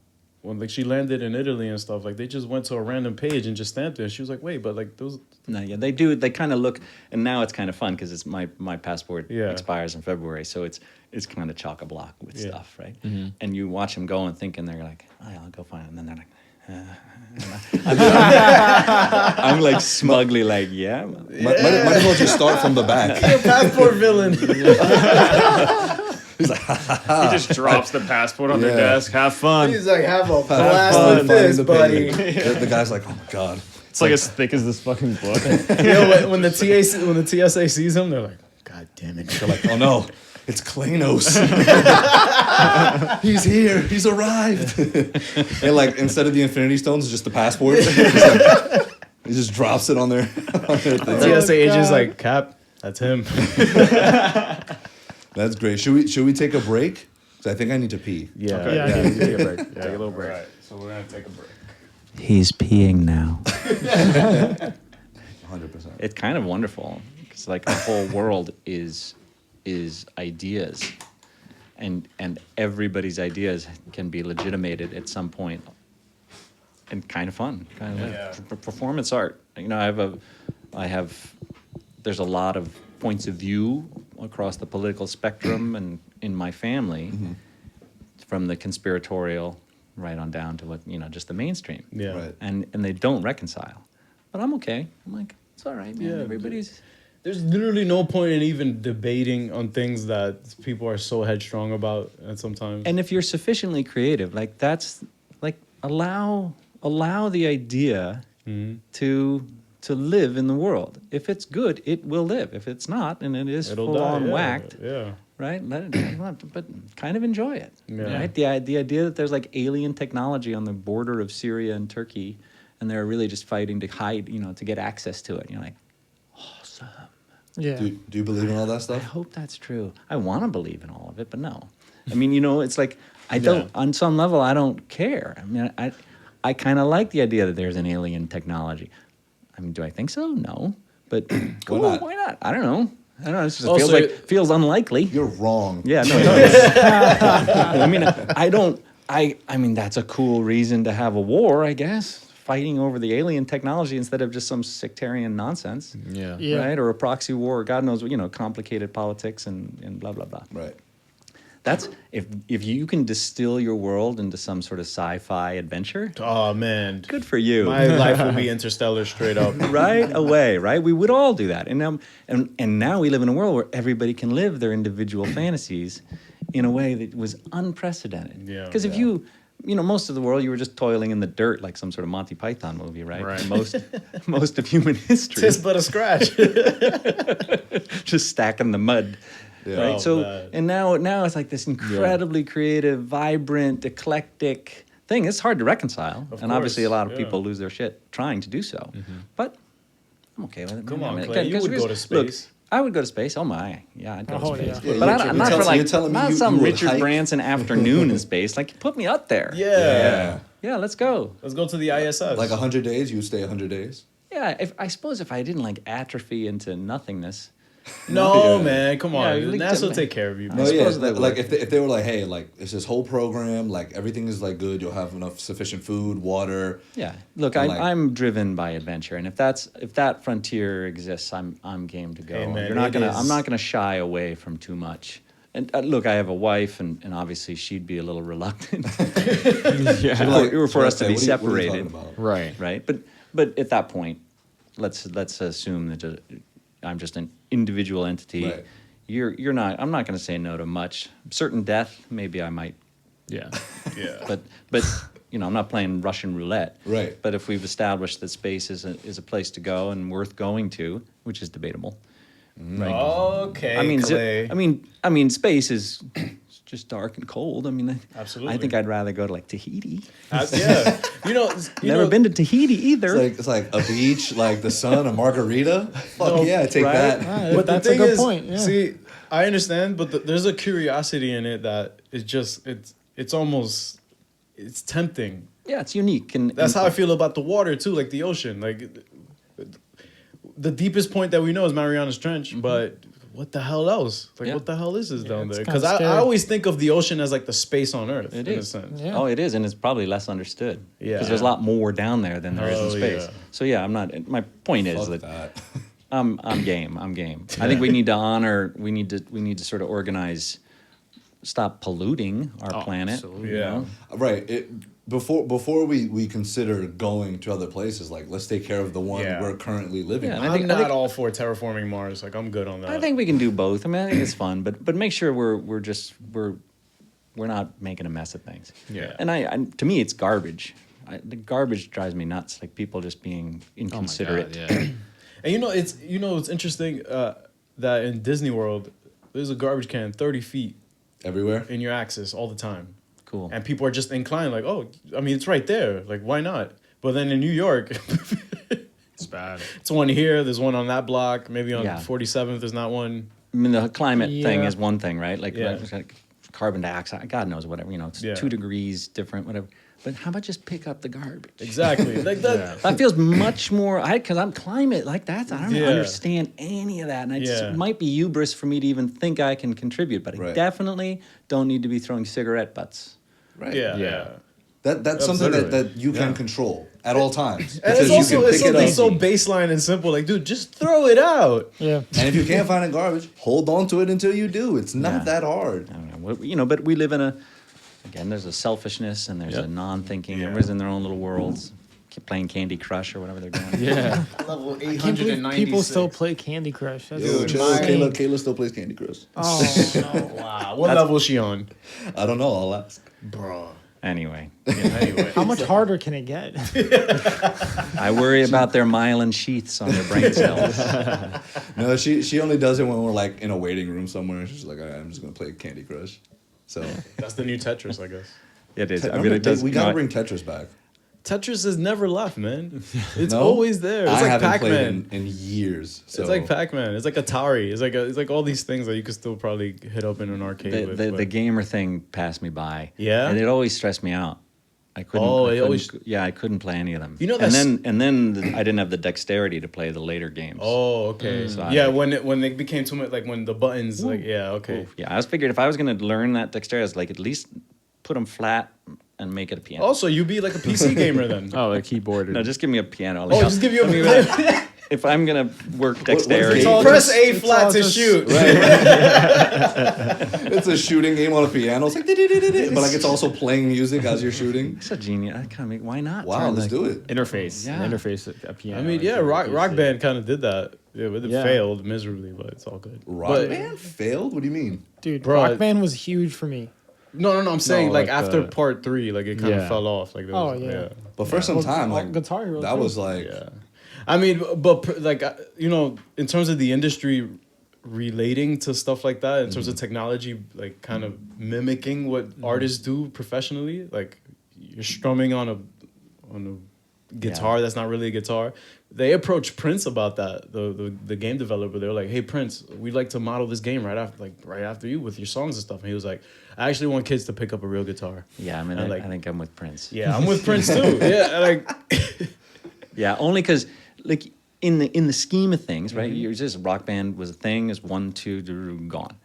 when like she landed in Italy and stuff, like they just went to a random page and just stamped it. And she was like, "Wait, but like those." No, yeah, they do. They kind of look, and now it's kind of fun because it's my passport Yeah. expires in February, so it's kind of chock a block with Yeah. stuff, right? And you watch them go and thinking they're like, oh, yeah, I'll go find it, and then they're like. I'm like smugly like, yeah. Might as well just start from the back. Passport villain. He just drops the passport on their Yeah. desk. Have fun. He's like, have a Have blast fun with this, finding the buddy. page. The guy's like, oh my god. It's like as thick as this fucking book. When the TSA sees him, they're like, God damn it. They're like, oh no, it's Klanos. He's here. He's arrived. And like instead of the Infinity Stones, it's just the passport. He just drops it on their thing. TSA agent's like, Cap, that's him. That's great. Should we take a break? 'Cause I think I need to pee. Yeah, Okay. Yeah. yeah, take a break. Yeah, take a little break. Alright, so we're gonna take a break. He's peeing now. 100%. It's kind of wonderful because like the whole world is ideas, and everybody's ideas can be legitimated at some point, and kind of fun, kind of like performance art. I have. There's a lot of points of view across the political spectrum and in my family, from the conspiratorial right on down to what just the mainstream. Yeah. Right. And they don't reconcile. But I'm okay. I'm like, it's all right, man. Yeah, Everybody's There's literally no point in even debating on things that people are so headstrong about and sometimes. and if you're sufficiently creative, like that's like allow the idea to live in the world. If it's good, it will live. If it's not, and it is It'll full die, on yeah, whacked, Yeah. right? Let it, but kind of enjoy it. Yeah. Right? The idea that there's like alien technology on the border of Syria and Turkey, and they're really just fighting to hide, to get access to it. You're like, awesome. Yeah. Do you believe in all that I stuff? hope that's true. I want to believe in all of it, but no. I mean, it's like I don't. On some level, I don't care. I mean, I kind of like the idea that there's an alien technology. I mean, do I think so? No. But cool. not? Why not? I don't know. It just Oh, feels so feels unlikely. You're wrong. Yeah, no, it does. I mean, I don't. I mean, that's a cool reason to have a war, I guess. Fighting over the alien technology instead of just some sectarian nonsense. Yeah. Yeah. Right? Or a proxy war, or God knows what, complicated politics and blah, blah, blah. Right. That's if you can distill your world into some sort of sci-fi adventure, Oh man. good for you. My life will be interstellar straight up. Right away, right? We would all do that. And now we live in a world where everybody can live their individual fantasies in a way that was unprecedented. Yeah. Because if you most of the world, you were just toiling in the dirt like some sort of Monty Python movie, right? Right. Most of human history. Tis but a scratch. Just stacking the mud. Yeah. Right. Oh, So man. and now it's like this incredibly creative, vibrant, eclectic thing. It's hard to reconcile, Of and obviously a course, lot of yeah. people lose their shit trying to do so. But I'm okay with it. Come I on, mean, Clay, you 'cause would we- go to look, space. I would go to space. Oh my, yeah, I'd go Oh, to space. yeah. Yeah, But you're not for telling- like you're telling me not you some would Richard hike? Branson afternoon in space. Like put me up there. Yeah. Yeah, let's go. Let's go to the ISS. Like 100 days, you would stay 100 days. Yeah, I suppose if I didn't like atrophy into nothingness, No, Yeah. man, come on. Yeah, like, NASA will take care of you. No, man. yeah, suppose they like would. if they were like, hey, like it's this whole program, like everything is like good, you'll have enough sufficient food, water. Yeah, look, And, I'm driven by adventure, and if that frontier exists, I'm game to go. Hey, man, I'm not gonna shy away from too much. And look, I have a wife, and obviously she'd be a little reluctant for us to be What are you separated, talking about? Right. right? But at that point, let's assume that I'm just an individual entity. Right. You're not. I'm not going to say no to much. Certain death, maybe I might. Yeah. Yeah. But I'm not playing Russian roulette. Right. But if we've established that space is a place to go and worth going to, which is debatable. Right. Okay, I mean, Clay. I mean, space is it's just dark and cold. I mean, Absolutely. I think I'd rather go to like Tahiti. Yeah. Never been to Tahiti either. It's like a beach, like the sun, a margarita. Fuck yeah, take right? that. But That's the a thing good is, point. Yeah. see, I understand, but there's a curiosity in it that is just it's almost it's tempting. Yeah, it's unique, and That's how I feel about the water too, like the ocean. Like the deepest point that we know is Mariana's Trench, but what the hell else? Like, Yeah. what the hell is this down it's there? kinda Because I scary. always think of the ocean as like the space on Earth. It in is. a sense. Yeah. Oh, it is, and it's probably less understood. Yeah. Because there's a lot more down there than there is in Oh, space. yeah. So yeah, I'm not. My point is Fuck that that. I'm game. I'm game. I think we need to honor. We need to sort of organize. Stop polluting our planet. absolutely. you Yeah. know? Right. Before we consider going to other places, like let's take care of the one Yeah. we're currently living. Yeah, on. I I'm think- not all for terraforming Mars. Like, I'm good on that. I think we can do both. I mean, I think it's fun, but make sure we're not making a mess of things. Yeah. And to me, it's garbage. The garbage drives me nuts. Like people just being inconsiderate. Oh my God, yeah. And it's interesting that in Disney World, there's a garbage can 30 feet Everywhere. in your axis all the time. Cool. And people are just inclined, like, oh, I mean, it's right there. Like, why not? But then in New York, It's bad. it's one here, there's one on that block, maybe on Yeah. 47th, there's not one. I mean, the climate thing Yeah. is one thing, right? Like, Yeah. like carbon dioxide, God knows whatever. It's Yeah. 2 degrees different, whatever. But how about just pick up the garbage? Exactly. Like that. Yeah. That feels much more. Because I'm climate like that. I don't Yeah. understand any of that, and Yeah. it might be hubris for me to even think I can contribute. But I Right. definitely don't need to be throwing cigarette butts. Right. Yeah. Yeah. That's something Absolutely. that you can control at all times. And Because it's you also can it's pick it something up. so baseline and simple. Like, dude, just throw it out. Yeah. And if you can't find a garbage, hold on to it until you do. It's not Yeah. that hard. I don't know. But we live in again, there's a selfishness and there's Yep. a non-thinking. Yeah. Everyone's in their own little worlds, playing Candy Crush or whatever they're doing. Yeah. Level I can't believe people still play Candy Crush. That's Yo, chill. insane. Kayla still plays Candy Crush. Oh no. Wow. What level is she on? I don't know. I'll ask. Bro. Anyway, Anyway. How much harder can it get? I worry about their myelin sheaths on their brain cells. No, she only does it when we're like in a waiting room somewhere. She's like, all right, I'm just gonna play Candy Crush. So That's the new Tetris, I guess. It is. I remember, mean, it does. we you gotta know, bring Tetris back. Tetris has never left, man. It's No? always there. It's I like haven't played Pac-Man. in years. So It's like Pac-Man. It's like Atari. It's like all these things that you could still probably hit up in an arcade with. the but- gamer thing passed me by. Yeah? and it always stressed me out. I couldn't. Oh, I it couldn't- always- Yeah, I couldn't play any of them. You know and that's- then I didn't have the dexterity to play the later games. Oh, okay. So Yeah, I- when they became too much, like when the buttons, like yeah, okay. Yeah, I was figured if I was gonna learn that dexterity, I was like at least put them flat and make it a piano. Also, you be like a PC gamer then. Oh, a keyboard. No, just give me a piano. Oh, Like, just give you a if I'm gonna work what dexterity. is it? press A It's flat all to just- shoot. it's a shooting game on a piano. It's like, but like it's also playing music as you're shooting. It's a genius. I kind of make. Why not? Wow, Try, let's like- do it. interface. Yeah. An interface, a piano. I mean, yeah, rock Band kind of did that. Yeah, but it Yeah. failed miserably, but it's all good. Rock But- Band failed? What do you mean? Dude, Bro, Rock Band was huge for me. No. I'm saying like like after the- part 3, like it kind of Yeah. fell off. Like there was, yeah. But for some time, like Guitar Hero that too. was like Yeah. I mean, but like in terms of the industry relating to stuff like that, in terms of technology, like kind of mimicking what artists do professionally, like you're strumming on a guitar that's not really a guitar. They approached Prince about that. The game developer, they were like, "Hey Prince, we'd like to model this game right after you with your songs and stuff." And he was like, "I actually want kids to pick up a real guitar." Yeah, I mean, And, I like- think I'm with Prince. Yeah, I'm with Prince too. Yeah, like Yeah, only because like in the scheme of things, right? You're just rock band was a thing. Is 1, 2, gone.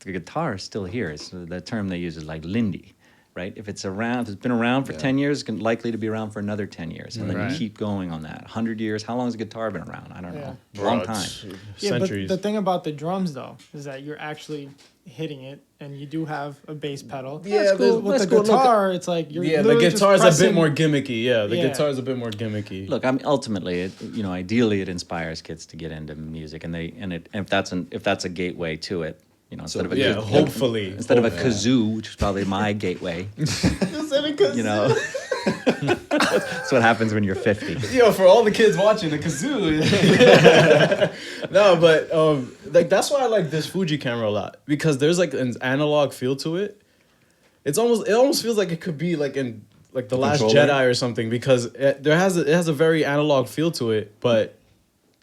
The guitar is still here. It's the term they use is like Lindy, right? If it's around, if it's been around for 10 years, it's likely to be around for another 10 years, and then Right. you keep going on that. 100 years. How long has a guitar been around? I don't know. Yeah. Long Bro, time. it's Yeah, Centuries. but the thing about the drums though is that you're actually hitting it, and you do have a bass pedal. Yeah, That's cool. With that's the cool. Look, guitar, it's like you're yeah, the literally just guitar's a bit pressing- more gimmicky. Yeah, the Yeah. guitar's a bit more gimmicky. Look, I mean, ultimately, ideally, it inspires kids to get into music, and if that's a gateway to it, instead of a yeah, hopefully. instead of a kazoo, which is probably my gateway. You know, that's what happens when you're 50. Yo, for all the kids watching the kazoo. No, but like that's why I like this Fuji camera a lot, because there's like an analog feel to it. It almost feels like it could be like in like the Last controller? Jedi or something, because it has a very analog feel to it, but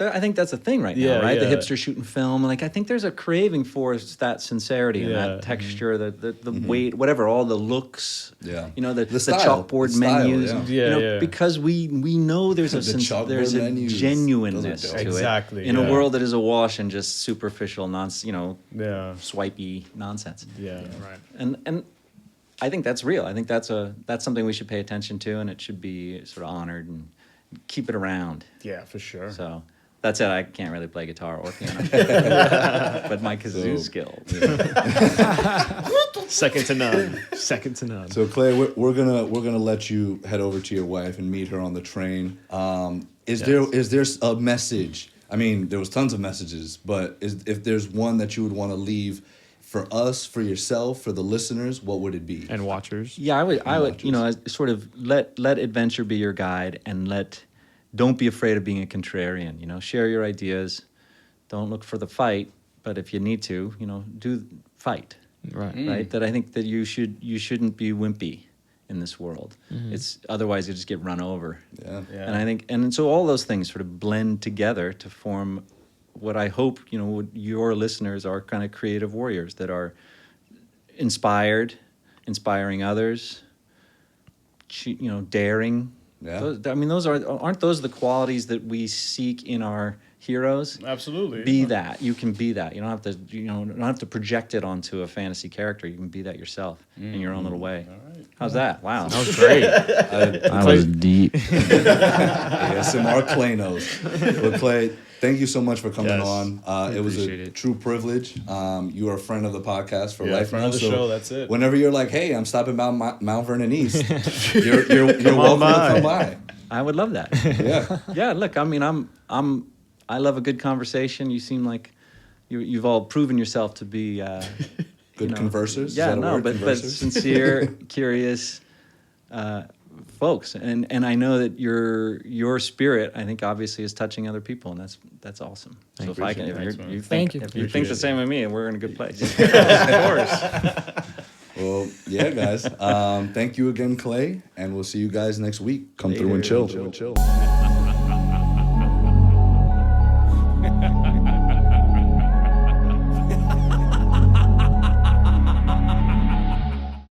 I think that's a thing right Yeah, now, right? yeah. The hipster shooting film. Like, I think there's a craving for that sincerity and Yeah. that texture, the weight, whatever, all the looks. Yeah. The The style. chalkboard The style, menus. yeah. Yeah. Because we know there's The chalkboard there's a menus. genuineness Those are to dope. Exactly, it in a yeah. world that is awash in just superficial yeah, swipey nonsense. yeah, Right. And I think that's real. I think that's something we should pay attention to, and it should be sort of honored and keep it around. yeah, for sure. So that's it. I can't really play guitar or piano, but my kazoo So- skills. Second to none. Second to none. So Clay, we're gonna let you head over to your wife and meet her on the train. Is there a message? I mean, there was tons of messages, but if there's one that you would want to leave for us, for yourself, for the listeners, what would it be? And watchers. Yeah, I would, sort of let adventure be your guide, and don't be afraid of being a contrarian. Share your ideas. Don't look for the fight, but if you need to, do fight. Right. Right? That I think that you shouldn't be wimpy in this world. It's otherwise you just get run over. Yeah. Yeah. And I think, and so all those things sort of blend together to form what I hope, what your listeners are, kind of creative warriors that are inspiring others, daring. Yeah. Those aren't those the qualities that we seek in our heroes? Absolutely. Be that. You can be that. You don't have to project it onto a fantasy character. You can be that yourself in your own little way. All right. How's that? Wow. That was great. I was deep. Yeah, some more Clay knows. But Clay, thank you so much for coming Yes. on. It was a appreciate it. true privilege. You are a friend of the podcast for Yeah, life friend now. of the so show, that's it. Whenever you're like, hey, I'm stopping by Mount Vernon East, you're welcome by. to come by. I would love that. Yeah. Yeah, look, I mean, I love a good conversation. You seem like you've all proven yourself to be Good conversers. Is Yeah, that a no, word? but Conversers? sincere, curious folks, and I know that your spirit, I think, obviously is touching other people, and that's awesome. So if I can, Thanks, man. you Thank think, you. if you think the Appreciate same of me, we're in a good place. Of course. Well, yeah, guys. Thank you again, Clay, and we'll see you guys next week. Come through and chill.